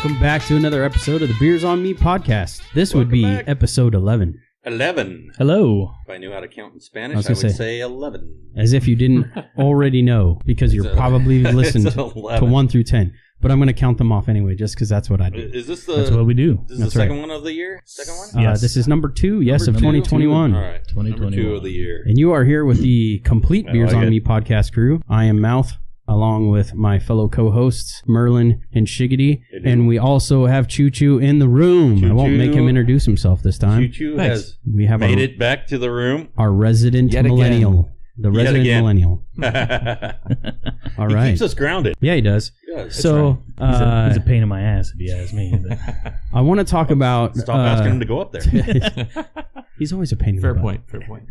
Welcome back to another episode of the Beers on Me podcast. This would be episode 11. 11. Hello. If I knew how to count in Spanish, I would say 11. As if you didn't already know, because you're probably listened to 1 through 10. But I'm going to count them off anyway, just because that's what I do. Is this That's what we do. This is the second one of the year? Second one? Yes. This is number 2, yes, Number of 2021. All right. 2021. Number 2 of the year. And you are here with the complete I Beers like on it. Me podcast crew. I am Mouth, along with my fellow co-hosts, Merlin and Shiggity. Hey, dude. And we also have Choo Choo in the room. I won't Choo-choo. make him introduce himself this time. Choo-choo Nice. has We have made it back to the room. our resident Yet again. millennial. The Yet resident again. millennial. He All right. keeps us grounded. Yeah, he does. Yes. So, He's a pain in my ass, if you ask me. I want to talk about... Stop asking him to go up there. He's always a pain in the Fair butt. point. Fair point.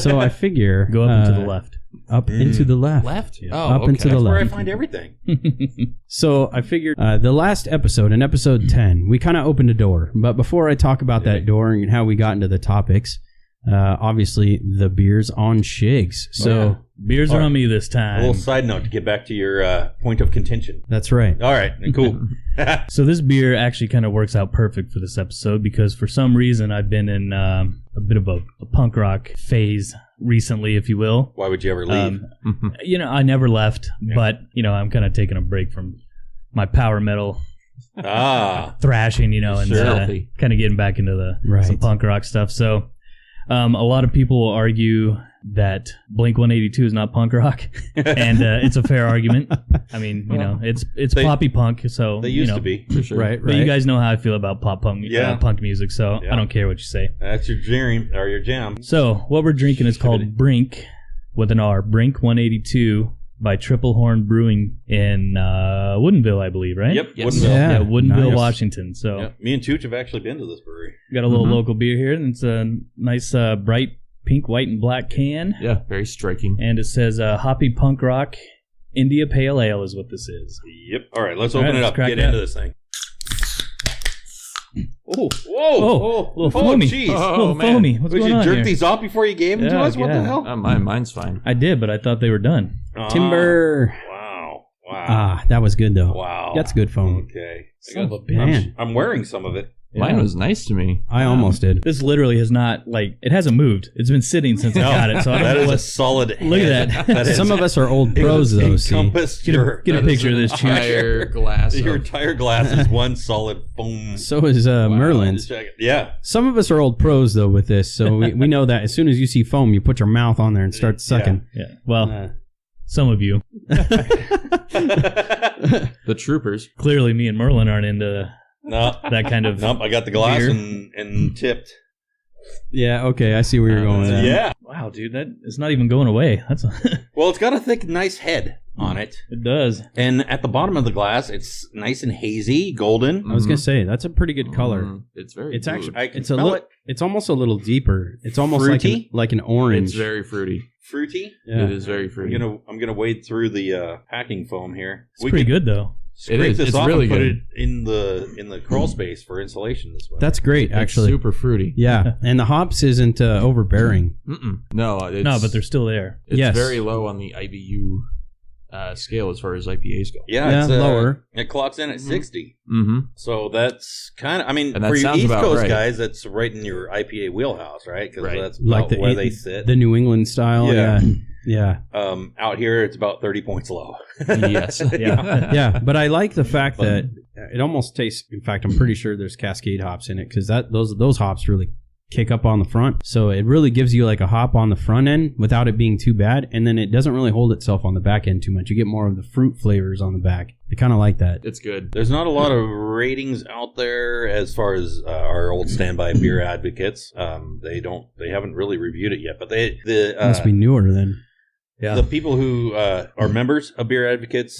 So I figure... Go up and to the left. Up into the left. Left? Yeah. Oh, Up okay. into the That's where I left. find everything. So I figured the last episode, in episode 10, we kind of opened a door. But before I talk about that door and how we got into the topics, obviously the beers on Shigs. So Beers are on me this A time. little side note to get back to your point of contention. that's right. All right. Cool. So this beer actually kind of works out perfect for this episode because for some reason I've been in a bit of a punk rock phase recently, if you will. Why would you ever leave? I never left, but, I'm kind of taking a break from my power metal thrashing, and Sure. kind of getting back into Right. some punk rock stuff. So a lot of people will argue that Blink-182 is not punk rock, and it's a fair argument. I mean, it's They- poppy punk, so They used to be. For sure. Right, But right. you guys know how I feel about pop punk, Yeah. punk music, so Yeah. I don't care what you say. That's your dream or your jam. So what we're drinking is called Brink with an R, Brink 182 by Triple Horn Brewing in Woodinville, I believe, right? Yep. Yes. Woodinville. Yeah. Yeah, Woodinville, nice. Washington. So Yep. Me and Tooch have actually been to this brewery. got a little Mhm. local beer here, and it's a nice bright pink, white, and black can. Yeah, very striking. And it says Hoppy Punk Rock India Pale Ale is what this is. Yep. All right. Let's All open right, it let's up. crack Get that. into this thing. Oh, Whoa. little foamy. Jeez. Little man. foamy. What's Would going you on jerk here? these off before you gave them to Yeah, us? What the yeah. hell? Mine's fine. I did, but I thought they were done. Timber. Wow. That was good, though. Wow. That's good foam. Okay. Son of a bitch. Man, I'm wearing some of it. Mine was nice to me. I almost did. This literally has not, it hasn't moved. It's been sitting since I got it, so I don't That know is a what... solid Look at head. that. is Some of us are old pros, though. See, encompassed Get a picture of this, Cheech. Entire glass. Your Of, entire glass is one solid foam. so is Merlin's. Check it. Yeah. Some of us are old pros, though, with this. So we know that as soon as you see foam, you put your mouth on there and start sucking. Yeah, well, some of you. the troopers. Clearly, me and Merlin aren't into No. that kind of... Nope. I got the glass Beer. and tipped. Yeah, okay. I see where you're going with that. Yeah. Wow, dude, that it's not even going away. That's Well, it's got a thick, nice head on it. It does. And at the bottom of the glass, it's nice and hazy, golden. I was going to say, that's a pretty good color. It's very It's good. actually, I can it's a smell little, it. it's almost a little deeper. It's almost Fruity? like an orange. It's very fruity. Fruity. Yeah. It is very fruity. I'm gonna wade through the packing foam here. It's pretty good, though. Scrape It is. this It's off really and put good. it in the crawl space for insulation this way. That's great, It's actually. super fruity. Yeah, and the hops isn't overbearing. No, it's, No, but they're still there. it's Yes. very low on the IBU scale as far as IPAs go. Yeah, it's lower. It clocks in at 60. Mm-hmm. So that's kind of, And that for you sounds East about Coast right. guys, that's right in your IPA wheelhouse, right? Because Right. that's Like about where they sit. the New England style. Yeah. Yeah. Out here, it's about 30 points low. Yes. Yeah. Yeah, but I like the fact that it almost tastes. In fact, I'm pretty sure there's Cascade hops in it because those hops really kick up on the front. So it really gives you like a hop on the front end without it being too bad, and then it doesn't really hold itself on the back end too much. You get more of the fruit flavors on the back. I kind of like that. It's good. There's not a lot of ratings out there as far as our old standby beer advocates. They haven't really reviewed it yet, but Must be newer then. Yeah. the people who are members of Beer Advocates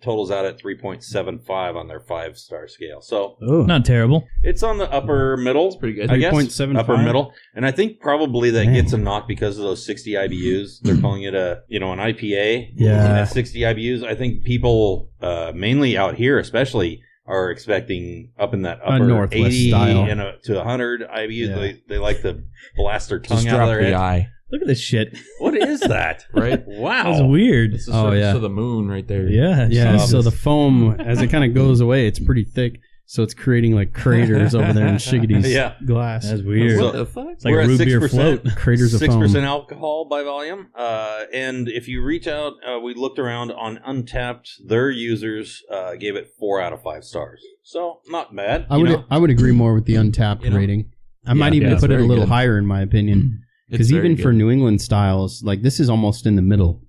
totals out at 3.75 on their 5-star scale. So Oh, Not terrible. it's on the upper middle. It's pretty good. I guess 3.75? upper middle, and I think probably that Dang. gets a knock because of those 60 IBUs. They're calling it an IPA. Yeah. At 60 IBUs, I think people mainly out here, especially, are expecting up in that upper Northwest 80 style. and to 100 IBUs. Yeah. They like to blast their tongue Just out of drop their the head. eye. Look at this shit. What is that? Right? Wow. That's weird. It's the Oh, surface yeah. of the moon right there. Yeah. Yeah, Jesus. so the foam, as it kind of goes away, it's pretty thick. So it's creating like craters over there in Shiggity's Yeah. glass. That's weird. So- What the fuck? It's like We're a at root beer 6%. float. Craters of foam. 6% alcohol by volume. And if you reach out, we looked around on Untapped. Their users gave it 4 out of 5 stars. So not bad. I would agree more with the Untapped You know? rating. I might even yeah, put it a very little good. higher in my opinion. It's Because very even for good. New England styles, like this is almost in the middle.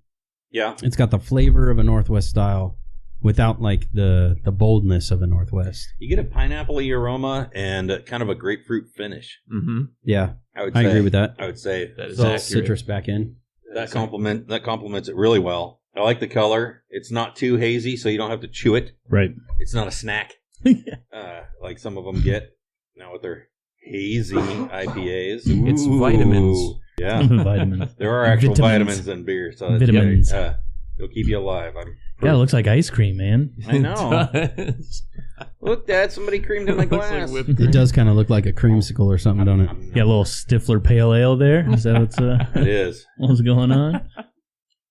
Yeah. It's got the flavor of a Northwest style without like the boldness of a Northwest. You get a pineapple-y aroma and kind of a grapefruit finish. Mm-hmm. Yeah, I would I say. agree with that. I would say That is So accurate. citrus back in. that complements it really well. I like the color. It's not too hazy, so you don't have to chew it. Right. It's not a snack like some of them get now with their hazy IPAs. It's Ooh. vitamins. Yeah, Vitamins. there are actual Vitamins. vitamins in beer, so that's Vitamins. great. It'll keep you alive. Yeah, it looks like ice cream, man. I know. It does. Look, Dad, somebody creamed in my Looks like glass. whipped It cream. does kind of look like a creamsicle or something, don't it? Yeah, a little Stifler Pale Ale there. Is that It is. what's going on?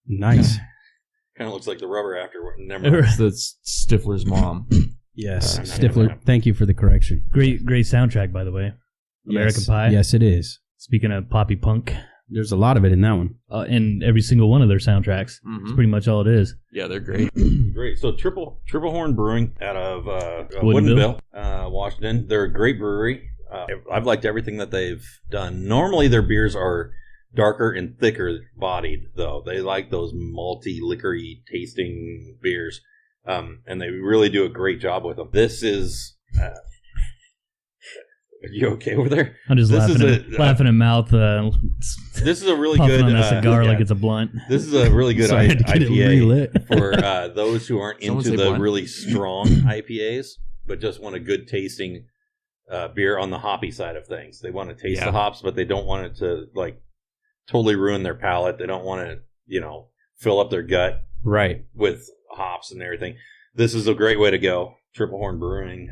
Nice. Kind of looks like the rubber afterward. Never mind. That's Stifler's mom. Yes, I'm not Stifler. gonna- Thank you for the correction. Great soundtrack, by the way. American Yes. Pie. Yes, it is. Speaking of poppy punk, There's a lot of it in that one. in every single one of their soundtracks. It's Mhm. pretty much all it is. Yeah, they're great. Great. So Triple Horn Brewing out of Woodinville. Woodinville, Washington. They're a great brewery. I've liked everything that they've done. Normally their beers are darker and thicker bodied, though. They like those malty, liquory tasting beers. And they really do a great job with them. This is... are you okay over there? I'm just This is laughing in mouth, This is a really puffing good... on a cigar yeah. like it's a blunt. This is a really good Sorry, I had to get it IPA relit. for those who aren't Someone into say the blunt? really strong IPAs, but just want a good tasting beer on the hoppy side of things. They want to taste Yeah. the hops, but they don't want it to like totally ruin their palate. They don't want to, fill up their gut Right. with hops and everything. This is a great way to go. Triple Horn Brewing.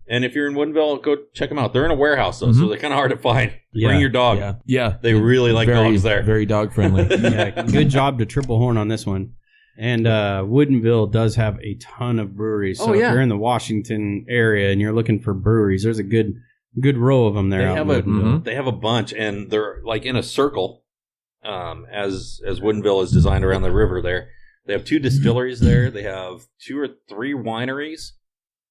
And if you're in Woodinville, go check them out. They're in a warehouse, though, so they're kind of hard to find. Yeah. Bring your dog. Yeah. Yeah. They really like very, dogs there. Very dog friendly. Yeah, good job to Triple Horn on this one. And Woodinville does have a ton of breweries. So Oh, yeah. if you're in the Washington area and you're looking for breweries, there's a good row of them there. They out have in a Woodinville. they have a bunch, and they're like in a circle. As Woodinville is designed around the river, there they have 2 distilleries there. They have 2 or 3 wineries,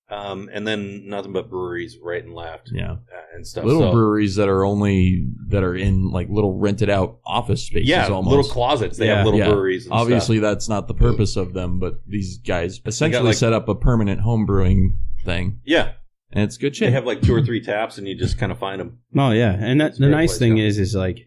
and then nothing but breweries right and left Yeah. and stuff. Little So, breweries that are in like little rented out office spaces yeah, almost. little closets. They have little Yeah. breweries. And Obviously, stuff. that's not the purpose of them, but these guys essentially like- set up a permanent home brewing thing, Yeah, and it's good they shit. have like 2 or 3 taps, and you just kind of find them. Oh yeah, and It's a the great nice place, thing yeah. is like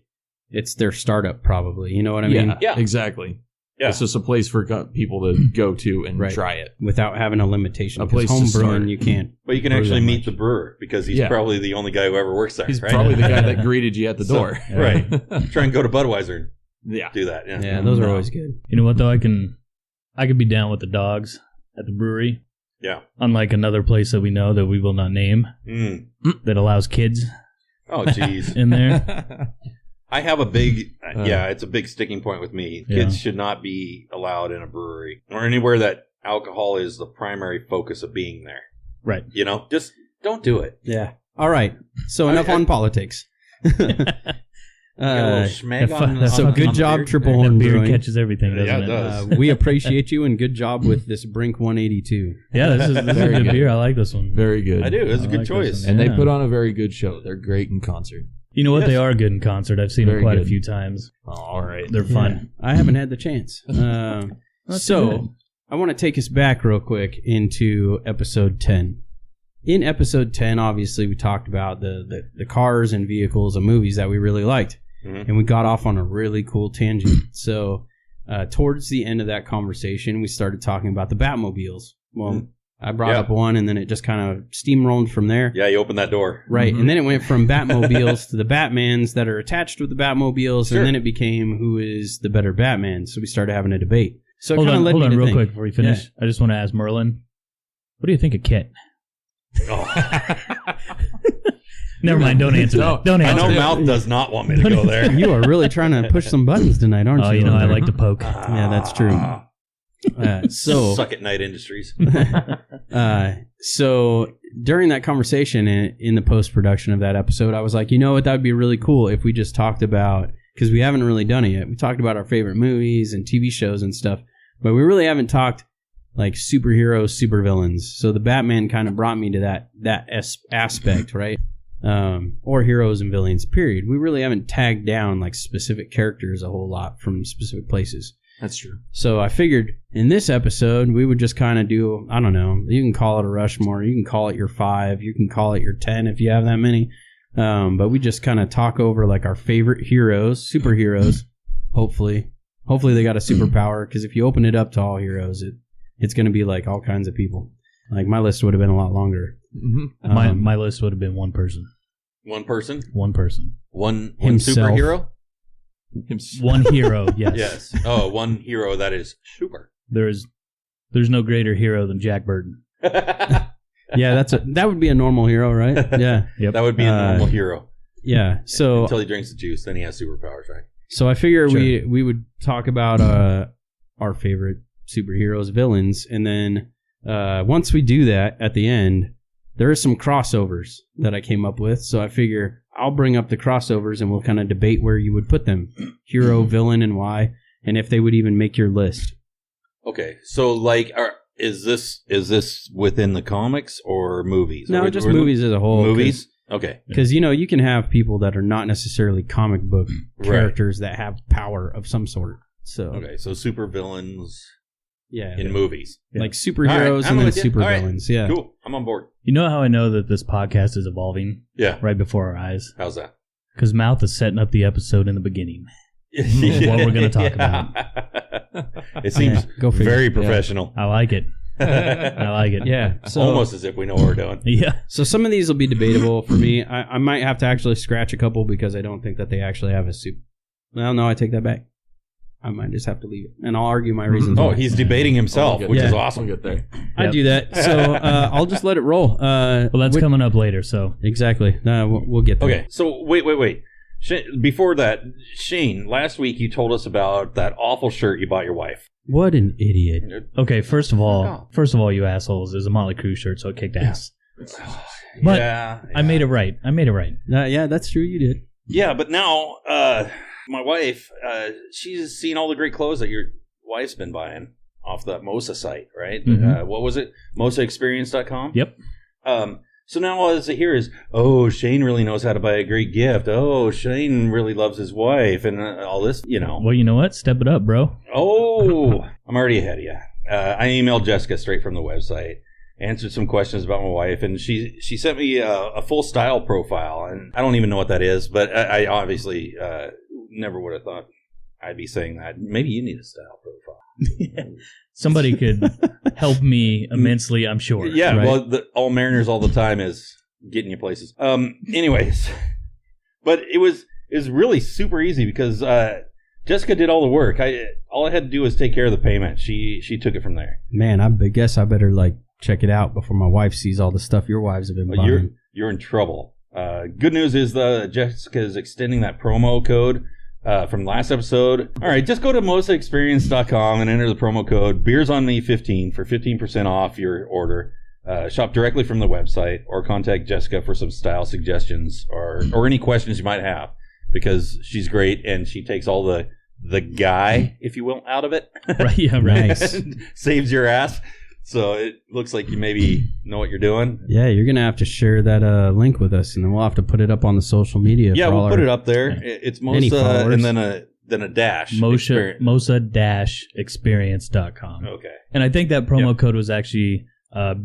it's their startup probably. You know what I mean? Yeah. Exactly. Yeah. It's just a place for people to go to and Right. try it. Without having a limitation. A 'Cause place to home start. brewing, you can't. But you can Brew actually that meet much. the brewer because he's Yeah. probably the only guy who ever works there. He's right? probably the guy that greeted you at the So- door. right. Try and go to Budweiser and Yeah. do that. Yeah. Yeah, those are No. always good. You know what though? I could be down with the dogs at the brewery. Yeah. Unlike another place that we know that we will not name Mm. that allows kids Oh, jeez. in there. I have a big, it's a big sticking point with me. Yeah. Kids should not be allowed in a brewery or anywhere that alcohol is the primary focus of being there. Right. Just don't do it. Yeah. All right. So enough on politics. Got a little schmeg Yeah, on, so on- good on job, beer. Triple That Horn beer Brewing. catches everything, doesn't Yeah, it it? does. We appreciate you and good job with this Brink 182. Yeah, this is a Very good good. beer. I like this one. Very good. I do. It's a I good like choice. this one. And they Yeah. put on a very good show. They're great in concert. You know what? Yes. They are good in concert. I've seen Very them quite a good. few times. Oh, all right. They're fun. Yeah, I haven't had the chance. That's So good. I want to take us back real quick into episode 10. In episode 10, obviously, we talked about the cars and vehicles and movies that we really liked. Mhm. And we got off on a really cool tangent. So towards the end of that conversation, we started talking about the Batmobiles. Well, I brought Yeah. up one, and then it just kind of steamrolled from there. Yeah, you open that door. Right, Mhm. and then it went from Batmobiles to the Batmans that are attached with the Batmobiles, Sure. and then it became who is the better Batman. So we started having a debate. So it Hold kind of on, led hold me on to real think. quick before you finish. I just want to ask Merlin, what do you think of Kit? Oh. Never mind. Don't answer that. Don't I answer know that. Mouth does not want me to go there. You are really trying to push some buttons tonight, aren't you? Oh, you know, over I there? like to poke. Yeah, that's true. So Suck at Night Industries. so during that conversation in the post-production of that episode, I was like, you know what, that would be really cool if we just talked about, because we haven't really done it yet. We talked about our favorite movies and TV shows and stuff, but we really haven't talked like superheroes, supervillains. So the Batman kind of brought me to that aspect, right? Or heroes and villains, period. We really haven't tagged down like specific characters a whole lot from specific places. That's true. So I figured in this episode, we would just kind of do, I don't know, you can call it a Rushmore, you can call it your 5, you can call it your 10 if you have that many. But we just kind of talk over like our favorite heroes, superheroes, hopefully. Hopefully they got a superpower, because if you open it up to all heroes, it's going to be like all kinds of people. Like my list would have been a lot longer. Mm-hmm. My list would have been one person. One person? One person. One Himself. superhero? One hero, yes. Yes. Oh, one hero that is super. There's no greater hero than Jack Burton. Yeah, that would be a normal hero, right? Yeah. Yep. That would be a normal hero. Yeah. So Until he drinks the juice, then he has superpowers, right? So I figure Sure. we would talk about our favorite superheroes, villains, and then once we do that at the end, there are some crossovers that I came up with. So I figure I'll bring up the crossovers and we'll kind of debate where you would put them, hero, villain, and why, and if they would even make your list. Okay, so like, is this within the comics or movies? No, Or just we're- movies as a whole. Movies. Okay. Because you can have people that are not necessarily comic book Right. characters that have power of some sort. So Okay, so super villains yeah, in movies. like superheroes All right, I'm and then with you. super All right. villains. Yeah. Cool. I'm on board. You know how I know that this podcast is evolving Yeah. right before our eyes? How's that? Because Mouth is setting up the episode in the beginning. What we're gonna talk about. It seems Yeah, go figure. very professional. I like it. I like it. Yeah. So Almost as if we know what we're doing. Yeah. So some of these will be debatable for me. I might have to actually scratch a couple because I don't think that they actually have a soup. Well, no, I take that back. I might just have to leave it, and I'll argue my reasons. Oh, why. he's debating himself, We'll which get- is yeah. awesome. We'll get there. I Yep. do that. So I'll just let it roll. Well, that's coming up later, so. Exactly. We'll get there. Okay, so wait. Before that, Shane, last week you told us about that awful shirt you bought your wife. What an idiot. Okay, first of Oh. all, you assholes, is a Motley Crue shirt, so it kicked ass. But yeah, I made it right. Yeah, that's true. You did. Yeah, but now my wife, she's seen all the great clothes that your wife's been buying off the Mosa site, right? Mhm. What was it? MosaExperience.com? Yep. So now all I hear is, oh, Shane really knows how to buy a great gift. Oh, Shane really loves his wife and all this, Well, you know what? Step it up, bro. Oh, I'm already ahead of you. I emailed Jessica straight from the website, answered some questions about my wife, and she sent me a full style profile. And I don't even know what that is, but I obviously never would have thought I'd be saying that. Maybe you need a style profile. Somebody could help me immensely, I'm sure. Yeah, Right. well, all Mariners all the time is getting you places. Anyways, but it was really super easy because Jessica did all the work. All I had to do was take care of the payment. She took it from there. Man, I guess I better check it out before my wife sees all the stuff your wives have been But buying. you're in trouble. Good news is Jessica is extending that promo code from last episode. All right, just go to mosaexperience.com and enter the promo code BeersOnMe15 for 15% off your order. Shop directly from the website or contact Jessica for some style suggestions or any questions you might have, because she's great and she takes all the guy, if you will, out of it. Right, yeah, right. Nice. Saves your ass. So it looks like you maybe know what you're doing. Yeah, you're going to have to share that link with us, and then we'll have to put it up on the social media. Yeah, for we'll all put our- it up there. Yeah. It's Any Mosa followers? and then a dash. Mosa-experience.com. Okay. And I think that promo code was actually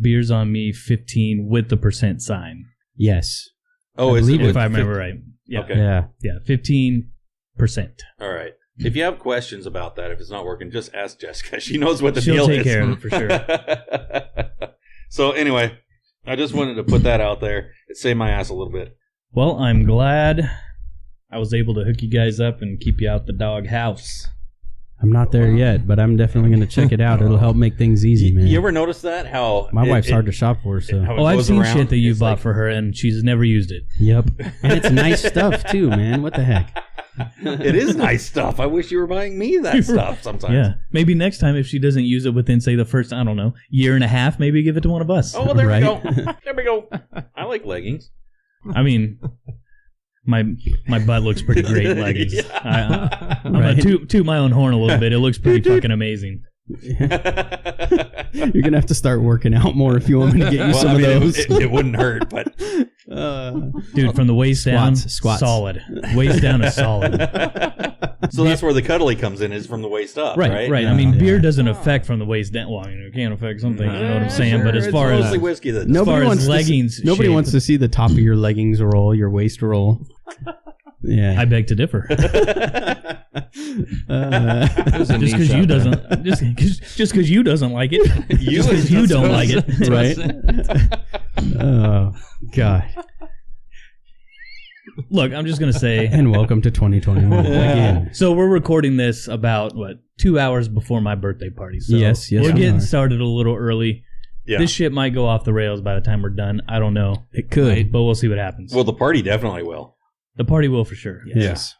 Beers on Me 15 with the % sign. Yes. Oh, I is believe it? If I remember right. Yeah. Okay. Yeah. Yeah, 15%. All right. If you have questions about that, if it's not working, just ask Jessica. She knows what the She'll deal take is. care of it for sure. So anyway, I just wanted to put that out there. It saved my ass a little bit. Well, I'm glad I was able to hook you guys up and keep you out the dog house. I'm not there yet, but I'm definitely going to check it out. It'll help make things easy, man. You ever notice that? How My wife's hard to shop for, so. how it Oh, I've goes seen around? shit that you It's bought like- for her, and she's never used it. Yep. And it's nice stuff, too, man. What the heck? It is nice stuff. I wish you were buying me that stuff sometimes. Yeah. Maybe next time, if she doesn't use it within, say, the first, I don't know, year and a half, maybe give it to one of us. Oh, well, there Right? we go. There we go. I like leggings. I mean, my butt looks pretty great in leggings. Yeah. I'm going to toot my own horn a little bit. It looks pretty fucking amazing. You're going to have to start working out more if you want me to get you some of those. It wouldn't hurt, but Dude, from the waist down, Squats. solid. Waist down is solid. so that's where the cuddly comes in, is from the waist up, right? Right. Yeah. I mean, Yeah. beer doesn't affect from the waist down. Well, it can affect some things, you know what I'm saying? But as It's far mostly as whiskey that Nobody far as wants leggings To see, nobody shape. wants to see the top of your leggings roll, your waist roll. Yeah. I beg to differ. There's a Just niche because you out there. doesn't, just because you doesn't like it, just because you don't like it. Right? Oh, God. Look, I'm just gonna say. And welcome to 2021 again. So we're recording this about 2 hours before my birthday party. So Yes, we're we getting are. started a little early. Yeah. This shit might go off the rails by the time we're done. I don't know, It could. but we'll see what happens. Well, the party definitely will. The party will for sure. Yes. Yes.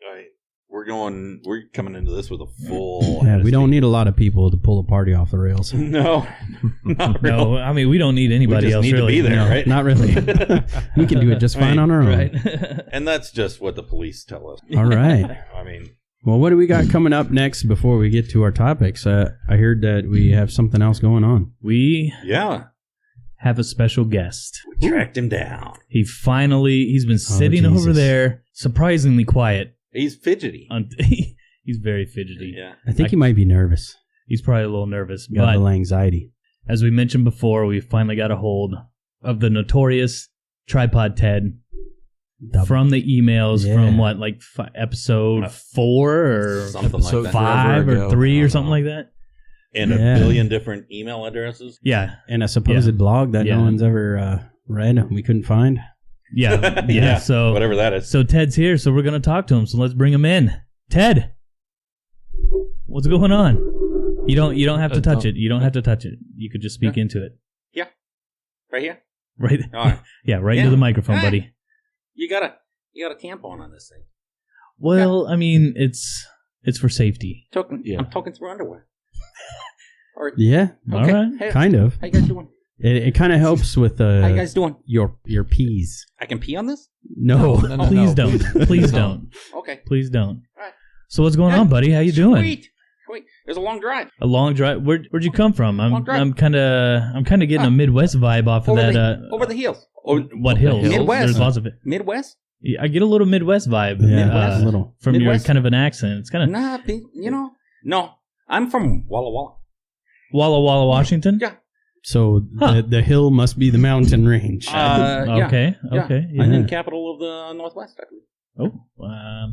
Right. We're coming into this with a full. Yeah, we don't need a lot of people to pull a party off the rails. No. Not No, really. I mean we don't need anybody We just else need to really. be there, No. right? Not really. We can do it just fine on our own. Right. And that's just what the police tell us. All right. I mean, Well, what do we got coming up next before we get to our topics? I heard that we have something else going on. We yeah. have a special guest. We tracked him down. He's been sitting Jesus. over there, surprisingly quiet. He's fidgety. He's very fidgety. Yeah. I think he might be nervous. He's probably a little nervous. Got a But little anxiety. as we mentioned before, we finally got a hold of the notorious Tripod Ted from the emails Yeah. from what, like episode 4 or Something like Episode that. 5 forever or ago. 3 I or don't something know. like that. And Yeah. a billion different email addresses. Yeah. And a supposed blog that Yeah. no one's ever read. We couldn't find. Yeah. Yeah. So whatever that is. So Ted's here, so we're going to talk to him. So let's bring him in. Ted, what's going on? You don't have to touch it. You don't have to touch it. You could just speak into it. Right here. Right. All right. Yeah, right Yeah. into the microphone, Hey. buddy. You got a tampon on this thing. Well, I mean, it's for safety. Yeah. I'm talking through underwear. Or, Yeah, All right. Hey, kind of. how you guys doing? It kind of helps with How you guys doing? your peas. I can pee on this? No. No, Please no. don't. Please don't. Okay. Please don't. All right. So what's going on, buddy? How you doing? Sweet. There's a long drive. A long drive. Where'd you come from? Long drive. I'm kind of getting a Midwest vibe off of Over that. over the hills. Oh, What hills? Midwest. There's lots of it. Midwest? Yeah, I get a little Midwest vibe. Yeah, a little. from Midwest? your kind of an accent. It's kind of Nah, no. I'm from Walla Walla. Walla Walla, Washington. Yeah. So Huh. the hill must be the mountain range. Yeah. Okay. Yeah. Okay. I'm Yeah. in capital of the Northwest, I believe. Oh.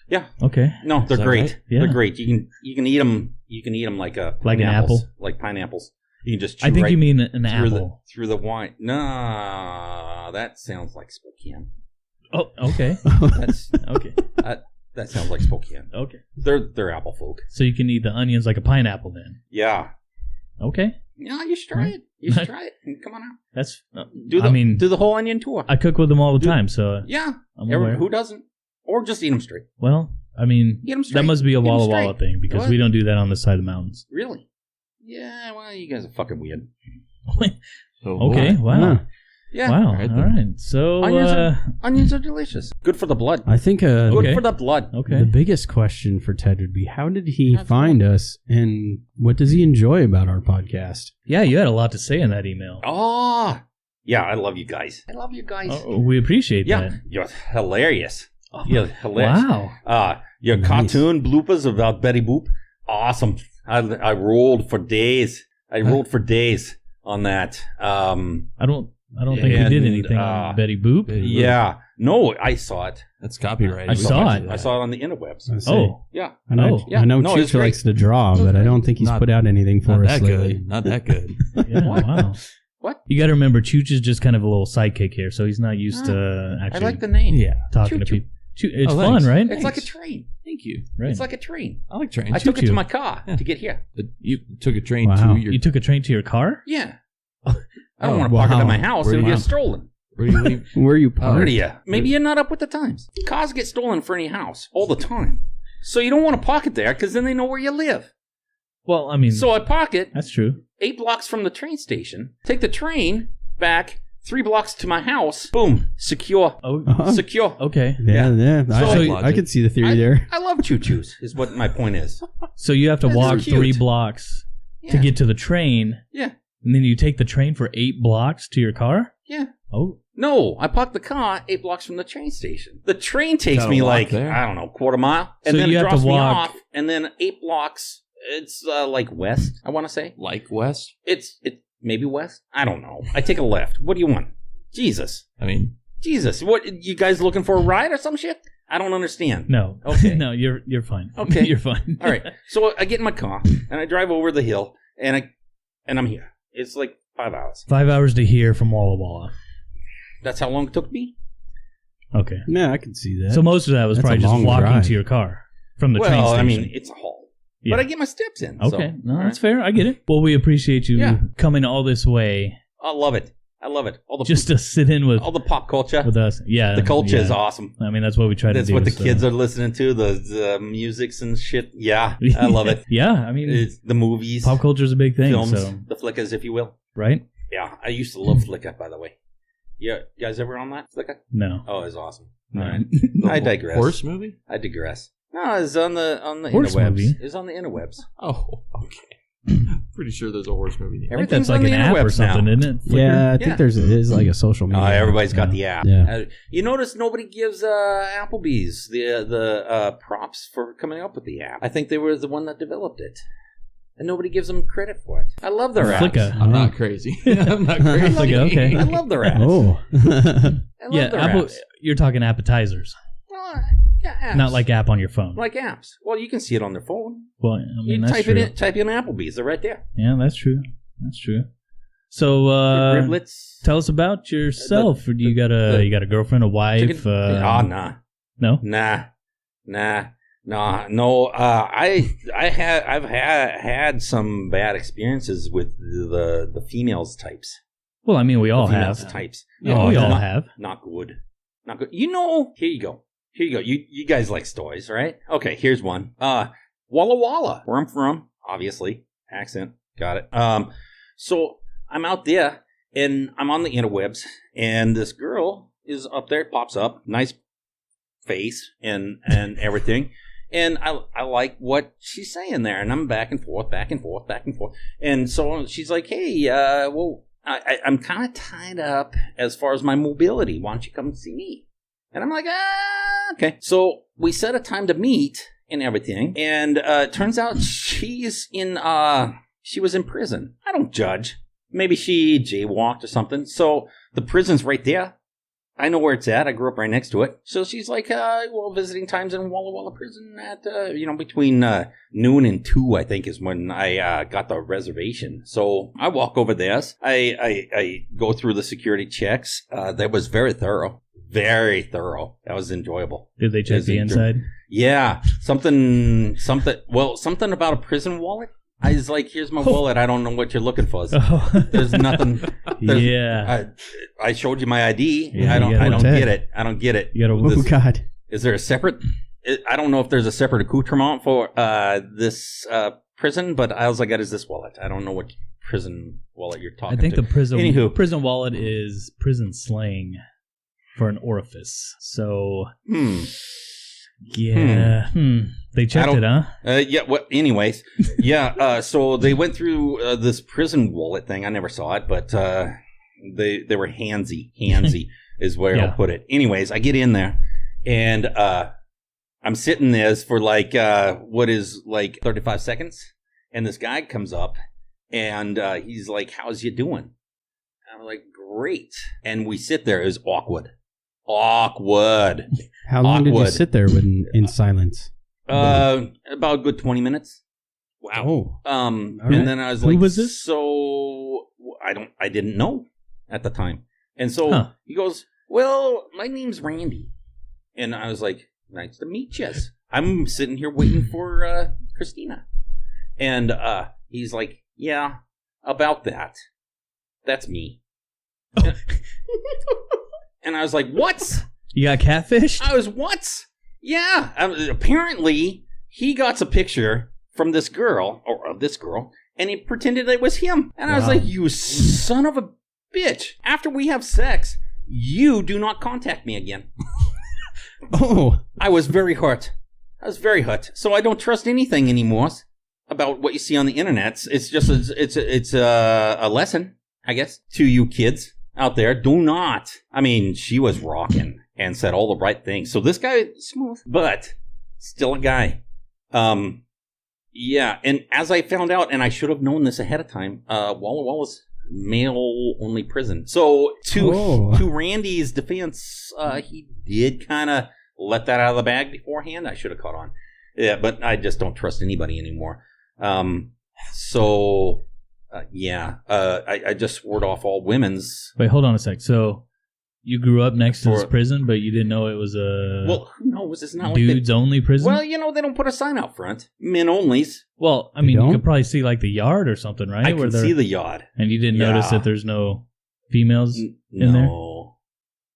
Yeah. Okay. No, they're that great. right? Yeah. They're great. You can eat them. You can eat them like Like an pineapples, apple? like pineapples. You can just chew I think right you mean an through apple. through the wine. Nah, that sounds like Spokane. Oh. Okay. That's Okay. that sounds like Spokane. Okay. They're apple folk. So you can eat the onions like a pineapple then. Yeah. Okay. Yeah, you should try it. You should try it. Come on out. That's. Do the I mean, do the whole onion tour. I cook with them all the time, so Yeah. I'm aware. Who doesn't? Or just eat them straight. Well, I mean, Eat them straight. that must be a Eat 'em Walla straight. Walla thing because What? we don't do that on this side of the mountains. Really? Yeah. Well, you guys are fucking weird. So, Okay. Wow. Huh. Yeah. Wow. Alright All then. right. So. Onions are delicious. Good for the blood. I think Good Okay. for the blood. Okay. the biggest question for Ted would be, how did he That's find us, and what does he enjoy about our podcast? Yeah, you had a lot to say in that email. Oh. Yeah, I love you guys. I love you guys. Oh, we appreciate Yeah, that. you're hilarious. You're hilarious. Wow. Your Nice. cartoon bloopers about Betty Boop, awesome. I rolled for days. I rolled for days on that. I don't think we did And, anything on Betty Boop. Betty Boop. Yeah, no, I saw it. That's copyrighted. I saw it. I saw it on the interwebs. I see. Oh. Yeah, I know, Oh. Yeah. I know No, it's Cheech great. likes to draw, It was but I great. don't think he's Not- put out anything for Not us that lately. good. Not that good. Yeah, wow. What? You got to remember, Chooch is just kind of a little sidekick here, so he's not used to I actually like the name. Yeah. talking to Choo-choo. people. It's Oh, fun, thanks. right? It's like a train. Thank you. Right. It's like a train. I like trains. I took it to Choo-choo. my car to get here. But you took a train Wow. to your. You took a train to your car? Yeah. I don't Oh, want to park it wow. at my house. Where It'll do you- get stolen. Where do you leave? Where you Where parked? do you? Maybe you're not up with the times. Cars get stolen for any house all the time. So you don't want to park it there because then they know where you live. Well, I mean, So I park it that's true. 8 blocks from the train station, take the train back 3 blocks to my house. Boom. Secure. Oh, Uh-huh. Secure. okay. Yeah. So- I could see the theory there. I love choo-choos, is what my point is. So you have to Yeah, they're walk cute. 3 blocks Yeah. to get to the train, Yeah. and then you take the train for 8 blocks to your car? Yeah. Oh, No, I parked the car 8 blocks from the train station. The train takes Gotta me walk like, there. I don't know, quarter mile. And So then you it have to drops me walk- off. And then 8 blocks, it's like west, I want to say. Like West? It's maybe west? I don't know. I take a left. What do you want? Jesus. I mean, Jesus. What, you guys looking for a ride or some shit? I don't understand. no. Okay. No, you're fine. Okay. You're fine. All right. So I get in my car and I drive over the hill and I'm here. It's like 5 hours. 5 hours to here from Walla Walla. That's how long it took me? Okay. Yeah, I could see that. So most of that was That's probably a just long walking drive. to your car from the train Well, station. I mean, it's a haul. Yeah. But I get my steps in. Okay. So, No, all that's right. fair. I get it. Well, we appreciate you Yeah. coming all this way I love it. I love it. All the just to sit in with all the pop culture. us. Yeah. The culture is yeah. awesome. I mean, that's what we try That's to do. what the so- kids are listening to, the musics and shit. Yeah, I love it. Yeah. I mean, It's the movies, pop culture is a big thing. films, So, the flickers, if you will. right? Yeah, I used to love Flickr, by the way. Yeah, you guys ever on that Flickr? No. Oh, it's awesome. No. All right. the I digress. Horse movie? I digress. No, it's on the Horse interwebs. movie? It's on the interwebs. Oh, okay. Pretty sure there's a horse movie. I think Everything's that's like on an the app or interwebs now. something, isn't it? Flickr? Yeah, I think Yeah. there's it is like a social media. Everybody's got the app. Yeah. You notice nobody gives Applebee's the props for coming up with the app. I think they were the one that developed it, and nobody gives them credit for it. I love their apps. Flickr. I'm not crazy. I'm not crazy. Flickr, okay. I love their apps. Oh. I love Yeah, their Apple, apps. you're talking appetizers, Well, yeah, apps. not like app on your phone. like apps. Well, you can see it on their phone. Well, I mean, You that's type true. it in, type in Applebee's. They're right there. Yeah, that's true. That's true. So, Riblets. tell us about yourself. Do you got a girlfriend, a wife? Chicken- nah. No. No. I've had some bad experiences with the females types. Well, I mean, we all The females have. types. Yeah, we all not, have. Not good. Not good. You know, here you go. You guys like stories, right? Okay, here's one. Walla Walla, where I'm from, obviously. Accent. Got it. So I'm out there and I'm on the interwebs and this girl is up there, pops up, nice face and everything. And I like what she's saying there, and I'm back and forth. And so she's like, hey, well, I'm kind of tied up as far as my mobility. Why don't you come see me? And I'm like, okay. So we set a time to meet and everything. And it turns out she was in prison. I don't judge. Maybe she jaywalked or something. So the prison's right there. I know where it's at. I grew up right next to it. So she's like, well, visiting times in Walla Walla prison at, between noon and 2, I think, is when I got the reservation. So I walk over there. I go through the security checks. That was very thorough. Very thorough. That was enjoyable. Did they check As the in- inside? Yeah. Something about a prison wallet. I was like, here's my wallet. I don't know what you're looking for. Oh. There's nothing. There's- Yeah. I showed you my ID. Yeah, I don't you gotta- get it. I don't get it. You gotta. Oh God. Is there a separate? I don't know if there's a separate accoutrement for this prison, but all I got is this wallet. I don't know what prison wallet you're I talking think to. the prison Anywho. prison wallet is prison slang for an orifice. So yeah, they checked it, huh? Yeah. Well, anyways, yeah. So they went through this prison wallet thing. I never saw it, but they were handsy. Handsy is where Yeah. I'll put it. Anyways, I get in there, and I'm sitting there for like what is like 35 seconds, and this guy comes up, and he's like, "How's you doing?" And I'm like, "Great." And we sit there. It was awkward. How long did you Awkward. sit there in silence? About a good 20 minutes. Wow. All And right. then I was Who like, was this? So I didn't know at the time. And so Huh. he goes, well, my name's Randy. And I was like, nice to meet you. I'm sitting here waiting for Christina. And he's like, yeah, about that. That's me. And I was like, what? You got catfished? I was, what? Yeah. Apparently, he got a picture from this girl, and he pretended it was him. And I was like, you son of a bitch. After we have sex, you do not contact me again. Oh. I was very hurt. So I don't trust anything anymore about what you see on the internet. It's just it's a lesson, I guess, to you kids out there. Do not. I mean, she was rocking and said all the right things. So this guy, smooth, but still a guy. Yeah, and as I found out, and I should have known this ahead of time, Walla Walla's male-only prison. So to Randy's defense, he did kind of let that out of the bag beforehand. I should have caught on. Yeah, but I just don't trust anybody anymore. I just swore off all women's. Wait, hold on a sec. So you grew up next to this prison, but you didn't know it was a who knows? It's not dudes only prison. Well, they don't put a sign out front. Men onlys. Well, I mean, you could probably see like the yard or something, right? I can see the yard. And you didn't notice that there's no females in there? No.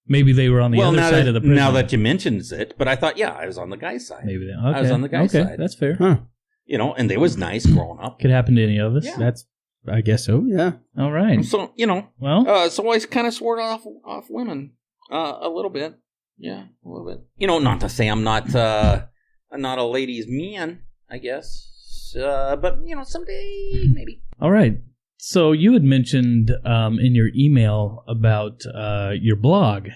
Maybe they were on the other side of the prison. Now that you mentions it, but I thought, I was on the guy's side. Maybe they, I was on the guy's side. That's fair. Huh. And they was nice growing up. Could happen to any of us. Yeah. I guess so, yeah. All right. So, so I kind of swore off women a little bit. Yeah, a little bit. Not to say I'm not a ladies' man, I guess. But, someday, maybe. All right. So you had mentioned in your email about your blog.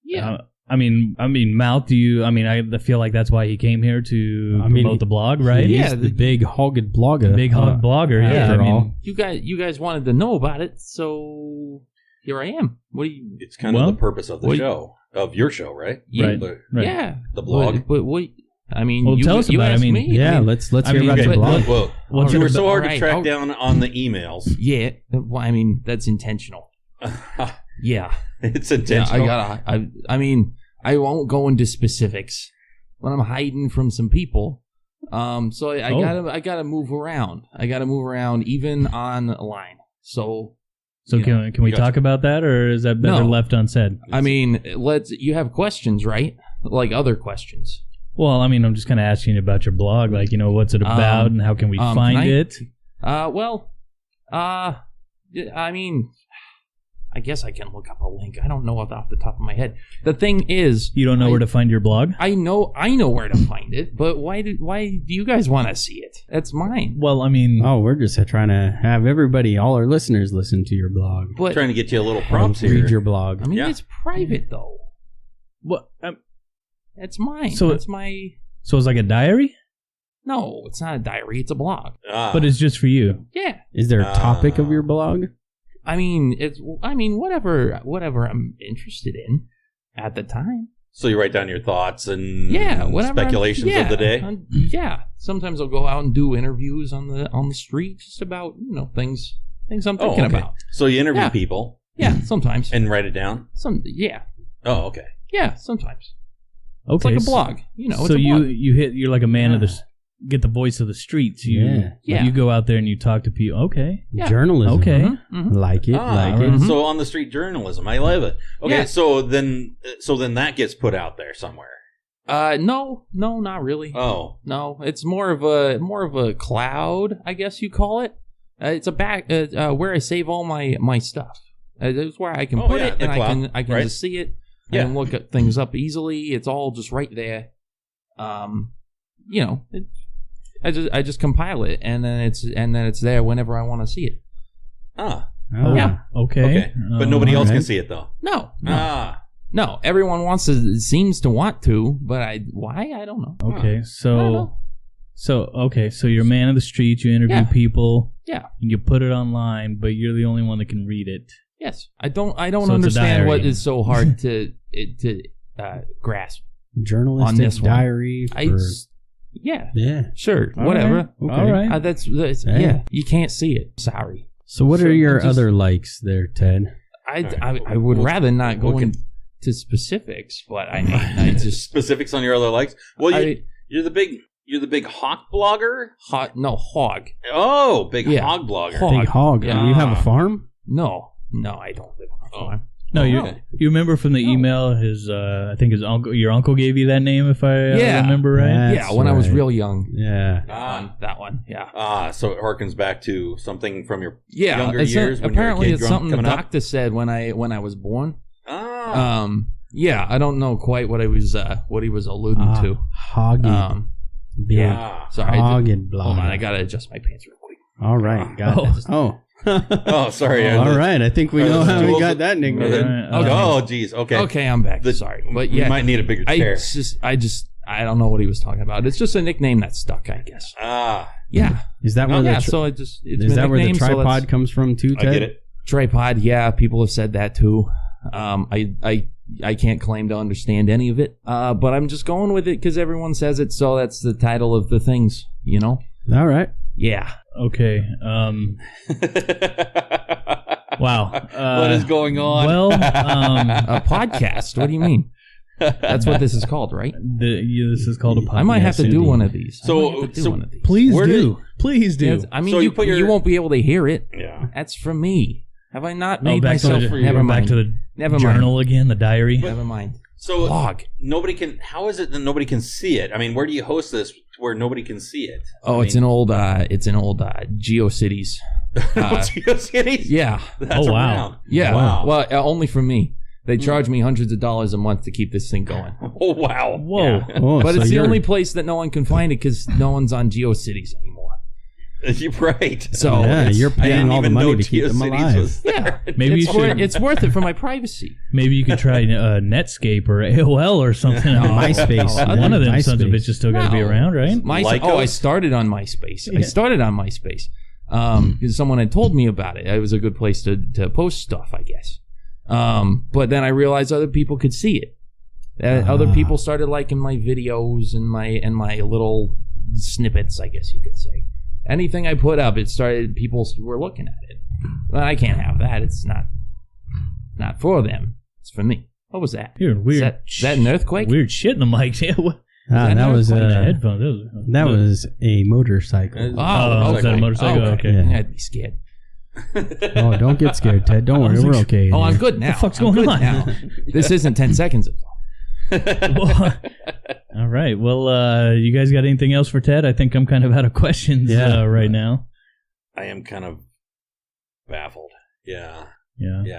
Yeah. I mean, Mouth, I feel like that's why he came here to promote the blog, right? He's the big hogged blogger. Big hog blogger, yeah. After all. You guys wanted to know about it, so here I am. It's kind of the purpose of the show, of your show, right? Yeah. Right. Yeah. The blog. But what? I mean, well, tell us about it. Let's hear about your blog. Well, you were so hard to track down on the emails. Yeah. Well, I mean, that's intentional. Yeah. It's intentional. Yeah, I won't go into specifics, but I'm hiding from some people. So I gotta move around. I gotta move around even online. So can we talk about that, or is that better left unsaid? I mean, you have questions, right? Like other questions. Well, I mean, I'm just kind of asking you about your blog, like, what's it about and how can we find it? I mean, I guess I can look up a link. I don't know off the top of my head. The thing is, you don't know where to find your blog? I know where to find it, but why do you guys want to see it? That's mine. Well, I mean, we're just trying to have all our listeners listen to your blog. But trying to get you a little prompts here. Read your blog. I mean, it's private though. What? It's mine. So it's my. So it's like a diary? No, it's not a diary. It's a blog. But it's just for you. Yeah. Is there a topic of your blog? I mean, whatever I'm interested in at the time. So you write down your thoughts and speculations of the day. Sometimes I'll go out and do interviews on the street, just about things I'm thinking about. So you interview people. Yeah, sometimes. And write it down. Oh, okay. Yeah, sometimes. Okay, it's like a blog. So you're like a man of the. Get the voice of the streets. You go out there and you talk to people. Okay. Yeah. Journalism. Okay. Mm-hmm. Like it. Mm-hmm. So on the street journalism. I love it. Okay. Yeah. So then that gets put out there somewhere. No, not really. Oh. No, it's more of a cloud, I guess you call it. It's a back where I save all my stuff. It's where I can put it and I can just see it. I can look at things up easily. It's all just right there. I just compile it and then it's there whenever I want to see it. Yeah. Okay. But nobody else can see it though. No. No. Everyone seems to want to, but why? I don't know. Okay. So you're a man of the street. You interview people. Yeah. And you put it online, but you're the only one that can read it. Yes. I don't understand what is so hard to grasp. Journalistic diary. Yeah. Sure. Whatever. Okay. All right. That's yeah. You can't see it. Sorry. So what are your other likes there, Ted? I would rather not go into specifics, but I just specifics on your other likes. Well, You're the big hawk blogger? Hog. Oh, big hog blogger. Big hog. Yeah. You have a farm? No, I don't live on a farm. No, you remember from the email I think your uncle gave you that name, if I remember right? That's when I was right. real young. Yeah. That one. Yeah. So it harkens back to something from your younger it's years. apparently, it's something the doctor said when I was born. Yeah, I don't know quite what he was alluding to. Hoggy. Sorry. Hogged blogger. Hold on, I gotta adjust my pants real quick. All right. Got it. Oh. Oh, sorry. All right. I think we know how we got that nickname. Oh, geez. Okay. Okay, I'm back. Sorry, but you might need a bigger chair. I don't know what he was talking about. It's just a nickname that stuck, I guess. Yeah. Is that where it's where the nickname, tripod comes from too, Ted? I get it. Tripod, yeah, people have said that too. I can't claim to understand any of it, but I'm just going with it because everyone says it, so that's the title of the things, you know? All right. Yeah. Okay. Wow. What is going on? Well, a podcast. What do you mean? That's what this is called, right? This is called a podcast. I might have to do one of these. Please do. Please do. Yes, I mean, so you won't be able to hear it. Yeah. That's from me. Have I not made myself? Never mind. Back to the journal again, the diary. Never mind. So blog. Nobody can. How is it that nobody can see it? I mean, where do you host this where nobody can see it? Oh, it's an old GeoCities. GeoCities? Yeah. That's wow. Yeah. Wow. Well, only for me. They charge me hundreds of dollars a month to keep this thing going. Oh wow. Whoa. Yeah. Oh, but it's the only place that no one can find it because no one's on GeoCities anymore. You're right. So you're paying all the money to keep them alive. Yeah, maybe it's worth it for my privacy. Maybe you could try Netscape or AOL or something. MySpace. One of them sons of bitches still got to be around, right? I started on MySpace. I started on MySpace because someone had told me about it. It was a good place to post stuff, I guess. But then I realized other people could see it. Other people started liking my videos and my little snippets, I guess you could say. Anything I put up, people were looking at it. Well, I can't have that. It's not for them. It's for me. What was that? Weird. Is that an earthquake? Weird shit in the mic. Yeah. That was headphones. That was a motorcycle. Was that a motorcycle? Okay. Yeah. I'd be scared. Oh, don't get scared, Ted. Don't worry, we're okay. Oh, I'm good now. What the fuck's going on? Now. This isn't 10 seconds ago. All right. Well, you guys got anything else for Ted? I think I'm kind of out of questions right now. I am kind of baffled. Yeah.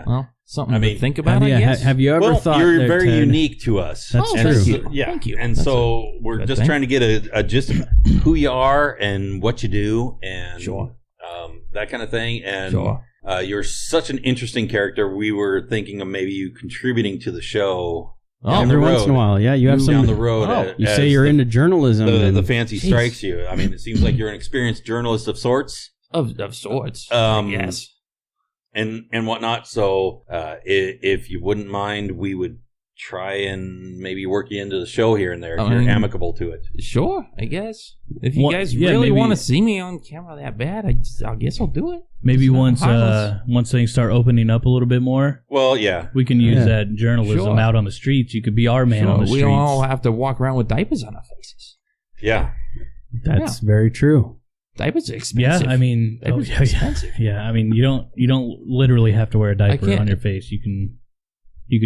Well, something to think about, I guess. Have you ever thought you're very Ted, unique to us. That's true. Thank you. And so we're just trying to get a gist of who you are and what you do and that kind of thing. And you're such an interesting character. We were thinking of maybe you contributing to the show. Every once in a while, you have some down the road. You say you're into journalism. The fancy strikes you. I mean, it seems like you're an experienced journalist of sorts. Of sorts. Yes. And whatnot. So, if you wouldn't mind, we would try and maybe work you into the show here and there if you're amicable to it. Sure, I guess. If you guys really want to see me on camera that bad, I guess I'll do it. Maybe once things start opening up a little bit more. Well, yeah. We can use that journalism out on the streets. You could be our man on the streets. We don't all have to walk around with diapers on our faces. Yeah. That's very true. Diapers are expensive. Yeah, I mean, expensive. Yeah, I mean, you don't literally have to wear a diaper on your face. You can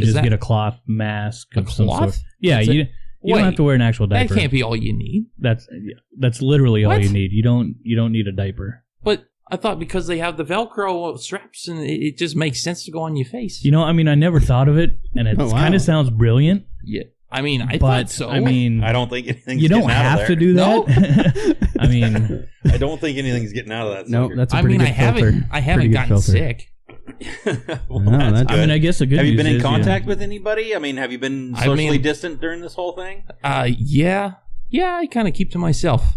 just get a cloth mask of some sort. Yeah, you don't have to wear an actual diaper. That can't be all you need. That's literally all you need. You don't need a diaper. But I thought because they have the Velcro straps and it just makes sense to go on your face. I mean, I never thought of it, and it kind of sounds brilliant. Yeah. I mean, I thought so. I mean, I don't think anything's you don't have to do that. No. I mean, I don't think anything's getting out of that. No, that's a pretty good filter. I haven't gotten sick. That's I mean, I guess a good. Have you been in contact with anybody? I mean, have you been socially distant during this whole thing? Yeah. I kind of keep to myself.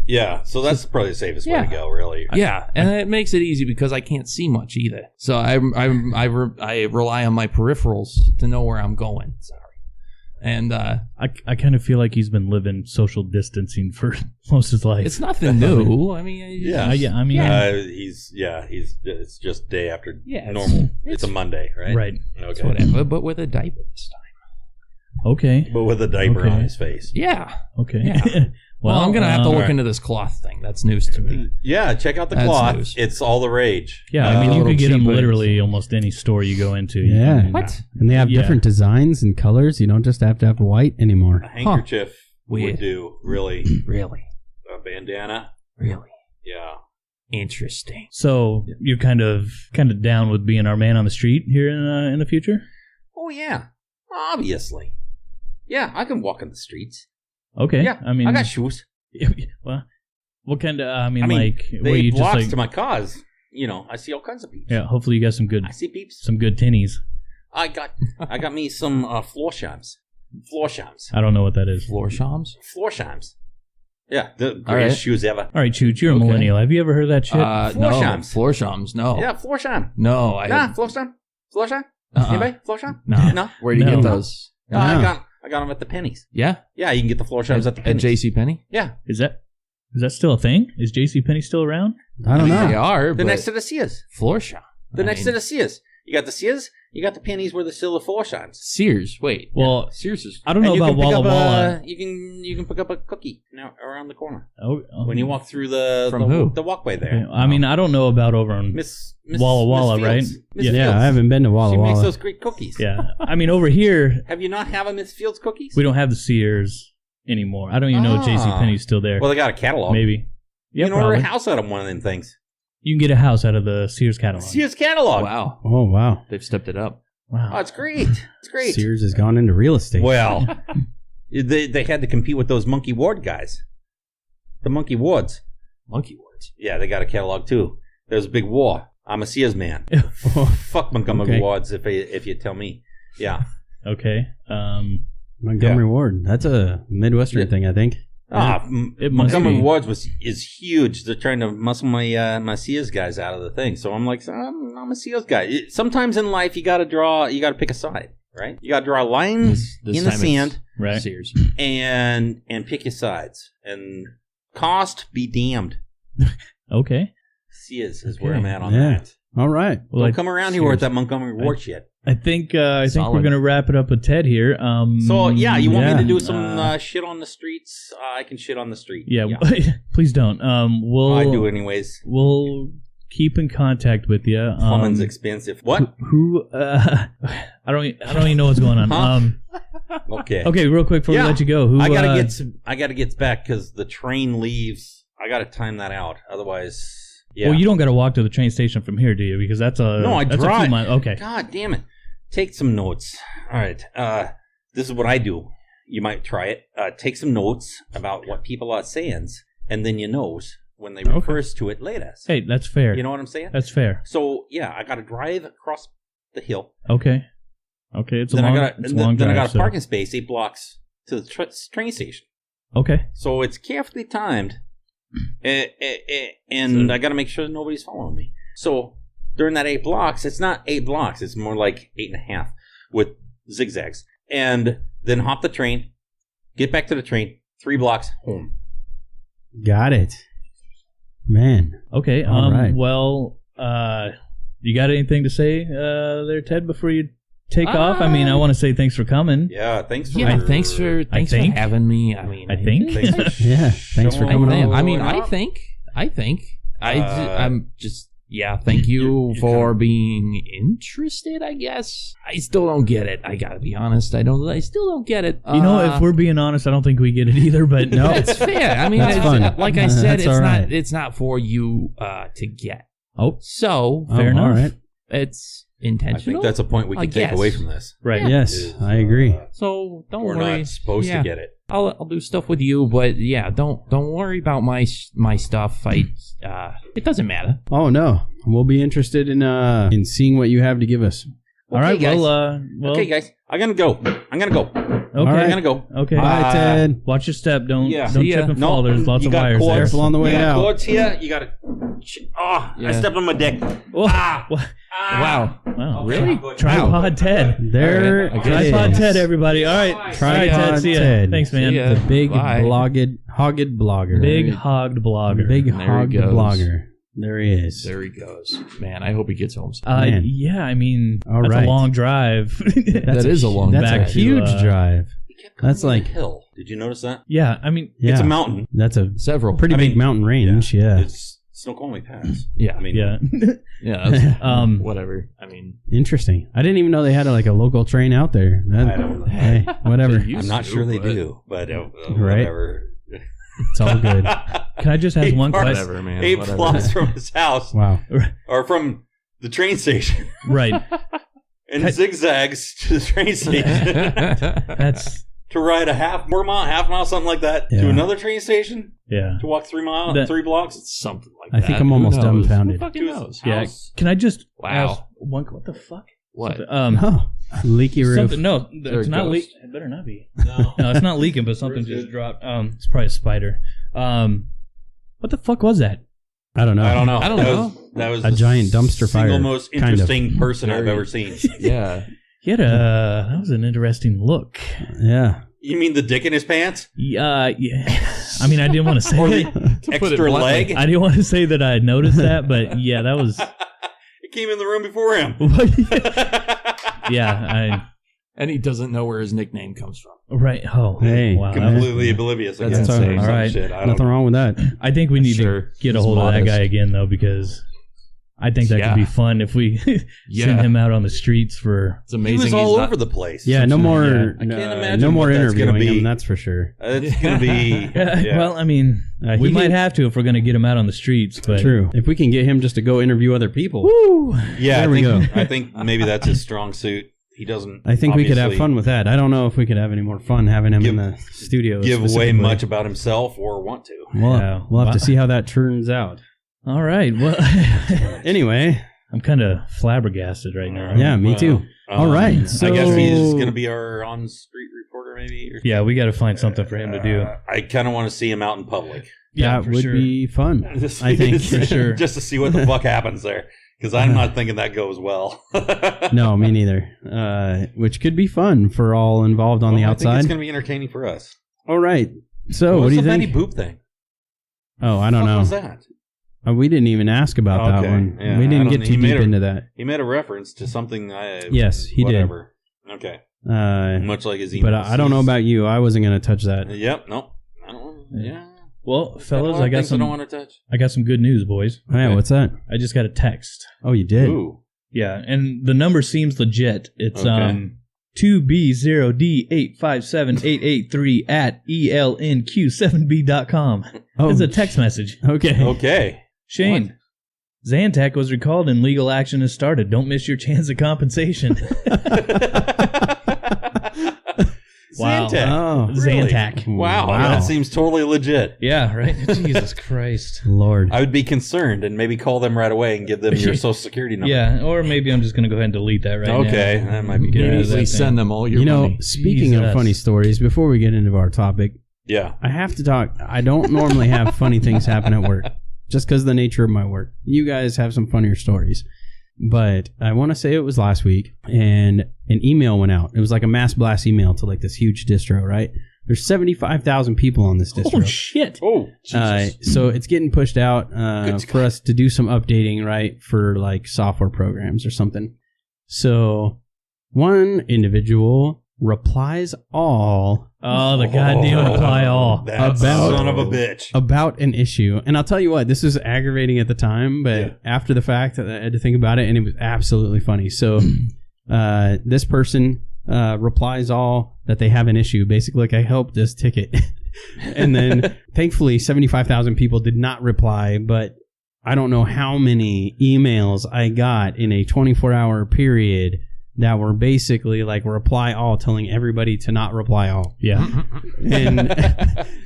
Yeah, so that's probably the safest way to go, really. Yeah, and it makes it easy because I can't see much either. So I rely on my peripherals to know where I'm going. Sorry. And I kind of feel like he's been living social distancing for most of his life. It's nothing new. I mean, it's just day after normal. It's a Monday, right? Right. Okay. It's whatever, but with a diaper this time. Okay. but with a diaper on his face. Yeah. Okay. Yeah. Well, I'm going to have to look right. into this cloth thing. That's news to me. Yeah, check out the That's cloth. news. It's all the rage. Yeah, I mean, you little could get them cheap literally almost any store you go into. Yeah. What? And they have Yeah. different designs and colors. You don't just have to have white anymore. A handkerchief Weird. would do, really. Really? A bandana. Really? Yeah. Interesting. So you're kind of down with being our man on the street here in the future? Oh, yeah. Obviously. Yeah, I can walk in the streets. Okay. Yeah, I mean, I got shoes. well, what kind of? I mean, They were you just blocks like? to my cars. You know, I see all kinds of peeps. Yeah. Hopefully, you got some good I see peeps. tinnies. I got me some floor shams. Floor shams. I don't know what that is. Floor shams? Floor shams. Yeah, the All greatest right. shoes ever. All right, Chooch, you're a Okay. millennial. Have you ever heard of that shit? Floor No. shams. Floor shams? No. Yeah, floor sham. No. I Nah, floor sham. Floor sham. Uh-uh. Anybody? Floor sham? No. No. Where do you No. get those? No, I No. got them at the pennies. Yeah. Yeah, you can get the floor shams at the pennies. J.C. Penney? Yeah, Is that still a thing? Is JCPenney still around? I don't They know. are. they're but next to the Sears. floor sham. They're next to the Sears. You got the Sears. You got the pennies where the silver floor shams. Sears. Wait. Well, Sears is. I don't know And you about can pick Walla up Walla. you can pick up a cookie now around the corner Oh, when you walk through the From who? the walkway there. okay. I mean, I don't know about over on. Miss Walla Walla, Miss right? Fields. Miss Yeah. Yeah, Fields. I haven't been to Walla She makes Walla. those great cookies. Yeah, I mean, over here Have you not have a Miss Fields cookies? we don't have the Sears anymore. I don't even know if JCPenney's still there. Well, they got a catalog. Maybe. Yeah, you can order probably. a house out of one of them things. You can get a house out of the Sears catalog. Sears catalog. Wow. Oh, wow. They've stepped it up. Wow. Oh, it's great. It's great. Sears has gone into real estate. Well, they had to compete with those Monkey Ward guys. The Monkey Wards. Monkey words. Yeah, they got a catalog too. There's a big war. I'm a Sears man. Fuck Montgomery Okay. Wards if you tell me. Yeah. Okay. Montgomery Ward. That's a Midwestern Yeah. thing, I think. It must Montgomery be. Wards is huge. They're trying to muscle my Sears guys out of the thing. So I'm like, I'm a Sears guy. Sometimes in life you got to pick a side, right? You got to draw lines This in the time it's sand Right. Sears. and pick your sides. And cost be damned. Okay. Sears is where Okay. I'm at on Yeah. that. All right. Well, Don't come around here with that Montgomery I- Ward shit. I think we're Solid. gonna wrap it up with Ted here. So yeah, you want me to yeah. do some shit on the streets? I can shit on the street. Yeah. Please don't. We'll. I do anyways. We'll keep in contact with you. Plumbing's expensive. What? Who? I don't even know what's going on. Huh? Okay. Okay, real quick before Yeah. we let you go. Who? I gotta get back because the train leaves. I gotta time that out. Otherwise, yeah. Well, you don't got to walk to the train station from here, do you? Because that's a No, I that's drive. A few miles. Okay. God damn it! Take some notes. All right. This is what I do. You might try it. Take some notes about what people are saying, and then you knows when they refers to it later. Hey, that's fair. You know what I'm saying? That's fair. So yeah, I gotta drive across the hill. Okay. Okay, it's a Then long, I got it's a long drive. I got a so- parking space 8 blocks to the train station. Okay. So it's carefully timed, and I got to make sure nobody's following me. So during that 8 blocks, it's not 8 blocks; it's more like 8.5 with zigzags. And then hop the train, get back to the train, 3 blocks home. Got it. Man. Okay. All right. Well, you got anything to say there, Ted, before you take off? I mean, I want to say thanks for coming. Yeah, thanks for Thanks for think- having me. I mean, I think. Thanks for Yeah. Thanks for showing coming up. on. I mean, Going I think. I'm just. Yeah, thank You you for kinda- being interested. I guess I still don't get it. I gotta be honest. I still don't get it. You know, if we're being honest, I don't think we get it either. But no, it's fair. I mean, That's it's, fun. like I said, That's it's all not. right. It's not for you to get. Oh, So fair Oh, enough. All right. it's I intentional. think that's a point we I can take guess. away from this. Right. Yeah. Yes, Is, I agree. So don't We're worry. not supposed Yeah. to get it. I'll do stuff with you, but yeah, don't worry about my stuff. It doesn't matter. Oh no, we'll be interested in seeing what you have to give us. All Okay, right. guys. Well, Okay, guys, I'm gonna go. okay. I'm gonna go. Okay. Bye, Ted. Watch your step. Don't Yeah. don't See ya. trip and No, fall. There's lots you of got wires cords. there. Careful on the way You got out. cords here. You got to. Oh, I Yeah. stepped on my dick. Oh, Ah. wha- Ah. Wow. Okay, Really? good. Tripod Ted. There All right, it Tripod is. Ted, everybody. All right. All right, Tripod Ted. See ya. Ted. Thanks, man. See ya. The big Bye. hogged blogger. Big hogged blogger. Big There he hogged goes. blogger. There he is. There he goes. Man, I hope he gets home. Yeah, I mean, All that's right. a long drive. That is a long That's back a to, huge drive. He kept going That's like hill. Did you notice that? Yeah, I mean, yeah, It's a mountain. That's a Several. pretty big mountain range. Yeah. It's Snoqualmie Pass. Yeah. I mean, yeah. Yeah. That's, Um, whatever. I mean, Interesting. I didn't even know they had a local train out there. I don't know. Hey, whatever. I'm not sure they do, but Right. whatever. It's all good. can I just ask one question? whatever, man. 8 whatever. blocks from his house, Wow. or from the train station, Right. and zigzags to the train station That's to ride a half mile, something like that, Yeah. to another train station yeah. to walk 3 miles, That- 3 blocks. Something like I that. think I'm Who almost knows? dumbfounded. Who fucking To his knows? Yeah. house. Can I just Wow. ask one? What the fuck? What? Oh, leaky roof. Something, no, There it's it not goes. leaking. It better not be. No. No, it's not leaking, but something Where's just dropped. It's probably a spider. What the fuck was that? I don't know. I don't know. I don't That know. That was A the giant dumpster fire, Single most kind of. interesting person I've Very- ever seen. Yeah. He had that was an interesting look. Yeah. You mean the dick in his pants? Yeah. I mean, I didn't want to say Or it. the put it extra bluntly. leg? I didn't want to say that I noticed that, but yeah, that was. It came in the room before him. Yeah, And he doesn't know where his nickname comes from. right. Oh, Hey, wow. that was- Completely oblivious. That's again. insane. Some All right. shit. I don't Nothing know. wrong with that. I think we need Sure. to get a He's hold of that modest. guy again, though, because I think that Yeah. could be fun if we Yeah. send him out on the streets for. It's He amazing. was all he's over not, the place. Yeah, no more. Yeah. I can't imagine no more what that's gonna interviewing be. him. That's for sure. It's going to be. Yeah. Well, I mean, we he might can- have to if we're going to get him out on the streets. But True. If we can get him just to go interview other people, Woo! Yeah, There we go. I think maybe that's his strong suit. He doesn't. I think we could have obviously fun with that. I don't know if we could have any more fun having him in the studio. Give away specifically. much about himself or want to. We'll have to see how that turns out. All right. Well, Anyway, I'm kind of flabbergasted right now. yeah, me too. All right, so I guess he's going to be our on-street reporter, maybe. Or Yeah, we got to find something for him to do. I kind of want to see him out in public. Yeah, that for would sure. be fun. Just- I think for sure. just to see what the fuck happens there, because I'm not thinking that goes well. No, me neither. Which could be fun for all involved on the I think outside. it's going to be entertaining for us. All right. So, what What's do you the think? Betty Boop thing? Oh, I don't What know. was that? We didn't even ask about that Okay, one. yeah, we I didn't don't- get he too made deep a- into that. He made a reference to something. Yes, he did. whatever. Okay. Much Much like his but emails. I don't know about you. I wasn't going to touch that. Yep. Nope. I don't. Yeah. Well, Fellas, fellas, I got I don't some. want to touch. I got some good news, boys. Oh, yeah, Okay. what's that? I just got a text. Oh, you did? Ooh. Yeah, and the number seems legit. It's Okay. 2B0D857883 at elnq7b.com. Oh, It's a text message. okay. Okay. Shane, Zantac was recalled and legal action has started. Don't miss your chance of compensation. Wow. Zantac. Oh, Really? Zantac. Wow. That seems totally legit. Yeah, right? Jesus Christ. Lord. I would be concerned and maybe call them right away and give them your social security number. Yeah, or maybe I'm just going to go ahead and delete that right now. Okay. That might be Get rid of good. that Immediately thing. send them all your You know, money. speaking of Jesus. funny stories, before we get into our topic, Yeah. I have to talk. I don't normally have funny things happen at work just because of the nature of my work. You guys have some funnier stories. But I want to say it was last week and an email went out. It was like a mass blast email to like this huge distro, right? There's 75,000 people on this distro. Oh, shit. Oh, Jesus. So it's getting pushed out Good for us to do some updating, right, for like software programs or something. So one individual replies all Oh, the goddamn reply all. That About- son of a bitch. about an issue. And I'll tell you what, this was aggravating at the time, but Yeah. after the fact, I had to think about it, and it was absolutely funny. So this person replies all that they have an issue, basically like I helped this ticket. And then thankfully 75,000 people did not reply, but I don't know how many emails I got in a 24-hour period that were basically like reply all, telling everybody to not reply all. Yeah.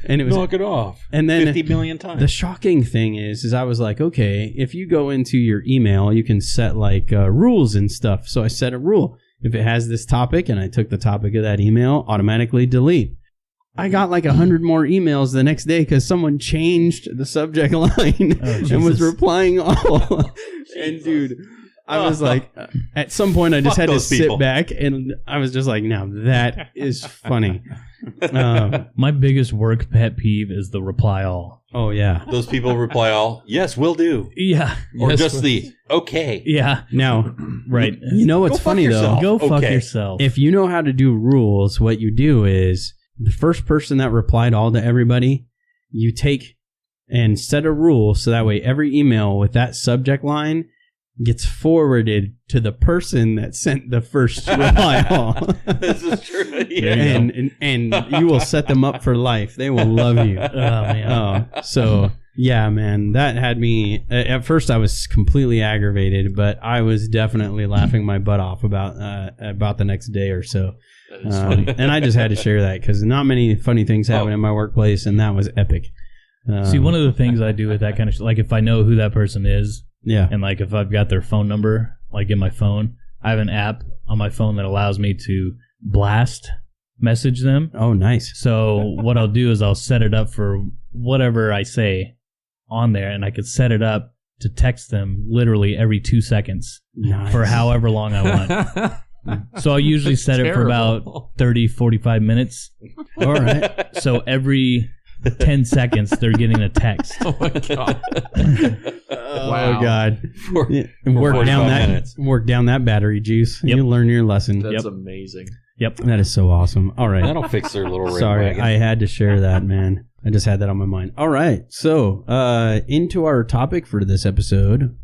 And it was, Knock it off. and then 50 million times. the shocking thing is I was like, okay, if you go into your email, you can set like rules and stuff. So I set a rule. If it has this topic and I took the topic of that email, automatically delete. I got like 100 more emails the next day because someone changed the subject line and was Jesus. replying all. And dude, I was like, at some point, I just Fuck had to those people. sit back, and I was just like, now that is funny. My biggest work pet peeve is the reply all. Oh, yeah. Those people reply all, yes, will do. Yeah. Or Yes, just will- the, okay. Yeah. Now, Right. you know what's Go fuck funny, yourself. though? Go fuck Okay. yourself. If you know how to do rules, what you do is the first person that replied all to everybody, you take and set a rule so that way every email with that subject line gets forwarded to the person that sent the first reply all. This is true. There Yeah. you and you will set them up for life. They will love you. Oh, man. So yeah, man, that had me. At first, I was completely aggravated, but I was definitely laughing my butt off about the next day or so. That is funny. And I just had to share that because not many funny things happen in my workplace, and that was epic. See, one of the things I do with that kind of like if I know who that person is, yeah, and like if I've got their phone number, like in my phone, I have an app on my phone that allows me to blast message them. oh nice. So what I'll do is I'll set it up for whatever I say on there, and I could set it up to text them literally every 2 seconds Nice. for however long I want. So I'll usually set it for about Terrible. 30, 45 minutes. All right. So every 10 seconds, they're getting a text. Oh my god. Oh Wow. God. For- Yeah, and work 45 down that minutes. work down that battery juice. Yep. You learn your lesson. That's Yep. amazing. Yep. That is so awesome. All right. That'll fix their little red Sorry, wagon. I had to share that, man. I just had that on my mind. All right. So, into our topic for this episode,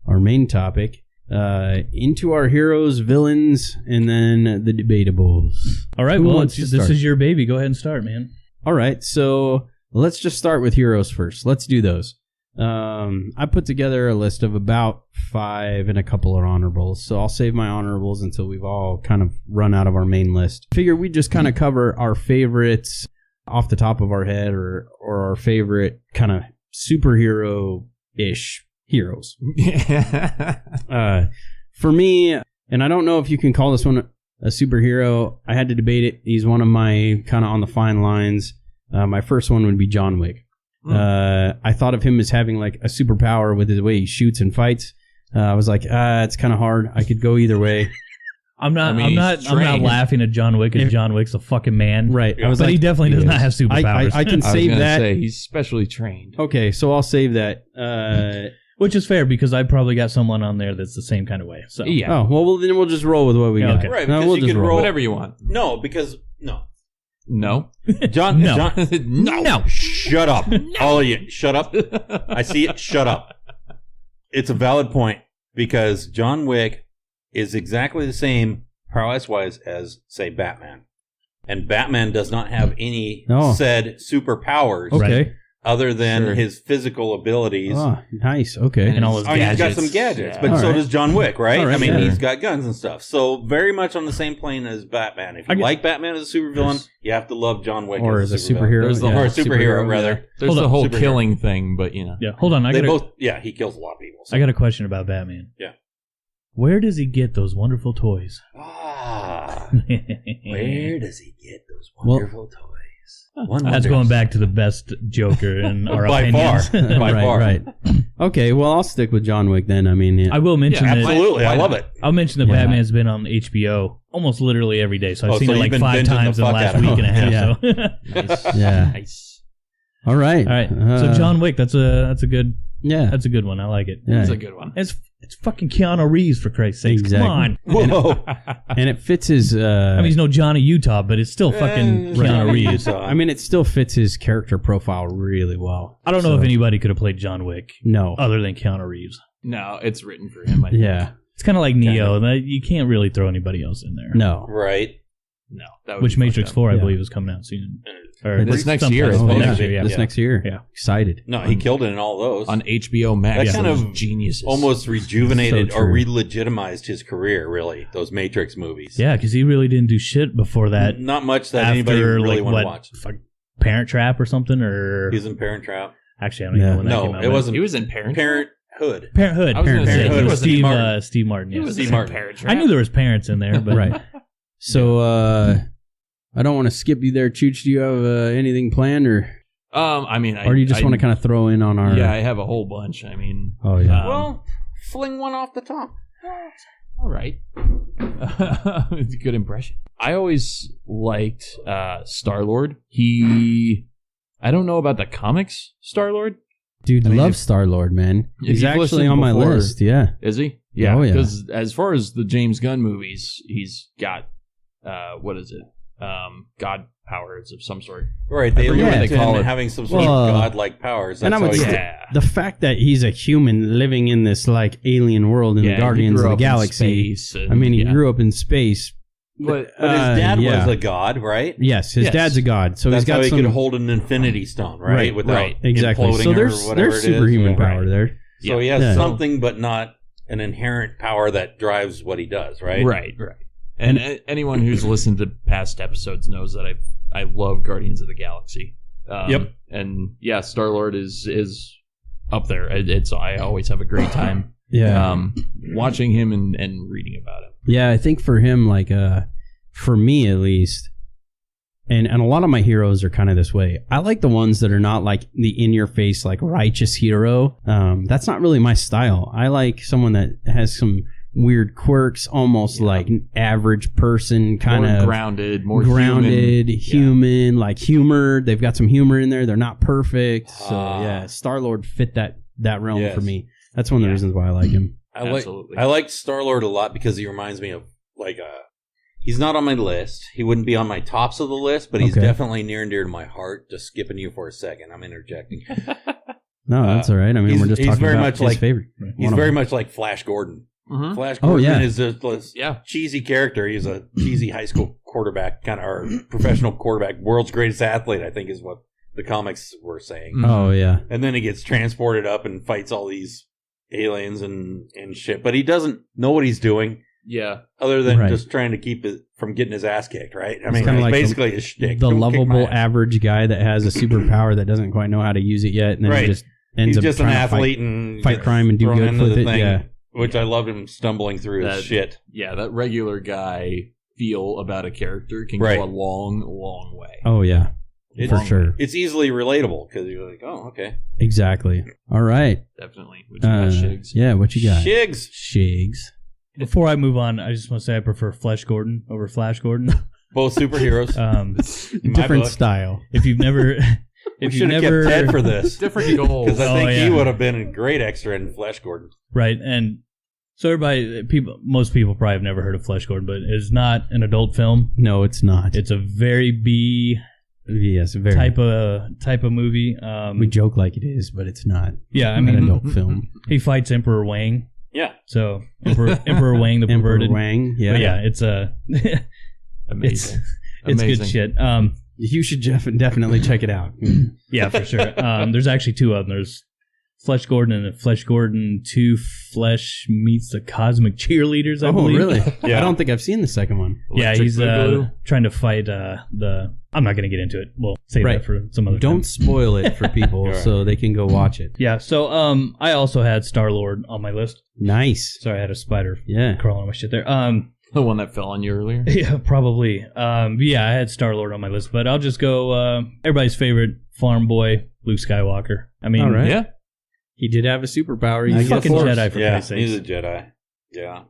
our main topic, into our heroes, villains, and then the debatables. All right. Who Well, wants to this start? is your baby. Go ahead and start, man. All right. So, let's just start with heroes first. Let's do those. I put together a list of about 5 and a couple are honorables. So I'll save my honorables until we've all kind of run out of our main list. Figure we just kind of cover our favorites off the top of our head or our favorite kind of superhero-ish heroes. For me, and I don't know if you can call this one a superhero. I had to debate it. He's one of my kind of on the fine lines. My first one would be John Wick. I thought of him as having like a superpower with the way he shoots and fights. I was like, it's kind of hard. I could go either way. I'm not. I mean, I'm he's not trained. laughing at John Wick because John Wick's a fucking man. Right. I was But like, he definitely does not have superpowers. I can I was save gonna that. say he's specially trained. Okay, so I'll save that. Which is fair because I probably got someone on there that's the same kind of way. So Yeah. Oh, well, then we'll just roll with what we Yeah, got. okay. Right, No, because we'll you just can roll. roll. Whatever you want. No, because no. No. John, No. John No. Shut up. All of you, shut up. I see it. Shut up. It's a valid point because John Wick is exactly the same prowess-wise as, say, Batman. And Batman does not have any said superpowers Okay. other than Sure. his physical abilities. Oh, nice. Okay. And all his He's got gadgets. some gadgets, Yeah. but All so right. does John Wick, right? All right, I mean, yeah. he's got guns and stuff. So very much on the same plane as Batman. If you like Batman as a supervillain, you have to love John Wick Or as as a a superhero. There's the yeah. whole Or a superhero, rather. There's Hold the on. whole Superhero. killing thing, but you know. Yeah, hold on. They both, yeah, he kills a lot of people. So. I got a question about Batman. Yeah. Where does he get those wonderful toys? Where does he get those Well- wonderful toys? That's going back to the best Joker in our By opinions. far. By right, far. right. Okay, well, I'll stick with John Wick then. I mean, yeah. I will mention that. Absolutely, I love it. I'll mention that Yeah. Batman's been on HBO almost literally every day, so I've Oh, seen so it you've like been 5 binging times the in the fuck last out of week it. and a half. Yeah. So. Nice. Yeah. Nice. All right. All right, so John Wick, that's a good Yeah. good one. I like it. Yeah. That's a good one. It's fucking Keanu Reeves for Christ's sake. Exactly. Come on. Whoa. And it fits his. I mean, he's no Johnny Utah, but it's still fucking Keanu Johnny Reeves. Utah. I mean, it still fits his character profile really well. I don't know So- if anybody could have played John Wick No. other than Keanu Reeves. No, it's written for him. I think. Yeah. It's kind of like Neo. That you can't really throw anybody else in there. No. Right. No. That would Which be Matrix fucked up. 4, I Yeah. believe, is coming out soon. Or This next sometime year, soon. it's Oh, next yeah. year, This yeah. next year. Yeah. Excited. No, he killed it in all those. On HBO Max. That kind Those of geniuses. Almost rejuvenated So or true. re-legitimized his career, really, those Matrix movies. Yeah, because he really didn't do shit before that. Not much that After, anybody really like, wanted to what, watch. fuck, Parent Trap or something? Or He was in Parent Trap. actually, I don't even know when that No, came out. it wasn't He was in Parent. Parenthood. Parenthood. I was gonna Parenthood. say, he With was Steve Steve Martin. Steve Martin. He Yeah. was Steve in Martin. Parent Trap. I knew there was parents in there, but Right. So, I don't want to skip you there, Chooch. Do you have anything planned, or I mean, do you just want to kind of throw in on our? Yeah, I have a whole bunch. I mean, Oh yeah. Well, fling one off the top. All right. It's a good impression. I always liked Star-Lord. I don't know about the comics Star-Lord. Dude, love Star-Lord, man. He's actually on my list, yeah. Is he? Yeah. Oh, yeah. Because as far as the James Gunn movies, he's got, what is it? God powers of some sort. Right, they allude to him having some sort of godlike powers. That's and I would say the fact that he's a human living in this like alien world in the Guardians of the Galaxy. And, I mean, he grew up in space. But his dad was a god, right? Yes, his dad's a god. So that's he's got how he could hold an infinity stone, right? Without exactly. So there's superhuman power there. So he has something, but not an inherent power that drives what he does, right? Right. And anyone who's listened to past episodes knows that I love Guardians of the Galaxy. And yeah, Star-Lord is up there. I always have a great time. Watching him and reading about him. Yeah, I think for him, like for me at least, and a lot of my heroes are kind of this way. I like the ones that are not like the in-your-face, like righteous hero. That's not really my style. I like someone that has some weird quirks, almost like an average person, kind of more grounded, human, like humor. They've got some humor in there. They're not perfect. So yeah, Star-Lord fit that realm for me. That's one of the reasons why I like him. I like Star-Lord a lot because he reminds me of like he's not on my list. He wouldn't be on my tops of the list, but he's definitely near and dear to my heart. Just skipping you for a second. I'm interjecting. No, that's all right. I mean, we're just talking about his favorite. He's very much like Flash Gordon. Mm-hmm. Flash Gordon is a cheesy character. He's a cheesy high school quarterback, or professional quarterback, world's greatest athlete, I think is what the comics were saying. Oh, yeah. And then he gets transported up and fights all these aliens and shit. But he doesn't know what he's doing. Yeah. Other than just trying to keep it from getting his ass kicked, right? I mean, it's like basically his shtick. The lovable average guy that has a superpower that doesn't quite know how to use it yet. And then he just ends up just an trying athlete to and fight crime and do good with it. Yeah. Which I loved him stumbling through his shit. Yeah, that regular guy feel about a character can go a long, long way. Oh, yeah. For sure. It's easily relatable because you're like, oh, okay. Exactly. All right. Definitely. What you got, Shigs? Yeah, what you got? Shigs. Before I move on, I just want to say I prefer Flash Gordon over Flash Gordon. Both superheroes. Different style. If you've never... We should have kept Ted for this. Different goals. Because I think he would have been a great extra in Flash Gordon. Right, and so most people probably have never heard of Flash Gordon, but it's not an adult film. No, it's not. It's a very B type of movie. We joke like it is, but it's not. Yeah, I mean, an adult film. He fights Emperor Wang. Yeah. So Emperor Wang the perverted. Emperor Wang, yeah. But yeah, it's amazing. It's good shit. You should definitely check it out. Yeah, for sure. There's actually two of them. There's Flesh Gordon and Flesh Gordon 2 Flesh Meets the Cosmic Cheerleaders, I believe. Oh, really? Yeah. I don't think I've seen the second one. Yeah, he's trying to fight I'm not going to get into it. We'll save that for some other time. Don't spoil it for people so they can go watch it. Yeah, so I also had Star-Lord on my list. Nice. Sorry, I had a spider crawling on my shit there. The one that fell on you earlier? Yeah, probably. Yeah, I had Star-Lord on my list, but I'll just go everybody's favorite farm boy, Luke Skywalker. I mean, yeah. He did have a superpower. He's a fucking Jedi, for Christ's sake. He's a Jedi. Yeah.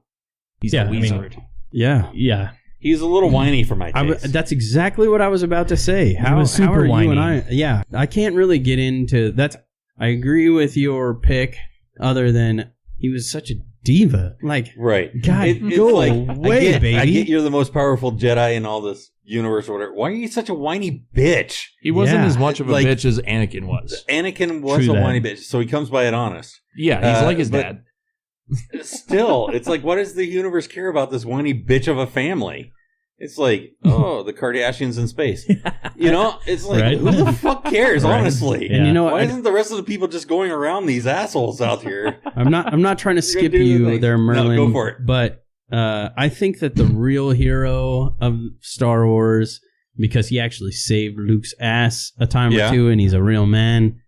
He's a wizard. Yeah. He's a little whiny for my taste. That's exactly what I was about to say. How are whiny. You and I? I can't really get into that. I agree with your pick, other than he was such a diva. Like, right. God, go away, baby. I get you're the most powerful Jedi in all this universe or whatever. Why are you such a whiny bitch? He wasn't as much of a bitch as Anakin was. Anakin was a whiny bitch, so he comes by it honest. Yeah, he's like his dad. Still, it's like, what does the universe care about this whiny bitch of a family? It's like, the Kardashians in space. You know, it's like, who the fuck cares, honestly? And you know, why isn't the rest of the people just going around these assholes out here? I'm not trying to skip you there, Merlin. No, go for it. But I think that the real hero of Star Wars, because he actually saved Luke's ass a time or two, and he's a real man,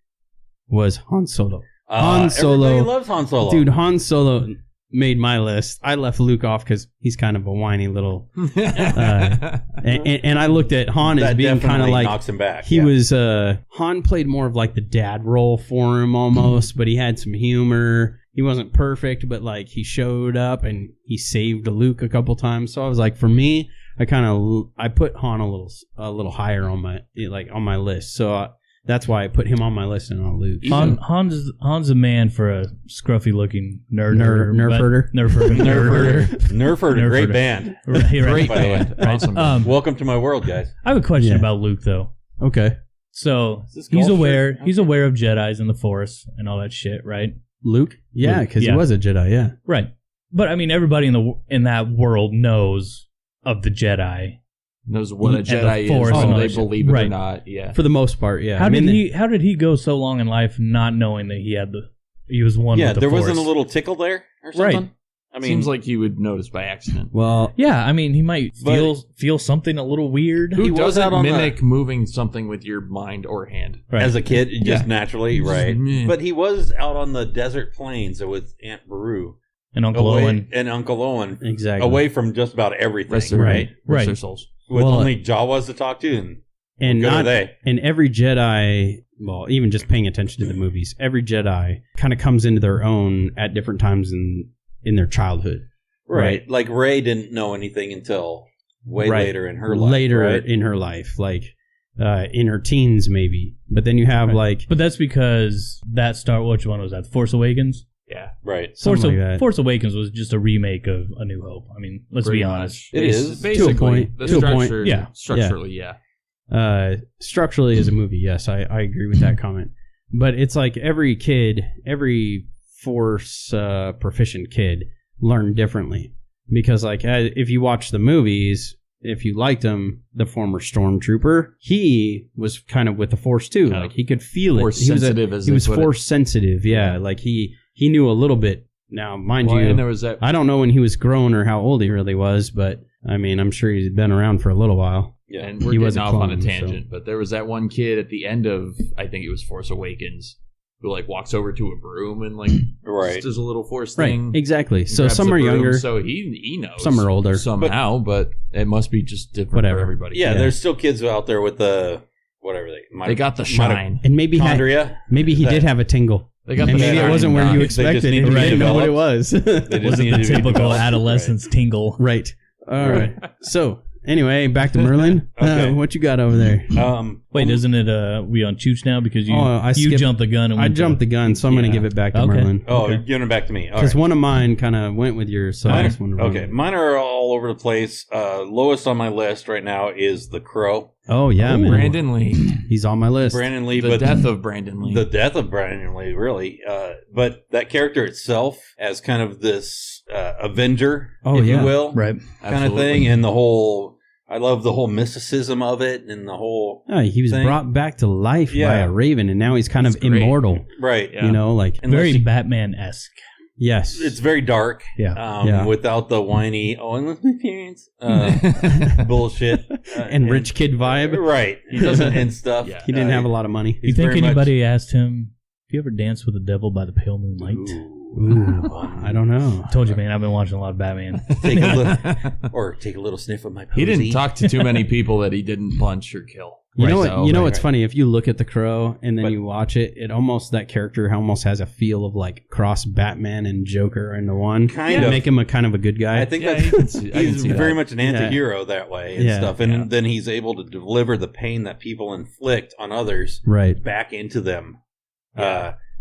was Han Solo. Han Solo. Everybody loves Han Solo. Dude, Han Solo made my list. I left Luke off because he's kind of a whiny little... and I looked at Han as being kind of like... knocks him back. He was... Han played more of like the dad role for him almost, but he had some humor. he wasn't perfect, but like he showed up and he saved Luke a couple times. So I was like, for me, I put Han a little higher on my list. So that's why I put him on my list and not Luke. Han's a man for a scruffy looking nerf herder. Nerf herder, great band. Great band. Awesome. Welcome to my world, guys. I have a question about Luke though. Okay. So he's aware of Jedis and the Force and all that shit, right? Luke? Yeah, because he was a Jedi, yeah. Right. But I mean, everybody in that world knows of the Jedi. Knows what a Jedi is, whether they believe it or not. Yeah. For the most part, yeah. How did he go so long in life not knowing that he was one with the Force? Yeah, there wasn't a little tickle there or something? Right. I mean, seems like he would notice by accident. Well, yeah, I mean, he might feel something a little weird. Who doesn't mimic moving something with your mind or hand? Right. As a kid, just naturally, right? But he was out on the desert plains with Aunt Beru. And Uncle Owen. And Uncle Owen. Exactly. Away from just about everything, right? Rest their souls. With only Jawas to talk to, and good are they? And every Jedi, well, even just paying attention to the movies, every Jedi kind of comes into their own at different times in their childhood. Right. Like Rey didn't know anything until way later in her life. Later in her life, like in her teens maybe. But then you have But that's because which one was that? Force Awakens? Yeah. Right. Force Awakens was just a remake of A New Hope. I mean, let's be honest. It is. Basically. To a point. The structure, structurally, yeah. Structurally as a movie, yes, I agree with that comment. But it's like every Force proficient kid learned differently. Because like if you watch the movies, if you liked him, the former stormtrooper, he was kind of with the Force too. Like he could feel it. He was Force sensitive, yeah. Like he knew a little bit. Now, mind you, and there was that, I don't know when he was grown or how old he really was, but I mean, I'm sure he's been around for a little while. Yeah, and we're getting off on a tangent, but there was that one kid at the end of, I think it was Force Awakens, who like walks over to a broom and like just does a little Force thing. Exactly. So some are younger. So he knows. Some are older. Somehow, but it must be just different for everybody. Yeah, there's still kids out there with the, whatever they got the shine. And maybe he did have a tingle. Maybe it wasn't where you expected. He didn't know what it was. It wasn't the typical adolescence tingle. Right. All right. So anyway, back to Merlin. Okay. What you got over there? Wait, isn't it we on Chooch now because you jumped the gun? And I jumped the gun, so I'm going to give it back to Merlin. Oh, you're giving it back to me. Because one of mine kind of went with yours, so I just want to run. Okay, mine are all over the place. Lowest on my list right now is The Crow. Oh, yeah, man. Brandon Lee. He's on my list. Brandon Lee. The death of Brandon Lee. The death of Brandon Lee, really. But that character itself as kind of this Avenger, if you will. Right. Kind of thing. And the whole... I love the whole mysticism of it and the whole he was brought back to life by a raven, and now he's kind of immortal. Right. Yeah. You know, like... Very Batman-esque. Yes. It's very dark. Yeah. Without the whiny, I love my parents bullshit. And rich kid vibe. Right. He doesn't and stuff. Yeah. He didn't have a lot of money. You think anybody asked him, have you ever danced with the devil by the pale moonlight? Ooh, I don't know. I told you, man, I've been watching a lot of Batman. Take a little sniff of my posy. He didn't talk to too many people that he didn't punch or kill. You know what's funny? If you look at The Crow and then you watch it, that character almost has a feel of like cross Batman and Joker into one. Kind of. Make him a kind of a good guy. I think he's very much an anti-hero that way and stuff. And then he's able to deliver the pain that people inflict on others back into them.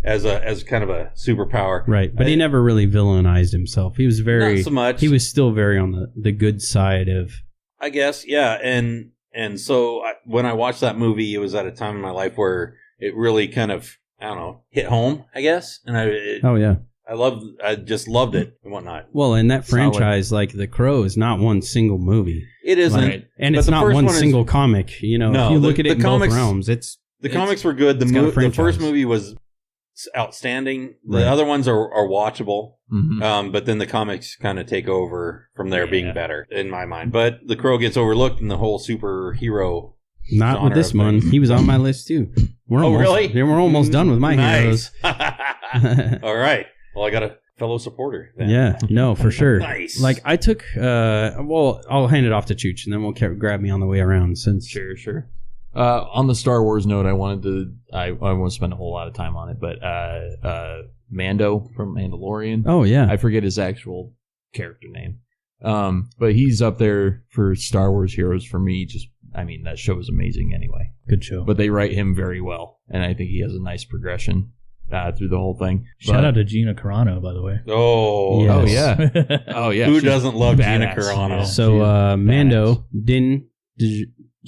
As kind of a superpower. Right. But he never really villainized himself. He was very... Not so much. He was still very on the good side of... I guess, yeah. And so when I watched that movie, it was at a time in my life where it really kind of, I don't know, hit home, I guess. And I just loved it and whatnot. Well, in that franchise, like The Crow is not one single movie. It isn't. Right? And it's not one single comic. You know, if you look at it in both realms, the comics were good. The first movie was outstanding. The other ones are watchable. Mm-hmm. But then the comics kind of take over from there being better in my mind. But The Crow gets overlooked in the whole superhero. Not with this one. He was on my list too. Really? We're almost done with my heroes. All right. Well, I got a fellow supporter then. Yeah. No, for sure. Nice. Like I took. I'll hand it off to Chooch, and then we'll grab me on the way around. Since sure. On the Star Wars note, I won't spend a whole lot of time on it, but Mando from Mandalorian. Oh yeah, I forget his actual character name. But he's up there for Star Wars heroes for me. That show is amazing anyway. Good show. But they write him very well, and I think he has a nice progression through the whole thing. Shout out to Gina Carano, by the way. Oh, yes. Oh yeah, oh yeah. Who doesn't love Gina badass. Carano? Yeah. So Mando, Din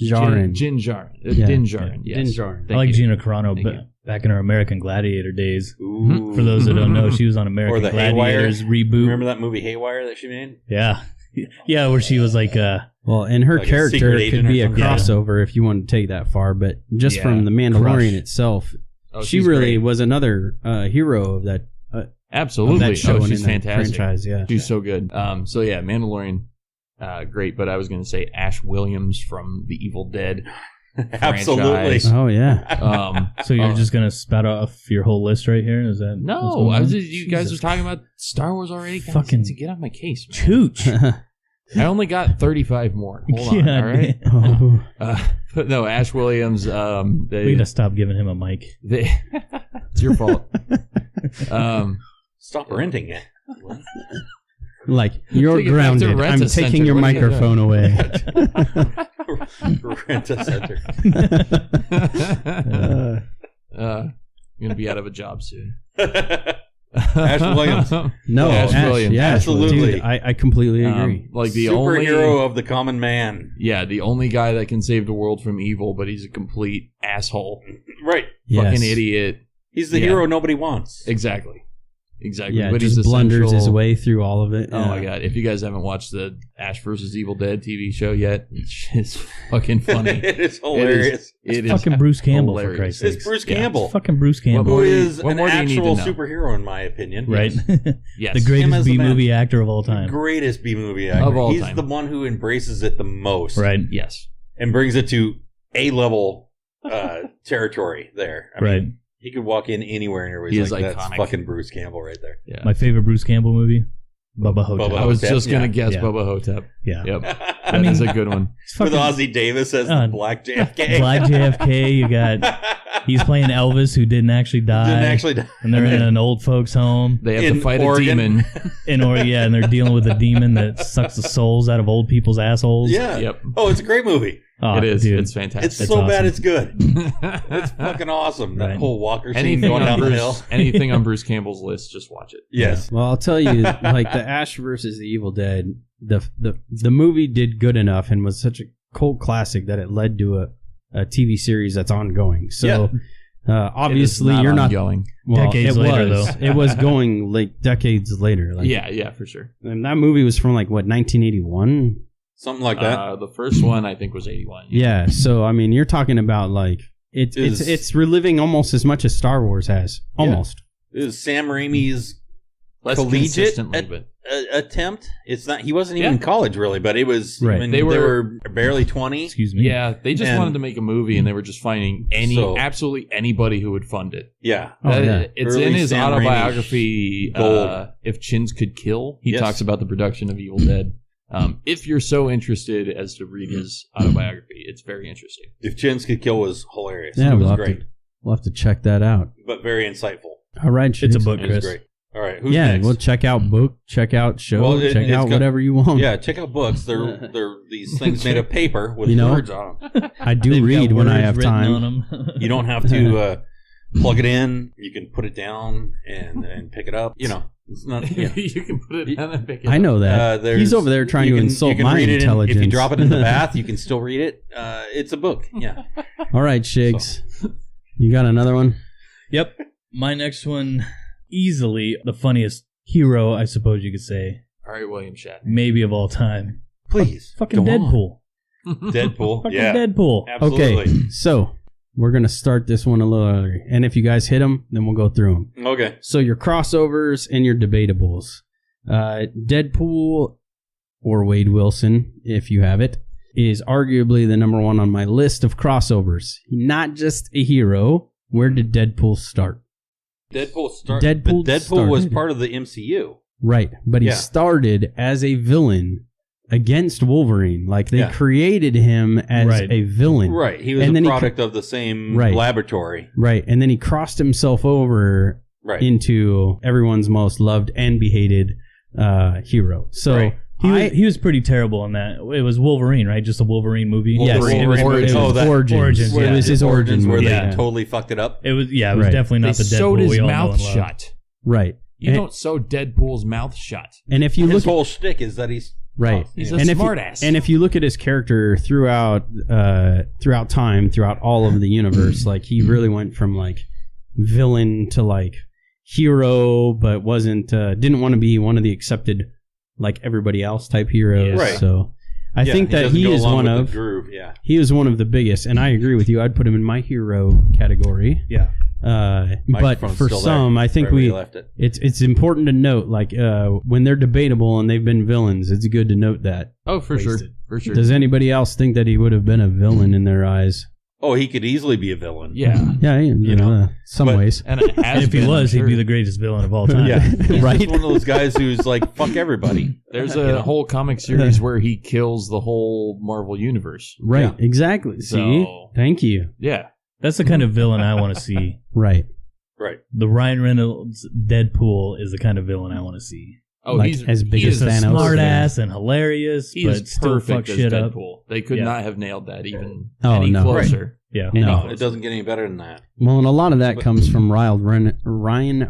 Djarin. Din Djarin. Yeah. Din Djarin. Yes. Din Djarin. I like you. Gina Carano Thank you. back in her American Gladiator days. Ooh. For those that don't know, she was on American Or the Gladiators reboot. Remember that movie Haywire that she made? Yeah. Yeah, where she was like, well, and her Like a character secret could agent be or a something? crossover if you want to take that far, but just Yeah. from the Mandalorian Crush. itself, Oh, she she's really great. was another hero of that. Absolutely. Of that show and she's in that fantastic. franchise, yeah. She's so good. So yeah, Mandalorian, great. But I was going to say Ash Williams from The Evil Dead. Absolutely. franchise. Oh yeah, so you're just going to spout off your whole list right here? Is that what's No, going on? you guys Jesus are talking about Star Wars already. Guys, Fucking to get off my case, man. Chooch. I only got 35 more. Hold on, Yeah, all right. oh, But no, Ash Williams. We gotta stop giving him a mic. It's your fault. Stop renting it. like you're Take it back to grounded. Rent I'm a taking Center. your What are you microphone away. Rent a center. I'm gonna be out of a job soon. Ash Williams. No, Ash Williams. yeah, Absolutely. Dude, I completely agree. Like the Superhero of the common man. the only guy that can save the world from evil, but he's a complete asshole, Right. fucking idiot. He's the Yeah. hero nobody wants. Exactly. Yeah, but just he's blunders his essential- way through all of it. Oh my god! If you guys haven't watched the Ash vs. Evil Dead TV show yet, it's fucking funny. It is hilarious. It is Fucking Bruce Campbell, hilarious. for Christ's It's sakes. Bruce Yeah. Campbell, Fucking Bruce Campbell. more who do you- is what an more do you need actual to know? superhero in my opinion. Right? Yes. The Him greatest as the B-movie actor of all time. Greatest B-movie actor. Of all He's time. the one who embraces it the most. Right. Yes. And brings it to A-level territory there. I Right. mean, he could walk in anywhere and everybody's He is like, that's iconic. fucking Bruce Campbell right there. Yeah. My favorite Bruce Campbell movie? Bubba Hotep. Bubba I was Hotep, just gonna yeah. guess Yeah. Bubba Hotep. Yeah. Yep. I That mean- is a good one. It's With fucking Ozzie Davis as Uh, Black JFK. Black JFK. You got he's playing Elvis who didn't actually die. Didn't actually die. and they're in an old folks home. They have In to fight Oregon. a demon. And they're dealing with a demon that sucks the souls out of old people's assholes. Yeah. Yep. Oh, it's a great movie. Oh, It is. dude. It's fantastic. It's That's so bad awesome. it's good. It's fucking awesome. That Right. whole Walker scene anything going on down the hill. Bruce, anything on Bruce Campbell's list, just watch it. Yes. Well, I'll tell you, like the Ash versus the Evil Dead, the movie did good enough and was such a cult classic that it led to a TV series that's ongoing. So obviously, It is you're not ongoing. well, Decades it later, was. It was going like decades later. Like, Yeah, for sure. and that movie was from like what 1981. Something like that. The first one I think was 81. Yeah, so I mean, you're talking about like it's reliving almost as much as Star Wars has, almost. It was Sam Raimi's Less collegiate consistently, but attempt. It's not. He wasn't even in college really, but it was. Right. I mean, They they were- were barely 20. Excuse me. yeah, they just And- wanted to make a movie, and they were just finding absolutely anybody who would fund it. Yeah. Oh, yeah. It's Early in his Sam Raimi autobiography, gold. If Chins Could Kill. He Yes. talks about the production of Evil Dead. If you're so interested as to read his autobiography, it's very interesting. If Chins Could Kill was hilarious. Yeah, it was we'll have great, We'll have to check that out. but very insightful. All right, It's a Shiggs. book, It was Chris. great. All right, who's Yeah, next? we'll check out book, check out show, Well, check it's out got- whatever you want. Yeah, check out books. They're these things made of paper with You know? words on them. I do They've read got when I words have written time. on 'em. You don't have to plug it in. You can put it down and pick it up. You know, it's not. Yeah. You can put it down and pick it up. I know that. there's- He's over there trying you to can- insult you can my read it intelligence. if you drop it in the bath, you can still read it. It's a book. Yeah. All right, Shiggs. You got another one? Yep. My next one, easily the funniest hero, I suppose you could say, All right, William Shatner. maybe of all time. Please. Fucking go on. Deadpool. Deadpool. Fucking Yeah. Deadpool. Absolutely. Okay, so we're going to start this one a little earlier. And if you guys hit them, then we'll go through them. Okay. So your crossovers and your debatables. Deadpool or Wade Wilson, if you have it, is arguably the number one on my list of crossovers. Not just a hero. Where did Deadpool start? Deadpool Deadpool was started. part of the MCU. Right, but he Yeah. started as a villain against Wolverine. Like they Yeah. created him as Right. a villain. Right. He was And a then he product of the same Right. laboratory. Right. And then he crossed himself over Right. into everyone's most loved and hated hero. So Right. He was pretty terrible in that. It was Wolverine, right? Just a Wolverine movie. Yes, Wolverine it was Origins. Origins. Oh, that- Origins. yeah. It was his origins where movie. they Yeah. totally fucked it up. It was Right. definitely not They the Deadpool sewed his we all know mouth and love. shut. Right. You And- don't sew Deadpool's mouth shut. And if you His look whole shtick is that he's right, He's a and if you- smartass. and if you look at his character throughout time, throughout all of the universe, like he really went from like villain to like hero, but didn't want to be one of the accepted like everybody else type heroes. Right. So I think that doesn't he go is along one with the of groove. Yeah. he is one of the biggest, and I agree with you. I'd put him in my hero category. Yeah. But Microphone's for still some, there, I think wherever we you left it. it's important to note like when they're debatable and they've been villains, it's good to note that. Oh, for Wasted. sure. For sure. Does anybody else think that he would have been a villain in their eyes? Oh, he could easily be a villain. Yeah. Yeah, You know, some but- ways. And it has And if he been, I'm was, sure. he'd be the greatest villain of all time. Yeah. He's Right. just one of those guys who's like, fuck everybody. There's a whole comic series where he kills the whole Marvel universe. Right, Yeah. exactly. See? So- Thank you. Yeah. That's the kind of villain I want to see. Right. Right. The Ryan Reynolds Deadpool is the kind of villain I want to see. Oh, Like, he's as big he as is Thanos. Smart Yeah. ass and hilarious, He but is still fuck perfect as shit up. Deadpool. They could Yeah. not have nailed that even Oh, any no. closer. Yeah. Any No. closer. It doesn't get any better than that. Well, and a lot of that comes from Ryan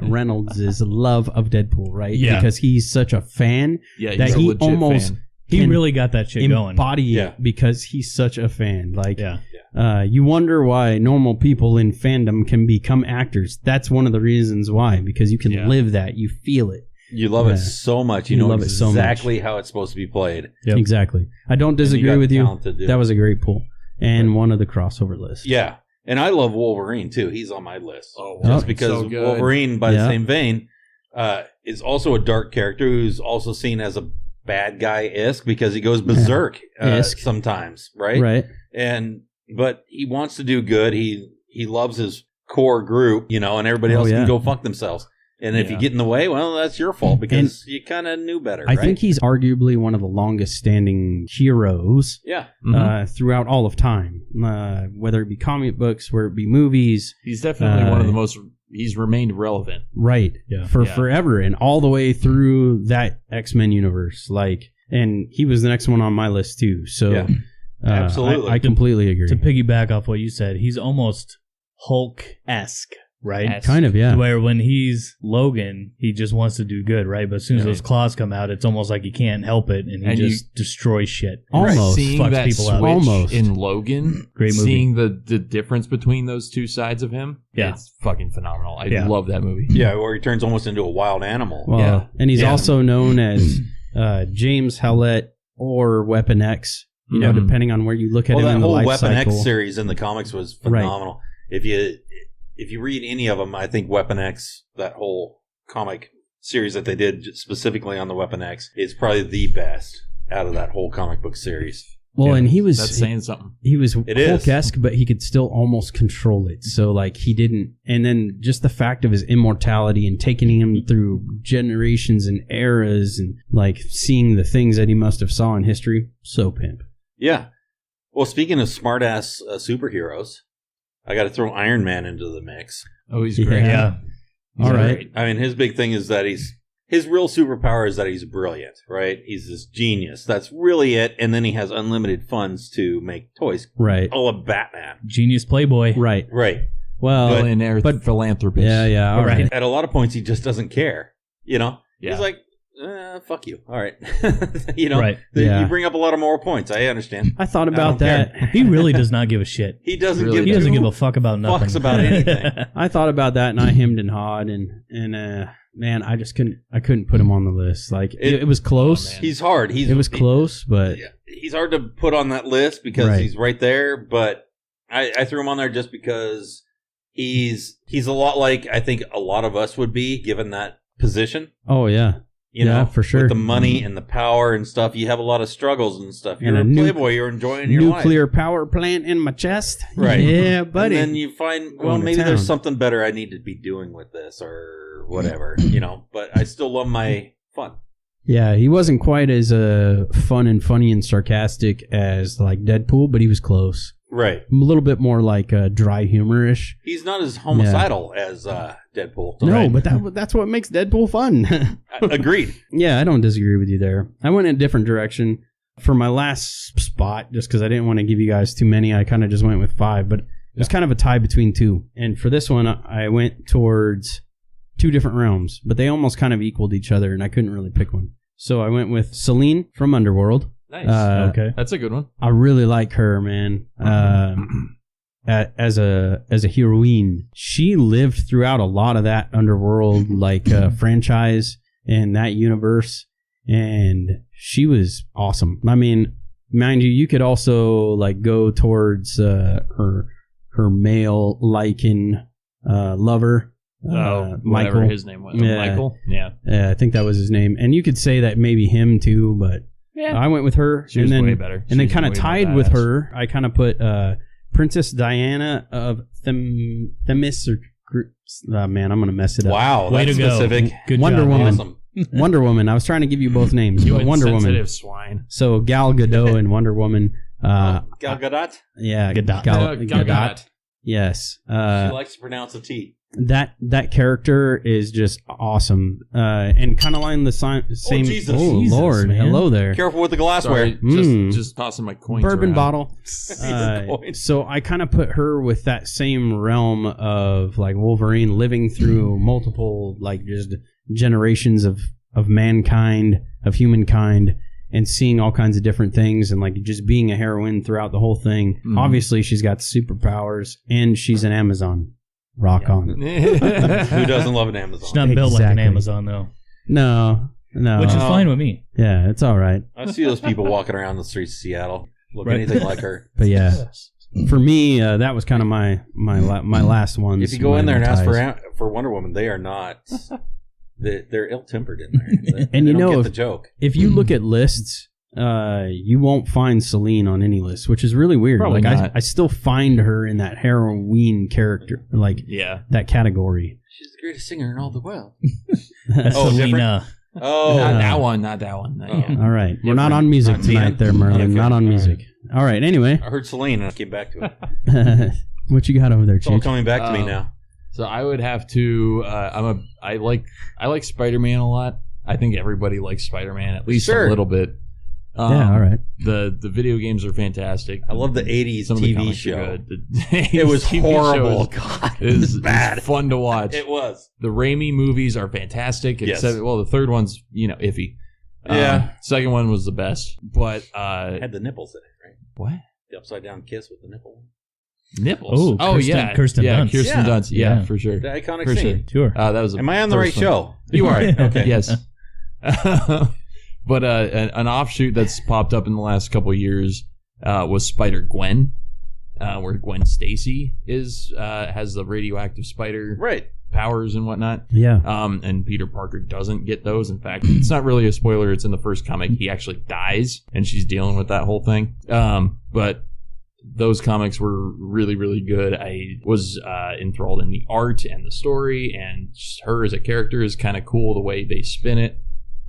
Reynolds' love of Deadpool, right? Yeah. Because he's such a fan Yeah, that he's a he legit almost fan. He can really got that shit going. embody Yeah. it because he's such a fan. Like, Yeah. you wonder why normal people in fandom can become actors. That's one of the reasons why, because you can Yeah. live that. You feel it. You love Yeah. it so much. You You know love it so much. exactly how it's supposed to be played. Yep. Exactly. I don't And you disagree got with the you. talent to do That it. was a great pull. And one of the crossover lists. Yeah. And I love Wolverine too. He's on my list. Oh, Just Oh, because so good. Wolverine, by Yeah. the same vein, is also a dark character who's also seen as a bad guy-esque because he goes berserk Esque. sometimes, right? Right. But he wants to do good. He loves his core group, you know, and everybody Oh, else yeah. can go fuck themselves. And if you Yeah. get in the way, well, that's your fault because you kind of knew better. I right? think he's arguably one of the longest standing heroes Yeah. throughout all of time. Whether it be comic books, whether it be movies. He's definitely one of the Uh, most. He's remained relevant. Right. Yeah. For Yeah. forever and all the way through that X-Men universe. Like, and he was the next one on my list too. So Yeah. Absolutely. I completely agree. To piggyback off what you said, he's almost Hulk-esque, right? Esque. Kind of, yeah. Where when he's Logan, he just wants to do good, right? But as soon as Yeah. those claws come out, it's almost like he can't help it, and he And just destroys shit. Almost. Seeing fucks that people switch up. Almost. in Logan, Great movie. seeing the difference between those two sides of him, Yeah. it's fucking phenomenal. I Yeah. love that movie. Yeah, or he turns almost into a wild animal. Well, Yeah. and he's Yeah. also known as James Howlett or Weapon X. You know, Mhm. depending on where you look at Well, him that in the whole life Weapon cycle. X series in the comics was phenomenal. If you read any of them, I think Weapon X, that whole comic series that they did specifically on the Weapon X, is probably the best out of that whole comic book series. Well, Yeah. and he was That's saying something. he was It is. Hulk-esque, but he could still almost control it. So like he didn't, and then just the fact of his immortality and taking him through generations and eras, and like seeing the things that he must have saw in history. So pimp. Yeah. Well, speaking of smart-ass superheroes, I got to throw Iron Man into the mix. Oh, he's Yeah. great. Yeah. All right. Great. I mean, his big thing is that his real superpower is that he's brilliant, right? He's this genius. That's really it. And then he has unlimited funds to make toys. Right. Oh, a Batman. Genius playboy. Right. Right. Well, Billionaire but- philanthropist. yeah. All right. At a lot of points, he just doesn't care. You know? Yeah. He's like, fuck you. All right. You know? Right. Yeah. You bring up a lot of moral points. I understand. I thought I about don't that. He really does not give a shit. He doesn't Really give He doesn't two give a fuck about nothing. fucks about anything. I thought about that, and I hemmed and hawed, and man, I just couldn't put him on the list. Like it was close. Oh, man. He's hard. It was close, but He's hard to put on that list because Right. he's right there, but I threw him on there just because he's a lot like I think a lot of us would be given that position. oh yeah, You Yeah, know, for sure. With the money and the power and stuff, you have a lot of struggles and stuff. You're And a a playboy. You're enjoying your nuclear life. power plant in my chest. Right. Yeah, buddy. And then you find, well, Going to maybe town. there's something better I need to be doing with this or whatever, you know. But I still love my fun. Yeah, he wasn't quite as fun and funny and sarcastic as like Deadpool, but he was close. Right. A little bit more like dry humor-ish. He's not as homicidal as Deadpool. No, right? but that's what makes Deadpool fun. Agreed. Yeah, I don't disagree with you there. I went in a different direction. For my last spot, just because I didn't want to give you guys too many, I kind of just went with 5, but it was kind of a tie between 2. And for this one, I went towards 2 different realms, but they almost kind of equaled each other, and I couldn't really pick one. So I went with Selene from Underworld. Nice. Okay. That's a good one. I really like her, man. As a heroine, she lived throughout a lot of that Underworld franchise and that universe, and she was awesome. I mean, mind you could also like go towards her male Lycan lover. Michael, his name was. Yeah. Michael. Yeah. I think that was his name, and you could say that maybe him too, but I went with her. She was way better. And then kind of tied with her, I kind of put Princess Diana of Themis or man, I'm gonna mess it up. Wow, way to specific. Go. Good Wonder job, Woman. Awesome. Wonder Woman. I was trying to give you both names, but Wonder Woman. Swine. So Gal Gadot and Wonder Woman. Gal Gadot. Yeah, Gadot. Gal Gadot. Yes. She likes to pronounce a T. That character is just awesome, and kind of like the same. Jesus. Oh Jesus, Lord, man. hello there. Careful with the glassware. Sorry, just tossing my coins Bourbon around. bottle. Coins. So I kind of put her with that same realm of like Wolverine, living through multiple like just generations of mankind, of humankind, and seeing all kinds of different things, and like just being a heroine throughout the whole thing. Obviously, she's got superpowers, and she's an Amazon. Rock on. Who doesn't love an Amazon? She's not built like an Amazon, though. No. Which is fine with me. Yeah, it's all right. I see those people walking around the streets of Seattle look anything like her. But yeah, for me, that was kind of my last one. If you go in there and ask for Wonder Woman, they are not. They're ill-tempered in there. And they you know, don't get the joke. If you look at lists, you won't find Selene on any list, which is really weird. Probably like not. I still find her in that heroine character, like that category. She's the greatest singer in all the world. Selena. Oh, Not that one. Not that one. All right, we're not on music Not tonight, there, Merlin. Okay. Not on music. All right. Anyway, I heard Selene and I came back to it. what you got over there, It's all Cheech? coming back to me now. So I would have to. I like Spider-Man a lot. I think everybody likes Spider-Man at least a little bit. Yeah. All right. The video games are fantastic. I love the 80s Some of the TV comics are show. good. The It was 80s TV horrible. show God, is bad. fun to watch. It was. The Raimi movies are fantastic. Yes. Except, well, the third one's iffy. Yeah. Second one was the best, but It had the nipples in it, right? what? The upside down kiss with the nipple. Nipples. Kirsten Dunst. Kirsten Yeah. Dunst. Yeah, Yeah. for sure. The iconic For scene. Sure. That was. Am I on the right first one. show? You are. Okay. Yes. But an offshoot that's popped up in the last couple of years was Spider-Gwen, where Gwen Stacy has the radioactive spider Right. powers and whatnot. Yeah. And Peter Parker doesn't get those. In fact, it's not really a spoiler. It's in the first comic. He actually dies, and she's dealing with that whole thing. But those comics were really, really good. I was enthralled in the art and the story, and just her as a character is kind of cool. The way they spin it.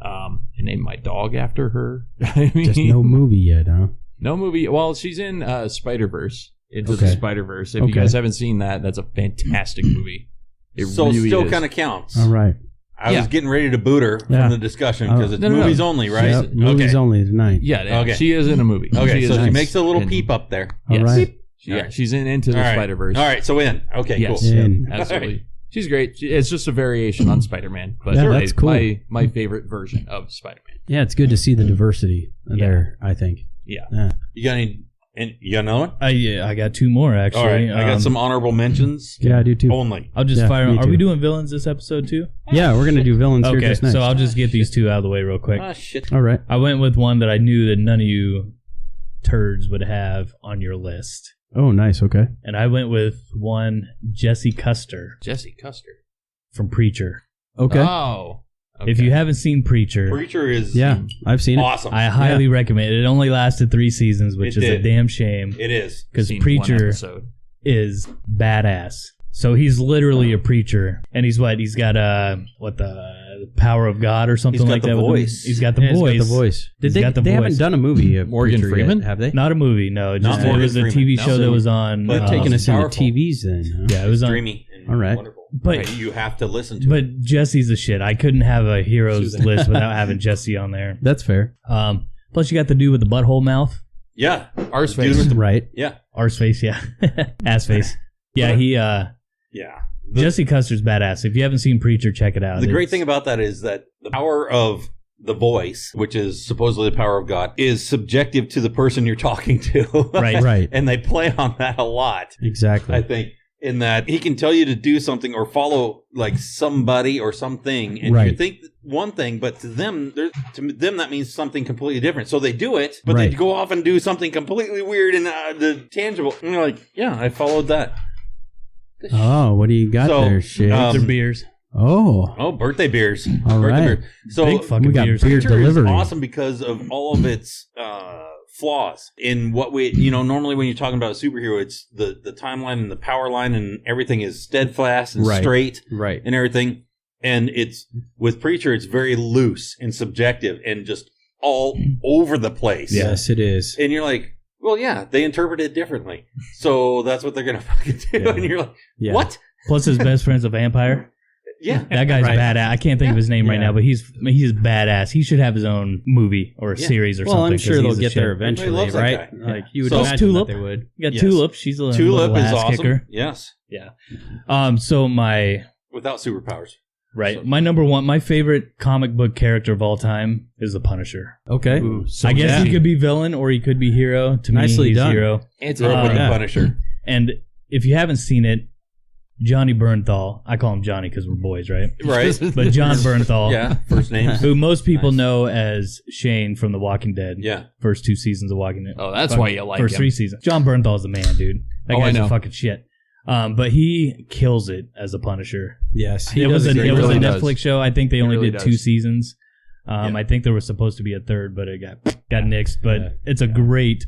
I named my dog after her. I mean, Just no movie yet, huh? no movie. Well, she's in Spider-Verse, Into Okay. the Spider-Verse. If you Okay. guys haven't seen that, that's a fantastic movie. It So really still is. kind of counts. All right. I was getting ready to boot her Yeah. from the discussion because it's No. movies only, right? Yep, movies only tonight. Yeah, Okay. she is in a movie. Okay, so she is makes a little in- peep up there. All Yes. right. Yeah, All right. she's in Into the All right. Spider-Verse. All right, so in. Okay, Yes, cool. yeah, In. absolutely. She's great. It's just a variation on Spider-Man, but Yeah, that's cool. my favorite version of Spider-Man. Yeah, it's good to see the diversity there, I think. Yeah. You got any? And you got another one? I got 2 more actually. All right, I got some honorable mentions. Yeah, I do too. Only. I'll just Yeah, fire. me Are too. we doing villains this episode too? Yeah, we're going to do villains here Okay, just next. so I'll just get these 2 out of the way real quick. Ah, shit. All right. I went with one that I knew that none of you turds would have on your list, Oh, nice. Okay. and I went with one Jesse Custer Jesse Custer. from Preacher. Okay. Oh. If you haven't seen Preacher, Preacher is Yeah, I've seen it. awesome. I highly recommend it. It only lasted 3 seasons, which It is a did. damn shame It is. because Seen one Preacher episode. is badass. So he's literally a preacher, and he's what? He's got the power of God or something like that. Voice. He's got the Yeah, voice. He's got the voice. They haven't done a movie of Morgan Preacher Freeman? yet, have they? Not a movie, no. Just Not it was a Morgan TV Freeman. show No. that was on. But Taking us into powerful. TVs then. Huh? Yeah, it was on. Dreamy and All right. wonderful. But You have to listen to it. but Jesse's a shit. I couldn't have a heroes list without having Jesse on there. That's fair. Plus, you got the dude with the butthole mouth, Yeah. Arse Dude face. with the- Right. Yeah. arse face, yeah, ass face. Yeah, he. Yeah. Jesse Custer's badass. If you haven't seen Preacher, check it out. The great It's- thing about that is that the power of the voice, which is supposedly the power of God, is subjective to the person you're talking to. Right. Right. And they play on that a lot, Exactly. I think, in that he can tell you to do something or follow like somebody or something, and you Right. think one thing, but to them that means something completely different. So they do it, but Right. they go off and do something completely weird and the tangible. And you're like, yeah, I followed that. Oh, what do you got So, there, shit? Their beers. Oh, Birthday beers. All Birthday right. beers. So Big fucking we got beers. beer Preacher is delivery. awesome because of all of its flaws in what we, normally when you're talking about a superhero, it's the timeline and the power line and everything is steadfast and Right. straight Right. and everything. And it's with Preacher, it's very loose and subjective and just all over the place. Yes, it is. And you're like, well, yeah, they interpret it differently. So that's what they're going to fucking do. Yeah. And you're like, Yeah. what? Plus, his best friend's a vampire. Yeah. That guy's Right. badass. I can't think of his name right Yeah. now, but he's badass. He should have his own movie or a Yeah. series or Well, something. I'm sure 'cause they'll he's a get there shit. eventually, Everybody loves that right? guy. Like you would So- imagine Tulip. that they would. You got Yes. Tulip. She's a Tulip little is ass awesome. kicker. Yes. So my Without superpowers. right, So- my number one, my favorite comic book character of all time is the Punisher. Okay. So I guess yeah. he could be villain or he could be hero. To Nicely me, he's done. hero. Grew up with the yeah. Punisher. And if you haven't seen it, Johnny Bernthal, I call him Johnny because we're boys, right? Right. But John Bernthal, Yeah. First names. who most people Nice. know as Shane from The Walking Dead. Yeah. First 2 seasons of Walking Dead. Oh, that's why you like First him. 3 seasons. John Bernthal's the man, dude. That Oh, I guy's know. a fucking shit. But he kills it as a Punisher. Yes. It was a great- really Netflix does. show. I think they only really did 2 does. seasons. Yeah. I think there was supposed to be a third, but it got nixed. But Yeah. it's a great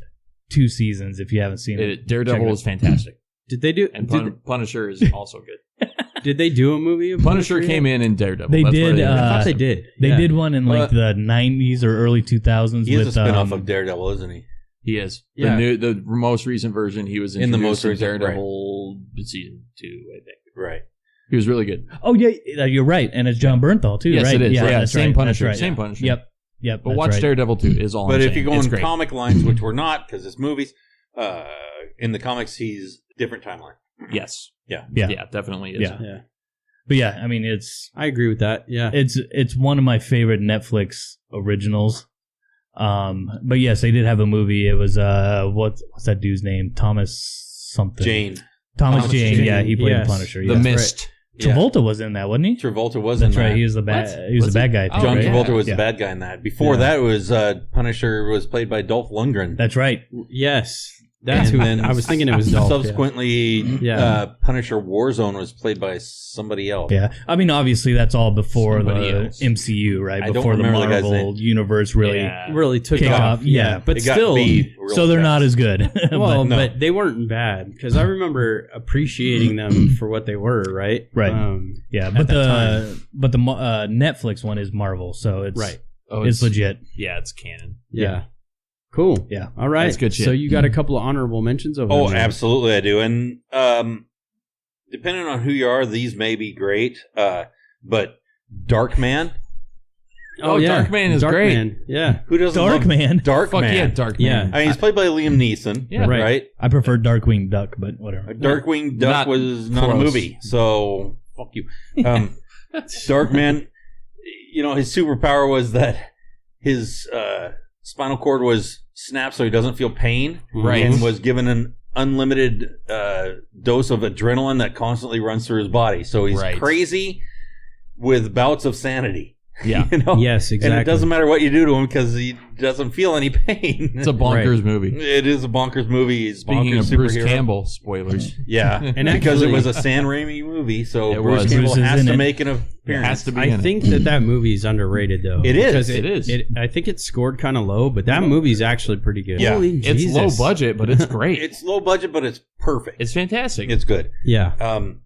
2 seasons if you haven't seen it. Daredevil Check is fantastic, Did they do? and Did, Punisher is also good. did they do a movie of Punisher yet? came in Daredevil. They That's did, what I thought uh, they did. They Yeah. did one in like the 90s or early 2000s He is with a spinoff of Daredevil, isn't he? He is. Yeah. The most recent version, he was In the most introduced in recent, Daredevil season 2, I think. Right. He was really good. Oh yeah, you're right, and it's John Bernthal too, Yes, right? it is. Yeah, that's same right, Punisher. that's right. Same Punisher. Yep. But that's watch right. Daredevil 2 is all But I'm if saying. you go It's in great. comic lines, which we're not, because it's movies, in the comics, he's different timeline. Yes. Yeah. Yeah. Yeah, definitely is. Yeah. Yeah. But yeah, I mean I agree with that. Yeah. it's one of my favorite Netflix originals. But yes, they did have a movie. It was what's that dude's name? Thomas something. Jane. Thomas Thomas Jane. Jane. Yeah, he played Yes. the Punisher. The yeah. Mist. Yeah. Travolta was in that, wasn't he? Travolta was That's in right. that. He was the bad. What? He was Was the bad he? guy. I think, John right? Travolta was Yeah. the bad guy in that. Before Yeah. that was Punisher was played by Dolph Lundgren. That's right. Yes. That's And who. then I was thinking it was Dolph. Subsequently, Yeah. Punisher Warzone was played by somebody else. Yeah, I mean, obviously that's all before Somebody the else. MCU, right? I don't Before the remember the guy's Marvel universe really. Yeah. really took Kick off. off, yeah. But It got still, beat real So they're fast. not as good. well, no. but they weren't bad because I remember appreciating them for what they were. Right. Right. Yeah, but that the Netflix one is Marvel, so it's Right. Oh, It's legit. Yeah, it's canon. Yeah. Cool. Yeah. All right. That's good shit. So you got a couple of honorable mentions over Oh, there. absolutely, I do. And depending on who you are, these may be great. But Darkman, Oh, Darkman is great. Darkman, yeah. who doesn't love Darkman. Darkman? Fuck yeah, Darkman. Yeah. I mean, he's played by Liam Neeson. Yeah. Right. I prefer Darkwing Duck, but whatever. Darkwing Duck Not was not a close. movie, so fuck you. Darkman, his superpower was that his spinal cord was snapped so he doesn't feel pain, Right. and was given an unlimited dose of adrenaline that constantly runs through his body. So he's Right. crazy with bouts of sanity. Yeah. Yes, exactly. And it doesn't matter what you do to him because he doesn't feel any pain. It's a bonkers movie. It is a bonkers movie. He's Speaking bonkers of Bruce superhero. Campbell, spoilers. Yeah, And because it actually- was a Sam Raimi movie, so It Bruce was. Campbell Bruce is has in to it. make an appearance. It has to be I in think that movie is underrated, though. It is. Because It is. I think it's scored kind of low, but that movie's actually pretty good. Yeah. Holy It's Jesus. low budget, but it's great. It's low budget, but it's perfect. It's fantastic. It's good. Yeah,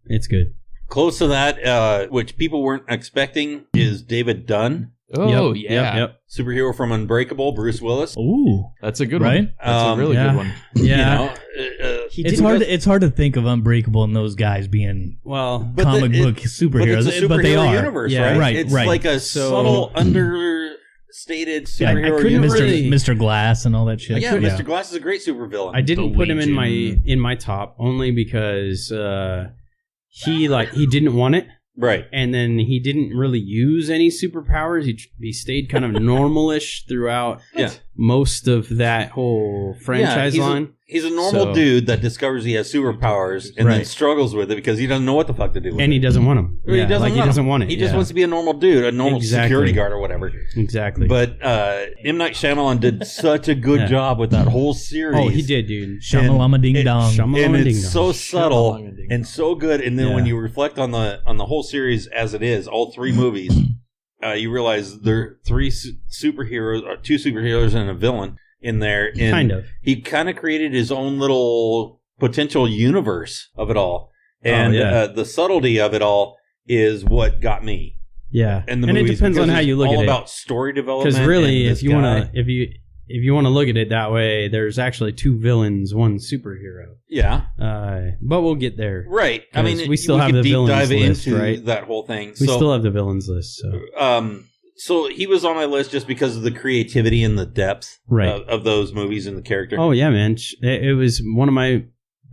it's good. Close to that, which people weren't expecting, is David Dunn. Oh, Yep. Superhero from Unbreakable, Bruce Willis. Ooh, That's a good right? one. That's a really good one. Yeah. It's hard to think of Unbreakable and those guys being comic book superheroes, but it's a superhero but they are. universe, Yeah, right? right, It's right. like a subtle, understated superhero couldn't universe. really- Mr. Glass and all that shit. Yeah, Mr. Glass is a great supervillain. I didn't The put him Legion. in my top only because he didn't want it. Right. And then he didn't really use any superpowers. He stayed kind of normalish throughout most of that whole franchise line. He's a normal dude that discovers he has superpowers and then struggles with it because he doesn't know what the fuck to do with it. And he doesn't want them. He doesn't want it. He just wants to be a normal dude, a normal security guard or whatever. Exactly. But M. Night Shyamalan did such a good job with that whole series. Oh, he did, dude. Shamalama ding dong. And it's so subtle and so good. And then when you reflect on the whole series as it is, all three movies, you realize there are three superheroes, or two superheroes and a villain in there. And kind of. He kind of created his own little potential universe of it all. And the subtlety of it all is what got me. Yeah. And it depends on how you look at it. All about story development. Because really, if you want to look at it that way, there's actually two villains, one superhero. Yeah. But we'll get there. Right. I mean, we still have the deep villains dive list, into right? that whole thing. We still have the villains list. So he was on my list just because of the creativity and the depth Right. of those movies and the character. Oh yeah, man! It was one of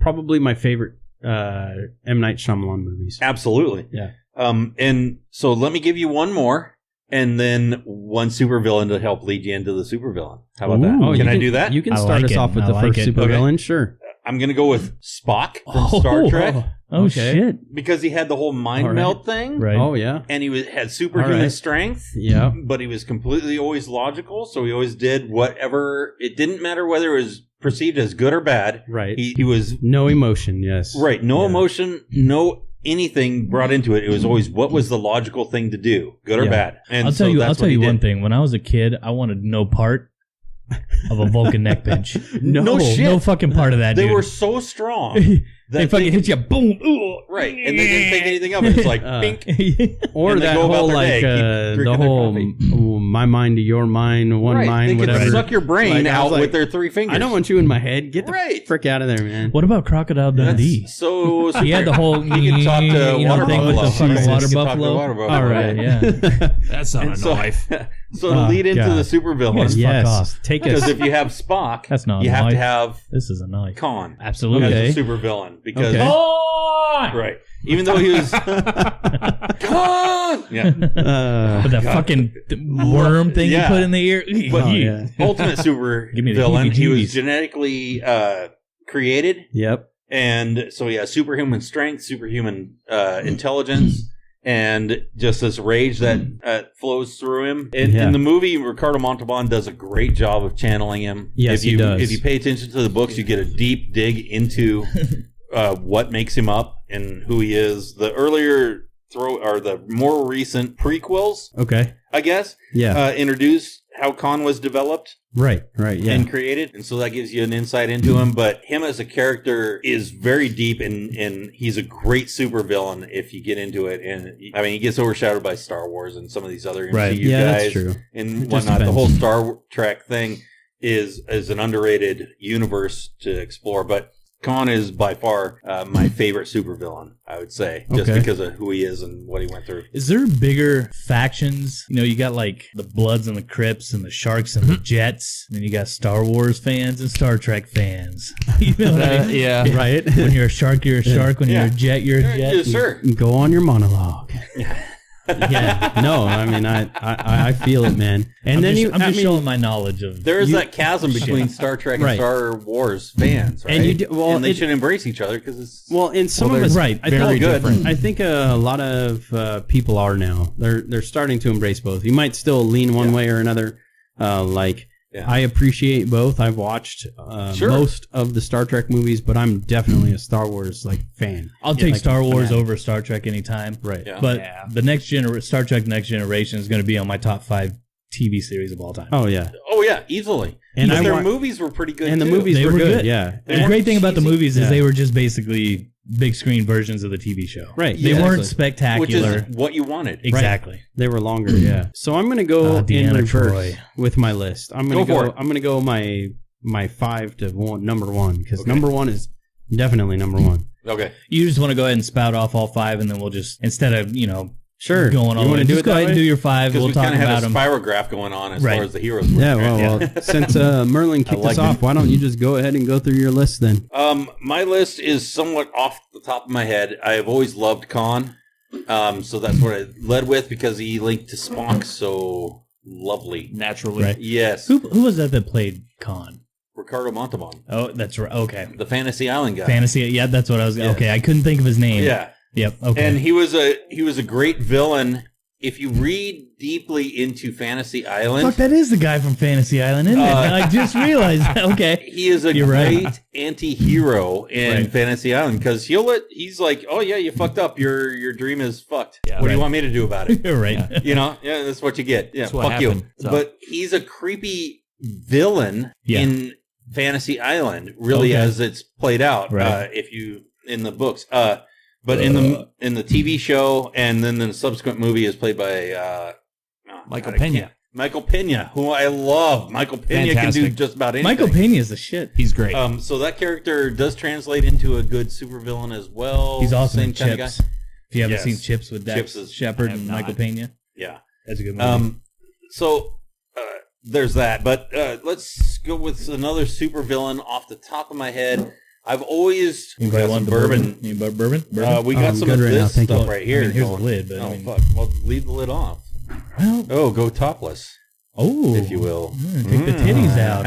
probably my favorite M. Night Shyamalan movies. Absolutely. Yeah. And so let me give you one more, and then one supervillain to help lead you into the supervillain. How about that? Oh, Can I do that? You can I start like us it. off with I the like first it. supervillain. Sure. I'm going to go with Spock from Star Trek Oh Okay. shit! because he had the whole mind All right. melt thing. Right. Oh yeah. And he had superhuman All right. strength. Yeah. But he was completely always logical, so he always did whatever. It didn't matter whether it was perceived as good or bad. Right. He was No emotion. Yes. right. No Yeah. emotion, no anything brought into it. It was always what was the logical thing to do, good or Yeah. bad. And I'll tell so you. that's I'll tell what he you one did. thing. When I was a kid, I wanted no part of a Vulcan neck bench. No shit. No fucking part of that. They dude. were so strong. They fucking hit you. Boom. Ooh. Right, and they didn't think anything of it. It's like pink. Or And they that go about whole their like day, keep the drinking their whole coffee. my mind to your mind, one Right, mind, they could whatever. suck your brain Like, I was out like, with their three fingers. I don't want you in my head. Get the Right. frick out of there, man. What about Crocodile Dundee? That's so He had the whole He can talk to you know, water thing with buffalo. the fucking He water can talk to buffalo. water buffalo. All right, yeah. That's not And a so- knife. So to lead into God. the supervillain, Yes. Yes. Fuck off. Take because us. if you have Spock, That's not you have knife. to have This is a knife. Khan Absolutely. Okay. as a supervillain because Okay. right, even though he was Khan, yeah, But that fucking worm thing Yeah. you put in the ear. But Oh, yeah. ultimate Give me the supervillain. He was heebie-jeebies. genetically created. Yep. And so he has superhuman strength, superhuman intelligence, and just this rage that flows through him. In the movie, Ricardo Montalban does a great job of channeling him. Yes, if you, he does. If you pay attention to the books, you get a deep dig into what makes him up and who he is. The earlier the more recent prequels, Okay. I guess, Yeah. introduce how Khan was developed Right. Yeah. and created, and so that gives you an insight into him. But him as a character is very deep, and he's a great supervillain if you get into it. And I mean, he gets overshadowed by Star Wars and some of these other MCU Right. Yeah, guys that's true. and It just whatnot. The depends. whole Star Trek thing is an underrated universe to explore, but Khan is by far my favorite supervillain, I would say, just Okay. because of who he is and what he went through. Is there bigger factions? You know, you got like the Bloods and the Crips and the Sharks and the Jets. And then you got Star Wars fans and Star Trek fans. You know what I mean? Yeah. Right. When you're a shark, you're a shark. When you're a jet, you're a jet. Yes, sir. Go on your monologue. Yeah. No, I mean, I feel it, man. And then I'm just showing my knowledge of. There is You- that chasm between Star Trek and Right. Star Wars fans, right? And you do- well, and they it- should embrace each other because it's Well, in some Well, of they're us, right, I very think, good. I think a lot of people are now. They're starting to embrace both. You might still lean one way or another. Yeah. I appreciate both. I've watched Sure. most of the Star Trek movies, but I'm definitely a Star Wars fan. I'll take like Star a Wars fanatic. over Star Trek anytime. Right. Yeah. But Yeah. the Star Trek Next Generation is going to be on my top 5 TV series of all time. Oh yeah. Oh yeah, easily. And their movies were pretty good, and too. the movies were good. Yeah. And the great thing about the movies is they were just basically big screen versions of the TV show. Right. They weren't spectacular. Which is what you wanted. Exactly. Right. They were longer, yeah. So I'm going to go in reverse with my list. I'm going to go my 5 to 1, number 1, because number 1 is definitely number 1. Okay. You just want to go ahead and spout off all 5, and then we'll just, instead of, sure. going on. Just go ahead and do your 5. We'll talk about them. Because we kind of had a spirograph going on as far as the heroes were. Yeah, well, since Merlin kicked us off, why don't you just go ahead and go through your list then? My list is somewhat off the top of my head. I have always loved Khan. So that's what I led with because he linked to Spock so lovely. Naturally. Right. Yes. Who was that played Khan? Ricardo Montalban. Oh, that's right. Okay. The Fantasy Island guy. Yeah, that's what I was... Yeah. Okay, I couldn't think of his name. Yeah. Yep. Okay. And he was a great villain. If you read deeply into Fantasy Island, fuck, that is the guy from Fantasy Island, isn't it? I just realized. Okay, he is a great anti-hero in Fantasy Island because he's like, oh yeah, you fucked up. Your dream is fucked. Yeah, what do you want me to do about it? Right. Yeah. That's what you get. Yeah, fuck you. So. But he's a creepy villain in Fantasy Island, really, as it's played out. Right. If you in the books. But in the TV show and then the subsequent movie is played by Michael Pena. Michael Pena, who I love. Michael Pena can do just about anything. Michael Pena is the shit. He's great. So that character does translate into a good supervillain as well. He's also in Chips. If you haven't seen Chips with Dax Shepard and Michael Pena. Yeah. That's a good movie. So there's that. But let's go with another supervillain off the top of my head. I've always got some bourbon. You bought bourbon? We got some of this stuff right here. Here's the lid. But fuck. Well, leave the lid off. Well, go topless. Oh. If you will. Take the titties out.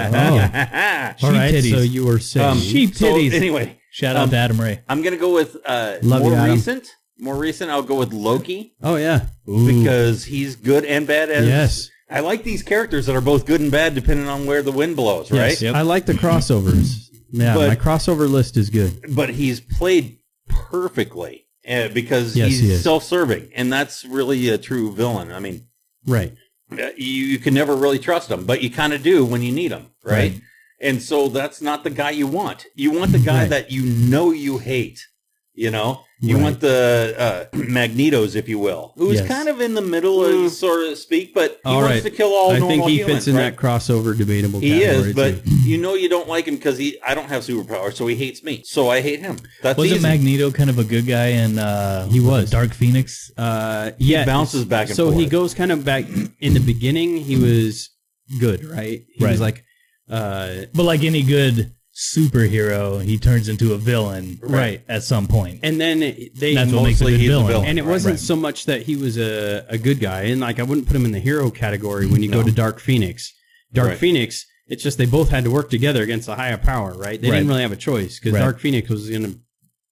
All right, titties. So you were saying. Sheep titties. So anyway. Shout out to Adam Ray. I'm going to go with recent. More recent, I'll go with Loki. Oh, yeah. Because he's good and bad as... Yes. I like these characters that are both good and bad depending on where the wind blows, right? Yes. Yep. I like the crossovers. Yeah, my crossover list is good. But he's played perfectly because he's self-serving, and that's really a true villain. I mean, right? You can never really trust him, but you kind of do when you need him, right? And so that's not the guy you want. You want the guy that you hate. You know, you want the Magnetos, if you will, who's kind of in the middle, so to speak, but he wants to kill all normal humans. I think he fits in that crossover debatable category. He is, but you know you don't like him because I don't have superpowers, so he hates me. So I hate him. That's Wasn't Magneto kind of a good guy in he was Dark Phoenix? He bounces back and forth. So he goes kind of back in the beginning. He was good, right? He was like, but like any good superhero, he turns into a villain at some point. And then that's what makes a good villain. And it wasn't so much that he was a good guy. And like I wouldn't put him in the hero category when you go to Dark Phoenix. Phoenix, it's just they both had to work together against a higher power, right? They didn't really have a choice because Dark Phoenix was going to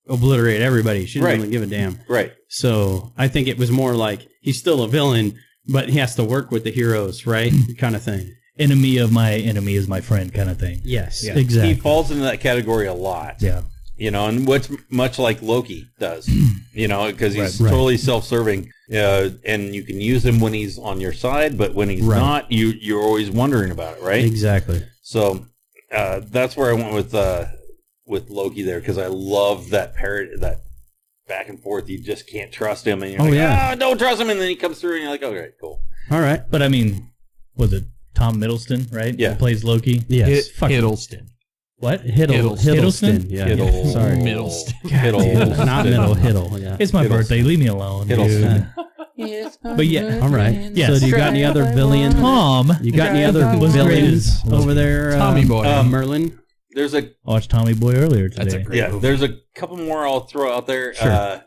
obliterate everybody. She didn't really give a damn. Right. So I think it was more like he's still a villain, but he has to work with the heroes, right? Kind of thing. Enemy of my enemy is my friend kind of thing. Yes, exactly. He falls into that category a lot. Yeah. You know, and what's much like Loki does, you know, because he's totally self-serving, and you can use him when he's on your side, but when he's not, you're always wondering about it, right? Exactly. So that's where I went with Loki there, because I love that that back and forth. You just can't trust him, and you're don't trust him, and then he comes through, and you're like, okay, cool. All right. But I mean, was it Tom Middleston, right? Yeah. Who plays Loki? Yes. Hiddleston. What? Hiddleston. Yeah. Sorry. Middleston. Not middle. Hiddle. Yeah. It's my birthday. Leave me alone. Hiddleston. But yeah. All right. Yeah. So do you got any other villains? Tom. You got any other villains over there? Tommy Boy. Merlin. I watched Tommy Boy earlier today. That's a great movie. There's a couple more I'll throw out there. Sure.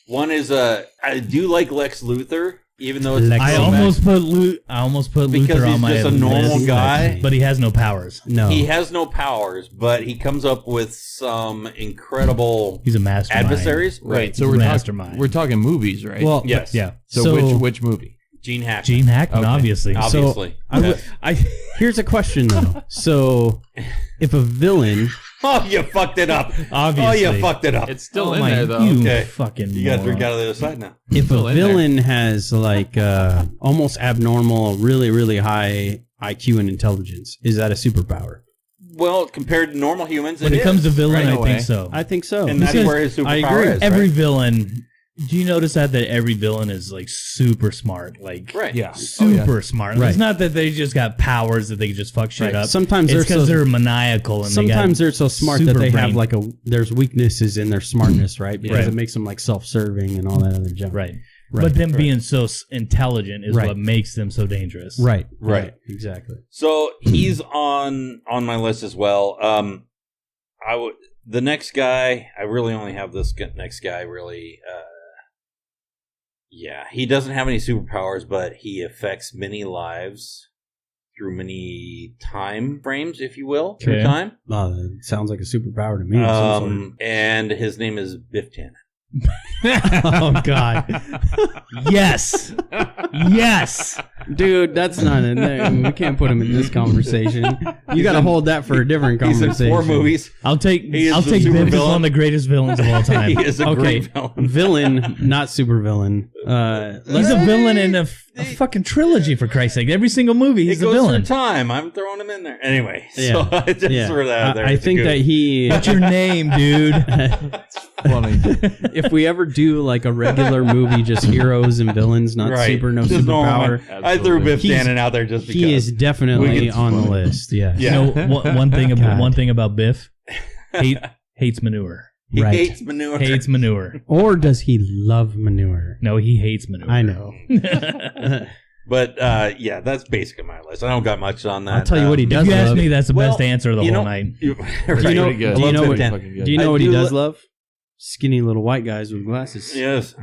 One is I do like Lex Luthor. Even though it's I almost put Luthor on my list. Because he's just a normal guy. But he has no powers. No. He has no powers, but he comes up with some incredible He's a mastermind. adversaries. Right. So we're talking movies, right? Well, yes. Yeah. So which movie? Gene Hackman. Gene Hackman, obviously. Obviously. So here's a question, though. So if a villain... Oh, you fucked it up. Obviously. Oh, you fucked it up. It's still in there, though. You okay. fucking You got to drink out of the other side now. If a villain has like almost abnormal, really, really high IQ and intelligence. Is that a superpower? Well, compared to normal humans, when it comes to villain, I think so. I think so. And that's where his superpower is. Every villain. Do you notice that every villain is like super smart, like super smart? Right. It's not that they just got powers that they can just fuck shit up. Sometimes it's because they're maniacal, and sometimes they're so smart that they have like there's weaknesses in their smartness, right? Because it makes them like self-serving and all that other junk. Right. But them being so intelligent is what makes them so dangerous. Right. Exactly. So he's on my list as well. The next guy, I really only have this next guy really. He doesn't have any superpowers, but he affects many lives through many time frames, if you will, through time. It sounds like a superpower to me. And his name is Biff Tannen. Oh God! Yes, dude, that's not in there. We can't put him in this conversation. You got to hold that for a different conversation. He's in 4 movies. I'll take Biff as one of the greatest villains of all time. He is a great villain, not super villain. He's a villain in a fucking trilogy, for Christ's sake. Every single movie, he's a villain. Through time. I'm throwing him in there anyway. So I just threw that out there. I think that he. What's your name, dude? Funny. If we ever do like a regular movie, just heroes and villains, not superpower. I threw Biff Tannen out there just because he is definitely on the list. Yeah. You know, one thing about Biff, hates manure. He hates manure. Hates manure. Or does he love manure? No, he hates manure. I know. But that's basically my list. I don't got much on that. I'll tell you what he does. If you ask me, that's the best answer of the whole night. Do you know what he does love? Skinny little white guys with glasses. Yes.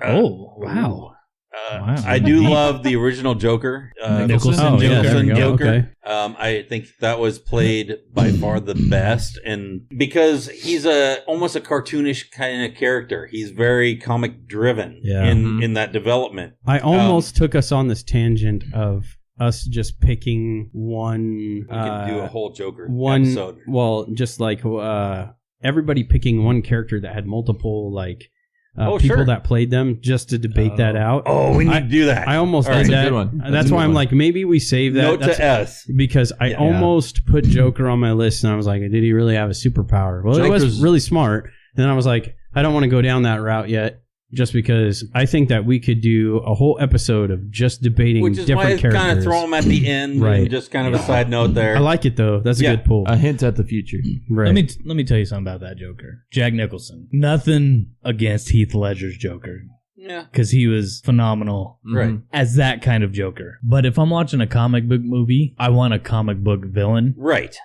Oh, wow. I do love the original Joker. Nicholson Joker. Okay. I think that was played by far the best, and because he's almost a cartoonish kind of character. He's very comic driven in that development. I almost took us on this tangent of us just picking one. We can do a whole Joker episode. Well, just like everybody picking one character that had multiple people that played them, just to debate that out. Oh, we need to do that. I almost did that. That's why I'm like, maybe we save that. Note to S. Because I almost put Joker on my list, and I was like, did he really have a superpower? Well, Joker's, it was really smart. And then I was like, I don't want to go down that route yet, just because I think that we could do a whole episode of just debating different characters. Which is why I kind of throw them at the end, and just kind of a side note there. I like it, though. That's a good pull. A hint at the future. Right. Let me tell you something about that Joker. Jack Nicholson. Nothing against Heath Ledger's Joker. Yeah. Because he was phenomenal as that kind of Joker. But if I'm watching a comic book movie, I want a comic book villain. Right.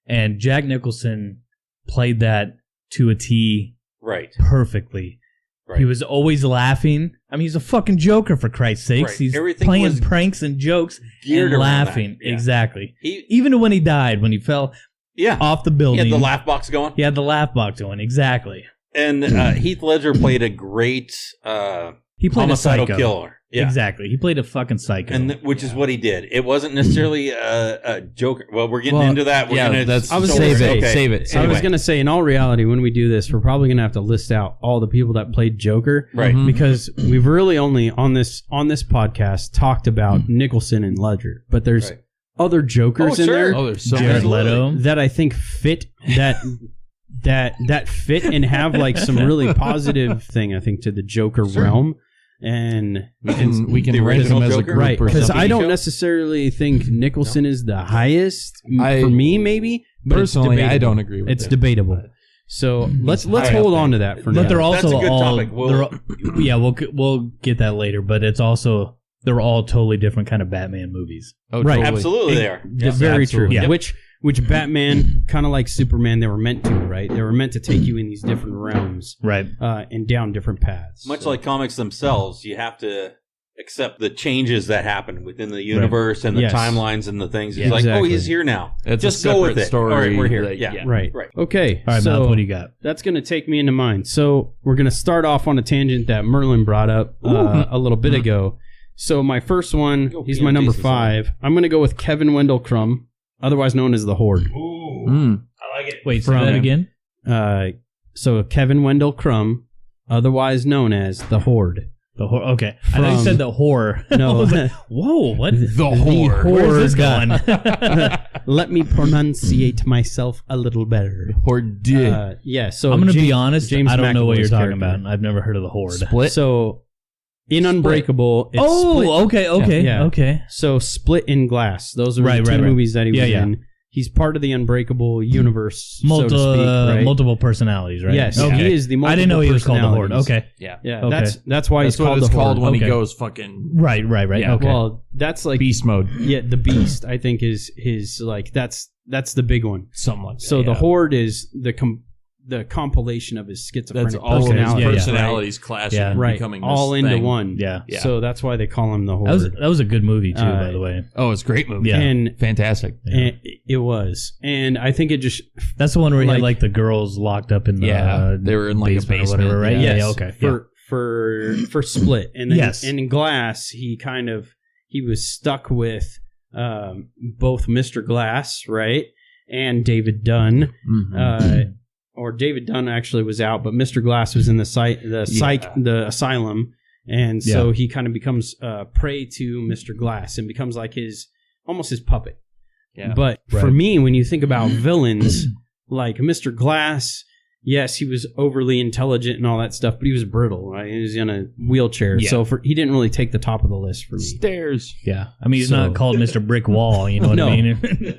And Jack Nicholson played that to a T perfectly. Right. He was always laughing. I mean, he's a fucking Joker, for Christ's sakes. He's playing pranks and jokes and laughing. Yeah. Exactly. Even when he died, when he fell off the building. He had the laugh box going. He had the laugh box going. Exactly. And Heath Ledger played a great he played homicidal a psycho. Killer. Yeah. Exactly. He played a fucking psycho. And which is what he did. It wasn't necessarily a Joker. Well, we're getting into that. Save it. I was going to say, in all reality, when we do this, we're probably going to have to list out all the people that played Joker. Right. Because we've really only on this podcast talked about Nicholson and Ledger. But there's other Jokers in there. Oh, there's so Jared Leto. That I think fit that fit and have like some really positive thing, I think, to the Joker realm. And we can rank him as a group, right? Because I don't necessarily think Nicholson is the highest for me, maybe. But personally, I don't agree with it. It's debatable. So let's hold on to that for now. But they're also That's a good topic. We'll get that later. But it's also they're all totally different kind of Batman movies. Oh, right? Totally. Absolutely, they are. Very true. Yeah. Which Batman, kind of like Superman, they were meant to, right? They were meant to take you in these different realms, right, and down different paths. Much like comics themselves, you have to accept the changes that happen within the universe and the timelines and the things. It's like, oh, he's here now. It's just go with it. Story. All right, we're here. Right. Okay. All right, so Mouth, what do you got? That's going to take me into mine. So we're going to start off on a tangent that Merlin brought up a little bit ago. So my first one, he's my number 5. I'm going to go with Kevin Wendell Crumb, otherwise known as the Horde. Ooh, I like it. Wait, say that again? So Kevin Wendell Crumb, otherwise known as the Horde. The horror. Okay, I know you said the horror. No, like, whoa, what? The horror. Where is this going? Let me pronunciate myself a little better. Horde. Yeah, so I'm going to be honest. James I don't know what you're McAvoy's talking about. I've never heard of the Horde. Split. So in Unbreakable, it's oh, Split. Okay. Okay. So Split and Glass. Those are the two movies that he was in. He's part of the Unbreakable universe, so to speak, right? Multiple personalities, right? Yes, okay. He is the multiple. I didn't know he was called the Horde. Okay, yeah. Okay. That's why he's called the Horde when he goes fucking right. Yeah. Okay. Well, that's like beast mode. Yeah, the beast. I think is his like that's the big one. Somewhat. So the Horde is the compilation of his schizophrenic personalities clashing, right? Becoming all into thing. one. Yeah. So that's why they call him the Horde. That was a good movie too, by the way. Oh, it's a great movie. Yeah. And fantastic. And it was, and I think it just that's the one where he had like the girls locked up in the they were in like a basement, or whatever, right? Yeah. Okay. For Split, and then and in Glass, he was stuck with both Mr. Glass, right, and David Dunn. Mm-hmm. Or David Dunn actually was out, but Mr. Glass was in the asylum, and so he kind of becomes prey to Mr. Glass and becomes like almost his puppet. Yeah. But for me, when you think about villains, like Mr. Glass, yes, he was overly intelligent and all that stuff, but he was brittle, right? He was in a wheelchair, so he didn't really take the top of the list for me. Stairs. Yeah. I mean, he's not called Mr. Brick Wall, you know what I mean?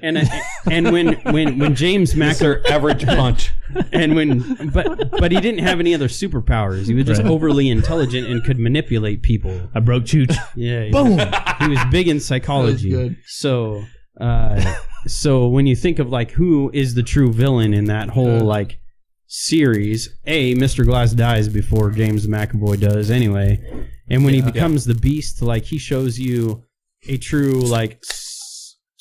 and when James Mr. Average Punch. And but he didn't have any other superpowers. He was just overly intelligent and could manipulate people. I broke Chooch. Yeah. Boom. He was big in psychology. Good. So when you think of like who is the true villain in that whole like series, Mr. Glass dies before James McAvoy does anyway. And when he becomes the Beast, like he shows you a true like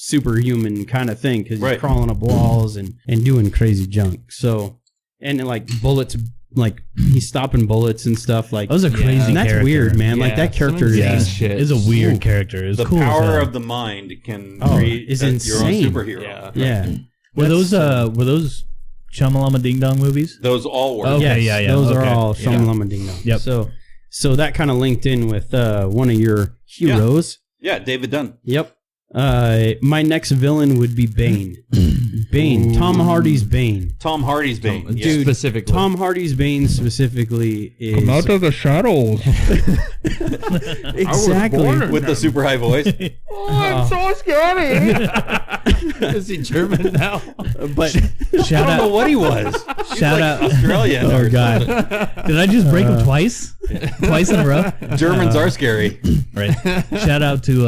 superhuman kind of thing because he's crawling up walls and doing crazy junk. So, and like bullets, like he's stopping bullets and stuff. Like that was a crazy and that's character. Weird, man. Like that character is a weird character. It's the cool power of the mind can create your own superhero. Yeah. Were those Shamalama Ding Dong movies? Those all were. Okay, yeah. Those are all Shamalama Ding Dong. Yep. So that kind of linked in with one of your heroes. Yeah, David Dunn. Yep. My next villain would be Bane. Bane. Tom Hardy's Bane. Tom Hardy's Bane. Dude, specifically. Tom Hardy's Bane specifically is... Come out of the shadows. Exactly. With the super high voice. I'm so scary. Is he German now? But I don't know what he was. Shout out Australian. Oh God! Did I just break him twice? Twice in a row? Germans are scary. Right. Shout out to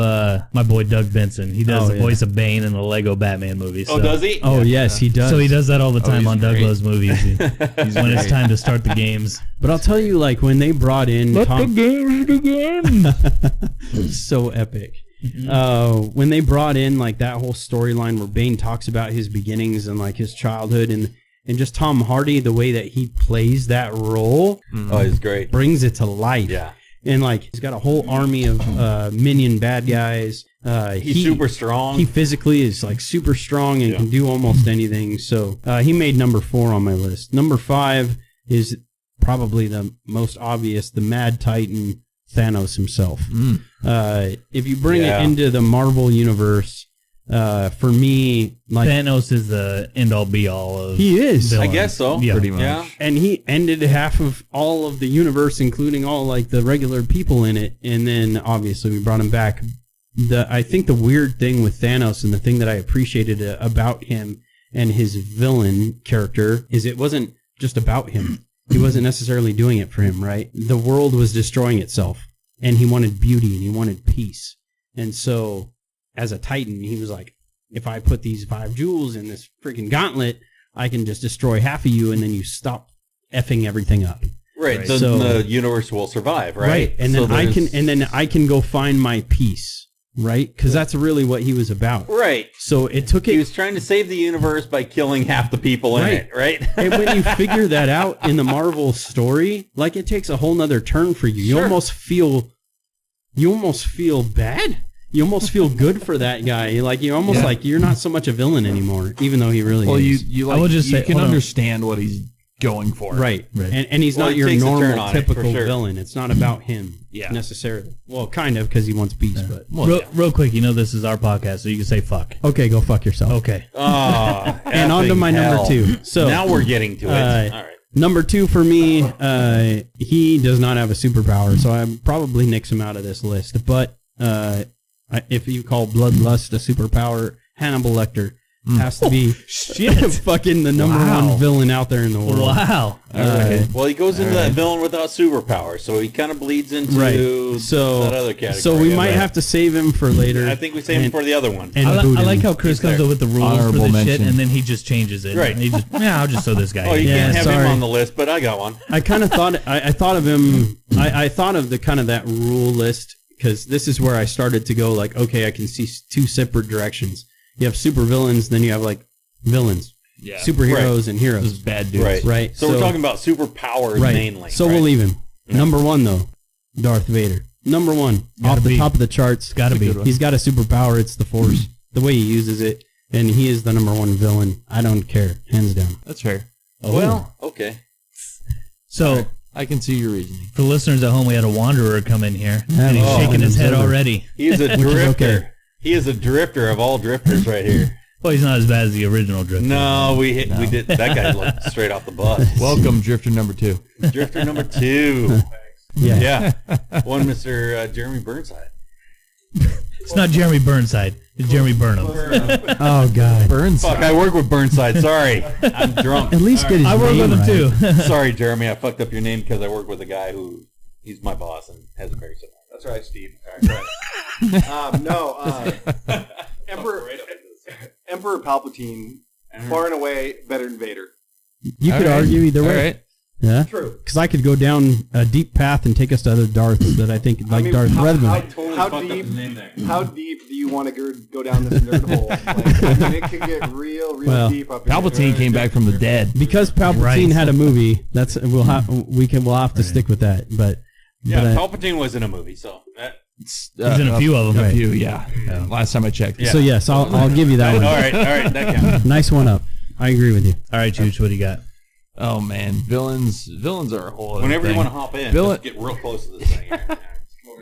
my boy Doug Benson. He does the voice of Bane in the Lego Batman movie. So. Oh, does he? Oh yes, he does. So he does that all the time on Doug Lowe's movies. He's when it's time to start the games. But I'll tell you, like when they brought in Let the games begin. So epic. When they brought in like that whole storyline where Bane talks about his beginnings and like his childhood and just Tom Hardy, the way that he plays that role, he's great. Brings it to life. Yeah, and like he's got a whole army of minion bad guys. He's super strong. He physically is like super strong and can do almost anything. So he made number 4 on my list. Number 5 is probably the most obvious, the Mad Titan Thanos himself. If you bring it into the Marvel universe, for me, like Thanos is the end all be all of. He is, villains. I guess so. Yeah. Pretty much. Yeah. And he ended half of all of the universe, including all like the regular people in it. And then obviously we brought him back. I think the weird thing with Thanos and the thing that I appreciated about him and his villain character is it wasn't just about him. He wasn't necessarily doing it for him, right? The world was destroying itself, and he wanted beauty and he wanted peace. And so, as a Titan, he was like, if I put these 5 jewels in this freaking gauntlet, I can just destroy half of you, and then you stop effing everything up. Right. So the universe will survive, right? Right. And then I can go find my peace. Right? Because that's really what he was about. Right. So it took it. He was trying to save the universe by killing half the people in it, right? And when you figure that out in the Marvel story, like it takes a whole nother turn for you. You almost feel bad. You almost feel good for that guy. Like you almost like you're not so much a villain anymore, even though he really is. You like, I will just say, you can understand what he's going for. Right. And he's not your normal, typical villain. It's not about him necessarily. Well, kind of, because he wants peace. But real quick, this is our podcast, so you can say fuck. Okay, go fuck yourself. Okay. And on to my number 2. So now we're getting to it. All right. Number 2 for me, he does not have a superpower, so I probably nix him out of this list. But if you call Bloodlust a superpower, Hannibal Lecter has to be fucking the number 1 villain out there in the world. Wow. Well, he goes into that villain without superpower, so he kind of bleeds into that other category. So we might have to save him for later. I think we save him for the other one. I like how Chris comes up with the rules for the shit, and then he just changes it. Right. He just, I'll just throw this guy. Oh, you can't have him on the list, but I got one. I kind of thought, I thought of him, I thought of the kind of that rule list, because this is where I started to go like, okay, I can see 2 separate directions. You have super villains, then you have like villains, superheroes and heroes. Those bad dudes, right? So we're talking about superpowers mainly. So we'll leave him. Yeah. Number 1 though, Darth Vader. Number 1 off the top of the charts. Gotta be. He's got a superpower. It's the Force. The way he uses it, and he is the number 1 villain. I don't care, hands down. That's fair. Well, okay. So I can see your reasoning. For listeners at home, we had a Wanderer come in here, and he's shaking his head already. He's a drifter. He is a drifter of all drifters right here. Well, he's not as bad as the original drifter. No, we did. That guy looked straight off the bus. Welcome, drifter number 2. Drifter number 2. Yeah. One Mr. Jeremy Burnside. It's not Jeremy Burnside. It's Jeremy Burnham. Oh, God. Burnside. Fuck, I work with Burnside. Sorry. I'm drunk. At least get his name I work with him, too. Sorry, Jeremy. I fucked up your name because I work with a guy who, he's my boss and has a very similar. That's right, Steve. All right. Emperor Palpatine, far and away better than Vader. You could argue either way. Right. Yeah, true. Because I could go down a deep path and take us to other Darths that I think Darth Redmond. How deep do you want to go down this nerd hole? Like, it can get real deep up. Palpatine came back from the dead because Palpatine had a movie. We'll have to stick with that. But Palpatine was in a movie, so he's in a few of them. A few, yeah. Last time I checked. So yes, I'll give you that one. All right, that counts. Nice one up. I agree with you. All right, Chooch, what do you got? Oh man, villains are a whole other Whenever thing. you want to hop in, just get real close to this thing.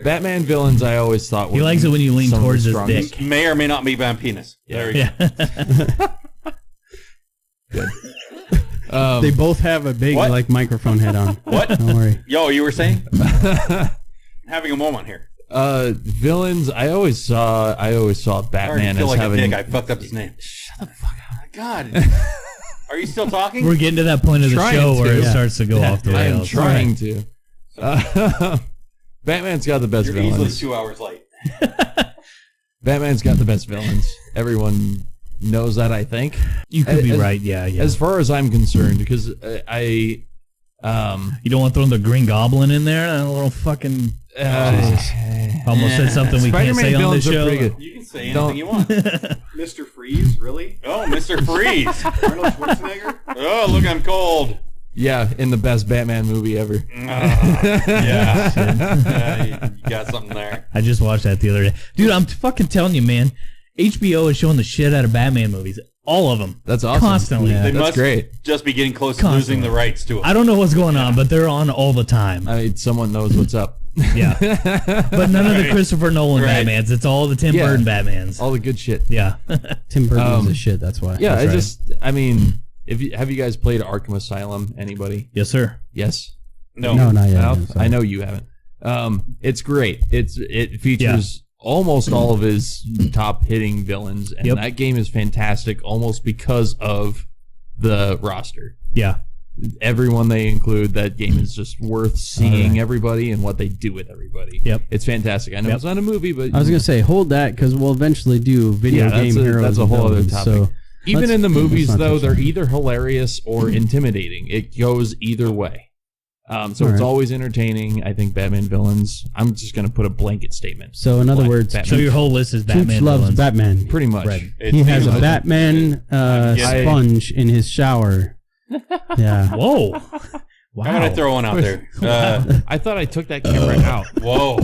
Batman villains, I always thought he likes it when you lean towards his dick. May or may not be my penis. There you go. Good. They both have a big microphone head on. What? Don't worry. Yo, you were saying? Having a moment here. Villains. I always saw Batman I feel as like having. A dick. I fucked up his name. Shut the fuck up! God. Are you still talking? We're getting to that point of the show where it starts to go off the rails. I'm trying to. Batman's got the best villains. You're easily 2 hours late. Batman's got the best villains. Everyone knows that, I think. You could be right, yeah. As far as I'm concerned, because you don't want to throw the Green Goblin in there? A little fucking... Jesus. Almost said something we can't say on this show. You can say anything you want. Mr. Freeze, really? Oh, Mr. Freeze. Arnold Schwarzenegger? Oh, look, I'm cold. Yeah, in the best Batman movie ever. Yeah, you got something there. I just watched that the other day. Dude, I'm fucking telling you, man. HBO is showing the shit out of Batman movies. All of them. That's awesome. Constantly. Yeah, they that's must great. Just be getting close to losing the rights to it. I don't know what's going on, but they're on all the time. I mean, someone knows what's up. Yeah. But none of the Christopher Nolan Batmans. It's all the Tim Burton Batmans. All the good shit. Yeah. Tim Burton is a shit, that's why. Yeah, that's I mean, have you guys played Arkham Asylum? Anybody? Yes, sir. Yes? No, not yet. No? I know you haven't. It's great. It features almost all of his top hitting villains, and that game is fantastic almost because of the roster. Yeah. Everyone they include, that game is just worth seeing everybody and what they do with everybody. Yep. It's fantastic. I know it's not a movie, but... I was going to say, hold that, because we'll eventually do video game heroes. That's a whole other topic. So even in the movies, though, they're either hilarious or intimidating. It goes either way. So it's always entertaining. I think Batman villains. I'm just going to put a blanket statement. So in other words, so your whole list is Batman Chooch loves villains. Batman. Pretty much. Right. He has a Batman sponge in his shower. Yeah. Whoa. Wow. I'm going to throw one out there. I thought I took that camera out. Whoa.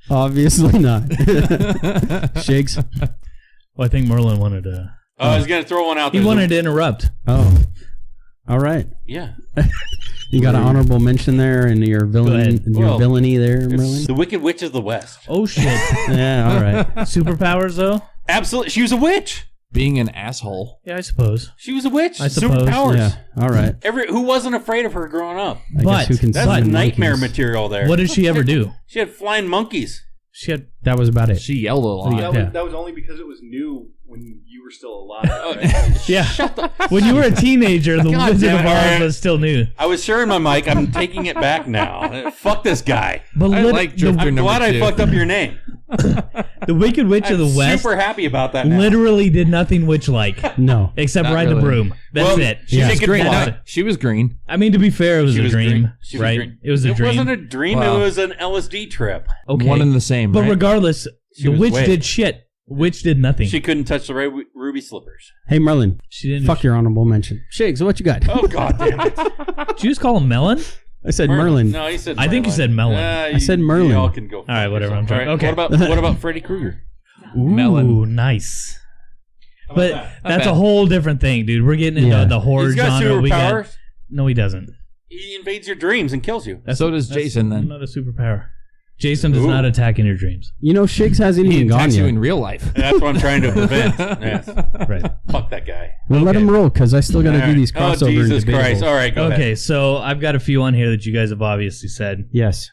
Obviously not. Shiggs. Well, I think Merlin wanted to... I was going to throw one out there. He wanted to interrupt. Oh. All right. Yeah. You got an honorable mention there in your villainy there, Merlin? The Wicked Witch of the West. Oh, shit. Yeah, all right. Superpowers, though? Absolutely. She was a witch. Being an asshole. Yeah, I suppose. She was a witch. I suppose. Superpowers. Yeah, all right. Who wasn't afraid of her growing up? I guess who can That's slide nightmare monkeys. material there. What did she ever do? She had flying monkeys. That was about it. She yelled a lot. That was only because it was new when you were still alive. Right? Yeah. When you were a teenager, the God Wizard damn of it, Oz was still new. I was sharing my mic. I'm taking it back now. Fuck this guy. But I like Drifter I'm number glad 2. I fucked up your name. the Wicked Witch of the I'm West super happy about that now. literally did nothing witch-like. No. Except Not ride the really. broom. That's it. She Yeah. could Green. fly. No, she was green. I mean, to be fair, it was She a was dream, green. She was right? green. It was a It dream. wasn't a dream. Wow. It was an LSD trip. Okay. One and the same, But right? regardless, She the was witch wet. did shit. Witch did nothing. She couldn't touch the ruby slippers. Hey, Merlin. She didn't. Fuck your honorable mention. Shiggs, what you got? Oh, God damn it. Did you just call him Melon? I said Merlin. No, he said I think you said Melon. I said Merlin. Y'all can go. All right, whatever. I'm trying. All right, Okay. What about Freddy Krueger? Ooh, Melon. nice. How about But that? that's bad. a whole different thing, dude. We're getting into Yeah. the horror He's got genre. superpowers. No, he doesn't. He invades your dreams and kills you. So does Jason, then. Not a superpower. Jason does Ooh. not attack in your dreams. You know, Shiggs hasn't He even gone attacks you yet. in real life. That's what I'm trying to prevent. Yes. Right. Fuck that guy. Well, let Okay. him roll, because I still got to do these Oh, crossover Jesus debates. Christ. All right, go Okay, ahead. so I've got a few on here that you guys have obviously said. Yes.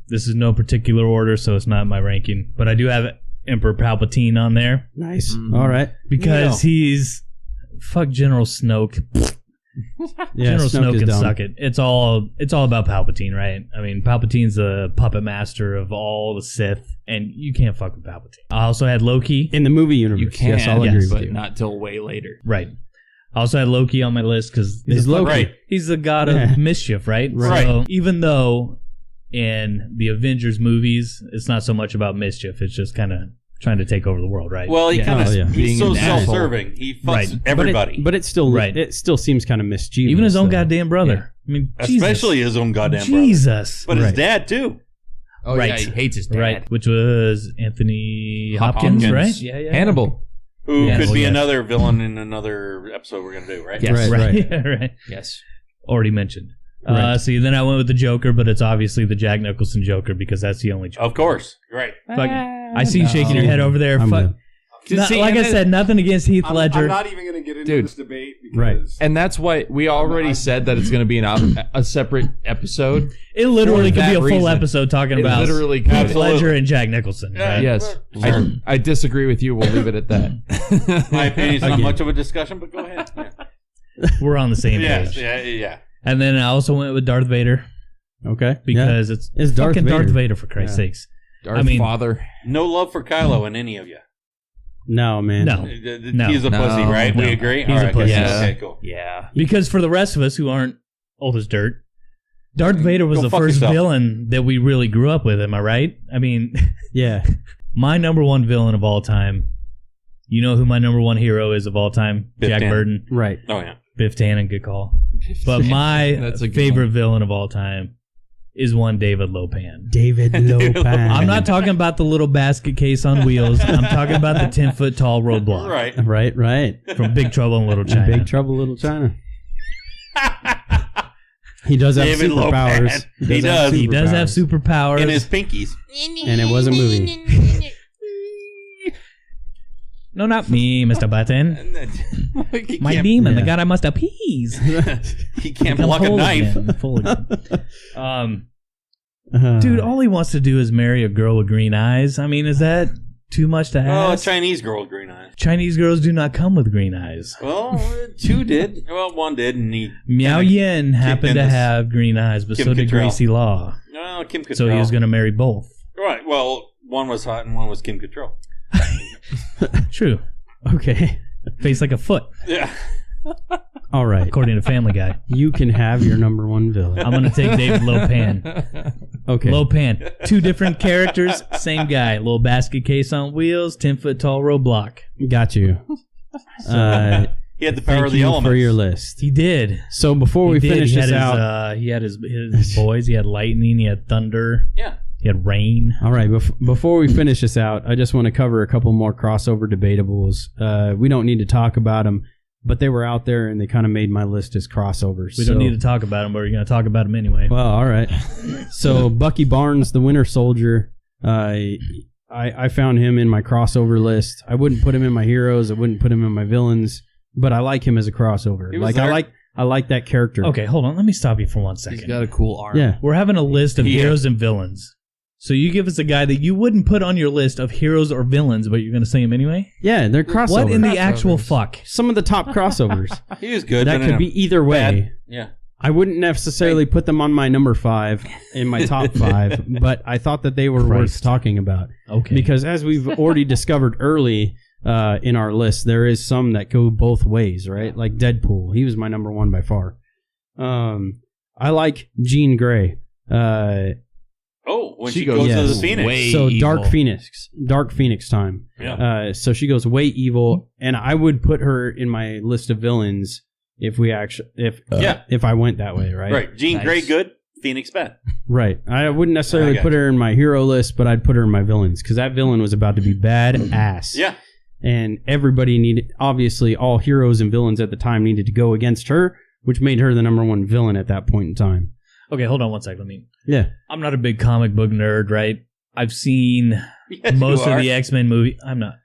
This is no particular order, so it's not my ranking. But I do have Emperor Palpatine on there Nice. Mm. All right. because he's fuck General Snoke. Yeah, General Snoke is can dumb. suck it. It's all about Palpatine, right? I mean, Palpatine's the puppet master of all the Sith, and you can't fuck with Palpatine. I also had Loki. In the movie universe. You can, yes, I'll agree with but you. not till way later. Right. I also had Loki on my list because He's Loki. Right. he's the god Yeah. of mischief, right? Right. So even though in the Avengers movies, it's not so much about mischief, it's just kind of trying to take over the world, right? Well, he Yeah. kind of Oh, yeah. he's Being so an asshole. self-serving. He fucks Right. everybody. But it still Right. it still seems kind of mischievous. Even his own though. goddamn brother. I mean, Especially Jesus. his own goddamn brother. Jesus. But his Right. dad, too. Oh, Right. yeah, he hates his dad. Right. Which was Anthony Hopkins, Hopkins. right? Yeah, yeah. Hannibal. Who Yeah. could Well, be yes. another villain in another episode we're going to do, right? Yes. Right. Right. right. Yes. Already mentioned. Right. See, then I went with the Joker, but it's obviously the Jack Nicholson Joker because that's the only Joker. Of course. Right. Fuck, I see you shaking your head over there. I'm Fuck. good. Not- like I said, nothing against Heath I'm Ledger. not even going to get into Dude. this debate Right. because And that's why we already said that it's going to be a separate episode. It literally For could be that a full reason. episode talking It about literally Heath could. Absolutely. Ledger and Jack Nicholson. Yeah. Right? Yes. Sure. I disagree with you. We'll leave it at that. My opinion's not Again. much of a discussion, but go ahead. Yeah. We're on the same Yes, page. yeah. And then I also went with Darth Vader Okay. because it's Darth fucking Darth Vader. Vader for Christ's Yeah. sakes. Darth I mean- Father. No love for Kylo in any of you. No, man. No. No. He's a No. pussy, right? No. We agree? He's All a right, pussy. good. Yeah. Okay, cool. Yeah. Because for the rest of us who aren't old as dirt, Darth Vader was Go the fuck first yourself. villain that we really grew up with. Am I right? I mean, Yeah. my number one villain of all time. You know who my number one hero is of all time? Biff Jack Tannen. Burton. Right. Oh, yeah. Biff Tannen, good call. But my That's a good favorite one. villain of all time is one David Lopan. David Lopan. I'm not talking about the little basket case on wheels. I'm talking about the 10-foot tall roadblock Right. Right. from Big Trouble in Little China. Big Trouble Little China. He does have David superpowers. Lopan. He does. He does have superpowers. In his pinkies. And it was a movie. No, not me, Mr. Button. He My can't- demon, yeah. the god I must appease. He can't Become block a whole knife. again, full again. Dude, all he wants to do is marry a girl with green eyes. I mean, is that too much to Oh, a ask? Chinese girl with green eyes. Chinese girls do not come with green eyes. Well, two did. Well, one did, and he. Miao Yin happened in to this- have green eyes, but Kim so did Cattrall. Gracie Law. No, Kim Cattrall. So he was going to marry both. Right. Well, one was hot and one was Kim Cattrall. True. Okay. Face like a foot, Yeah. All right. according to Family Guy. You can have your number one villain. I'm going to take David Lopan. Okay. Lopan. Two different characters, same guy. Little basket case on wheels, 10-foot tall roadblock. Got you. He had the power Thank of the you elements. for your list. He did. So before we He did. finish He had this his, out, he had his boys. He had lightning. He had thunder. Yeah. He had rain. all right. Before we finish this out, I just want to cover a couple more crossover debatables. We don't need to talk about them. but they were out there and they kind of made my list as crossovers. We don't need to talk about them, but we're going to talk about them anyway. Well, all right. So Bucky Barnes, the Winter Soldier, I found him in my crossover list. I wouldn't put him in my heroes. I wouldn't put him in my villains, but I like him as a crossover. Like I like that character. Okay, hold on. Let me stop you for 1 second. He's got a cool arm. Yeah. We're having a list of heroes and villains. So you give us a guy that you wouldn't put on your list of heroes or villains, but you're going to say him anyway? Yeah, they're crossovers. What in the actual fuck? Some of the top crossovers. He was good. That could be either way. Bad. Yeah. I wouldn't necessarily put them on my number 5 in my top 5, but I thought that they were worth talking about. Okay. Because as we've already discovered early in our list, there is some that go both ways, right? Like Deadpool. He was my number 1 by far. I like Jean Grey. When she goes to the Phoenix. So evil. Dark Phoenix time. Yeah. So she goes way evil, and I would put her in my list of villains if I went that way, right? Right. Jean Grey good, Phoenix bad. Right. I wouldn't necessarily put her in my hero list, but I'd put her in my villains because that villain was about to be badass. Yeah. And everybody needed, obviously, all heroes and villains at the time needed to go against her, which made her the number 1 villain at that point in time. Okay, hold on 1 second. Yeah. I'm not a big comic book nerd, right? I've seen most of the X-Men movie. I'm not.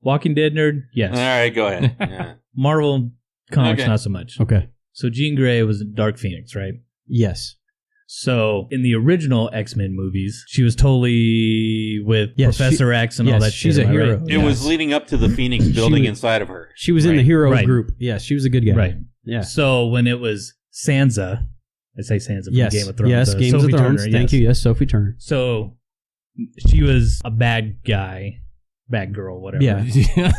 Walking Dead nerd? Yes. All right, go ahead. Yeah. Marvel comics, not so much. Okay. So Jean Grey was Dark Phoenix, right? Yes. So in the original X-Men movies, she was totally with Professor X and all that shit. She's a hero. Right? It was leading up to the Phoenix building inside of her. She was in the hero group. Yeah, she was a good guy. Right. Yeah. So when it was Sansa, I say Sansa from Game of Thrones. Yes, Game of Thrones. Turner, Thank you. Yes, Sophie Turner. So she was a bad guy, bad girl, whatever. Yeah.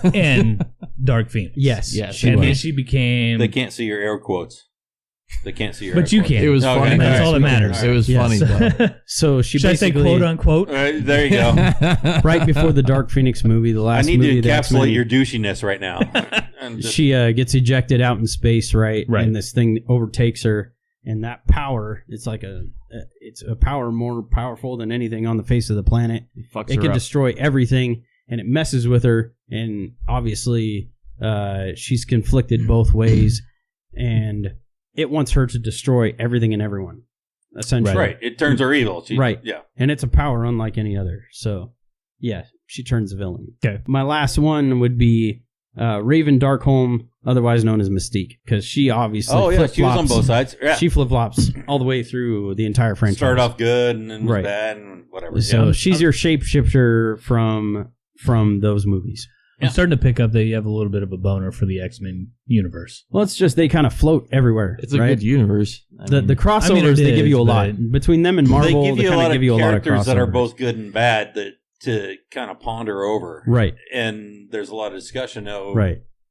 And Dark Phoenix. Yes. And then she became... They can't see your air quotes. They can't see your But you can. It was funny. And that's all that matters. It was funny, though. So she Should basically... I say quote unquote? There you go. Right before the Dark Phoenix movie, the last movie... I need to encapsulate your douchiness right now. She gets ejected out in space, right? And this thing overtakes her. And that power, it's a power more powerful than anything on the face of the planet. It can destroy everything, and it messes with her. And obviously, she's conflicted both ways, and it wants her to destroy everything and everyone. Essentially, right? It turns her evil. Right. Yeah. And it's a power unlike any other. So, yeah, she turns the villain. Okay. My last one would be Raven Darkholme, otherwise known as Mystique, because she obviously she was on both sides. Yeah. She flip-flops all the way through the entire franchise. Started off good and then was bad and whatever. So she's your shapeshifter from those movies. I'm starting to pick up that you have a little bit of a boner for the X-Men universe. Well, it's just they kind of float everywhere. It's a good universe. The crossovers, they give you a lot. Between them and Marvel, they kind of give you a lot of characters crossovers that are both good and bad to kind of ponder over. Right. And there's a lot of discussion of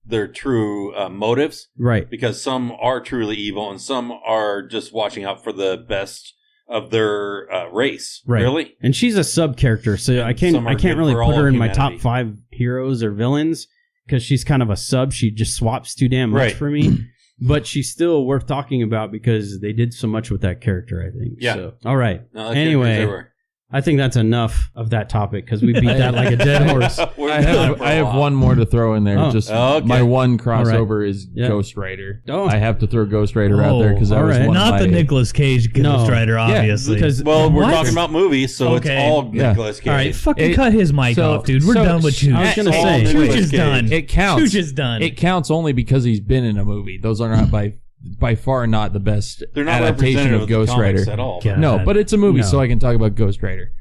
their true motives. Right. Because some are truly evil and some are just watching out for the best of their race. Right. Really? And she's a sub character, so I can't really put her in my top 5 heroes or villains because she's kind of a sub. She just swaps too damn much for me. But she's still worth talking about because they did so much with that character, I think. Yeah. So, all right. No, anyway, I think that's enough of that topic because we beat that like a dead horse. I have one more to throw in there. My one crossover is Ghost Rider. I have to throw Ghost Rider out there because that was one not of the Nicolas Cage Ghost Rider, obviously. Because we're talking about movies, so it's all Nicolas Cage. All right, fucking cut his mic off, dude. We're done with Chooch. I was going to say, Chooch is done. It counts. Chooch is done. It counts only because he's been in a movie. Those are not by far not the best They're not adaptation of Ghost Rider at all. No, but it's a movie, so I can talk about Ghost Rider.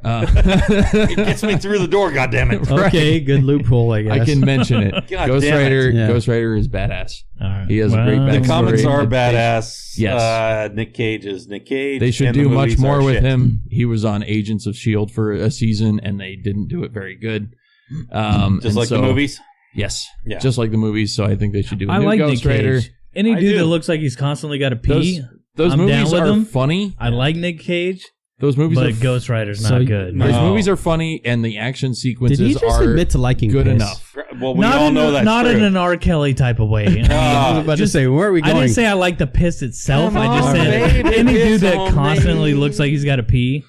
It gets me through the door, goddammit. Okay, good loophole, I guess. I can mention it. Ghost Rider is badass. He has a great backstory. The comics are badass. Yes. Nick Cage is Nick Cage. They should do much more with him. He was on Agents of S.H.I.E.L.D. for a season, and they didn't do it very good. Just like the movies? Yes. Yeah. Just like the movies, so I think they should do a new like Ghost Nick Rider. Cage. Any dude that looks like he's constantly got to pee, those I'm movies down with are him. funny. I like Nick Cage. Those movies but Ghost Rider's not good. Those movies are funny, and the action sequences Did he just are admit to liking good piss? enough. Well, we all know that's not true. in an R. Kelly type of way. I was about to say, where are we going? I didn't say I like the piss itself. Come I just on, said baby, any dude piss that on constantly me. looks like he's got to pee,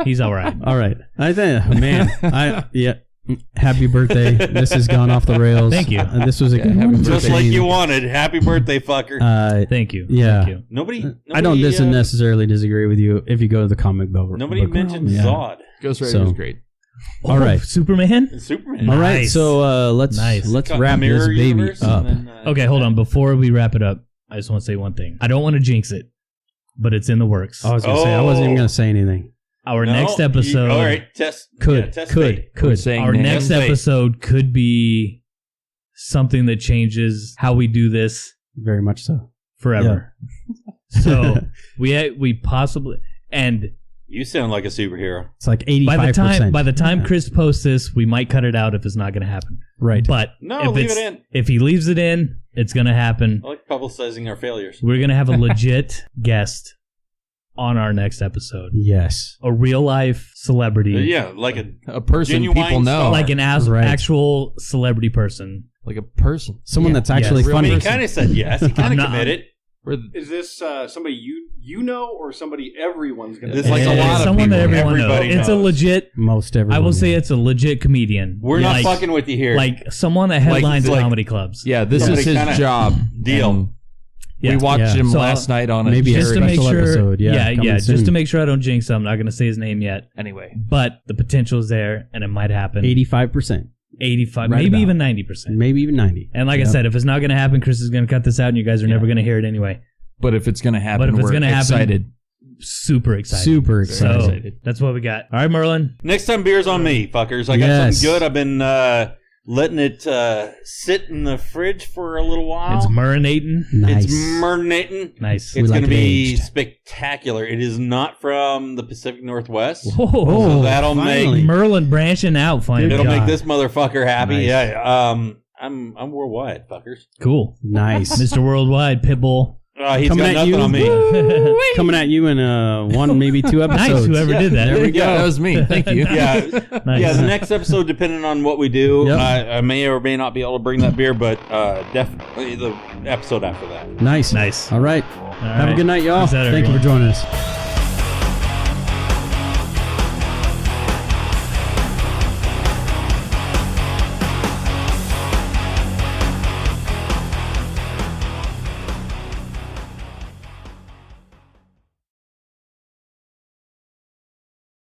he's all right. All right. I think, man, Happy birthday. This has gone off the rails. Thank you. This was a good one. Just like you wanted. Happy birthday, fucker. Thank you. Yeah. Thank you. Nobody I don't necessarily disagree with you if you go to the comic book. Nobody mentioned Zod. Ghost Rider was great. All right. Superman? Superman. All right. So let's wrap this baby up. Okay, hold on. Before we wrap it up, I just want to say one thing. I don't want to jinx it, but it's in the works. I was going to say, I wasn't even going to say anything. Our next episode all right, could our next episode could be something that changes how we do this very much so forever. Yeah. So we possibly, and you sound like a superhero. It's like 85%. By the time Chris posts this, we might cut it out if it's not going to happen. Right. But leave it in. If he leaves it in, it's going to happen. I like publicizing our failures. We're going to have a legit guest on our next episode. Yes. A real life celebrity. Yeah, like a person people know. Star. Like an actual celebrity person. Like a person. Someone that's actually funny. He kind of said yes. He kind of committed. Is this somebody you know or somebody everyone's going to know? There's like a lot of someone people. That everyone knows. It's a legit. Most everyone. I will say it's a legit comedian. We're not fucking with you here. Like someone that headlines comedy clubs. Yeah, this is his job. Deal. We watched him last night on maybe just to make sure. Episode. Just to make sure I don't jinx him. I'm not going to say his name yet. Anyway, but the potential is there, and it might happen. 85%. 85, maybe even 90%. Maybe even 90. And like I said, if it's not going to happen, Chris is going to cut this out, and you guys are never going to hear it anyway. But if it's going to happen, we're excited. Super excited. Super excited. So, that's what we got. All right, Merlin. Next time, beer's on me, fuckers. I got something good. I've been letting it sit in the fridge for a little while. It's marinating. Nice. It's marinating. Nice. It's going to be spectacular. It is not from the Pacific Northwest. Whoa. So that'll make Merlin branching out. It'll make this motherfucker happy. Nice. Yeah. I'm worldwide, fuckers. Cool. Nice. Mr. Worldwide, Pitbull. He's got nothing on me. Coming at you in one, maybe 2 episodes. Nice, whoever did that. There we go. That was me. Thank you. Nice. Yeah. The next episode, depending on what we do, I may or may not be able to bring that beer, but definitely the episode after that. Nice. Nice. All right. Have a good night, y'all. Thank you for joining us.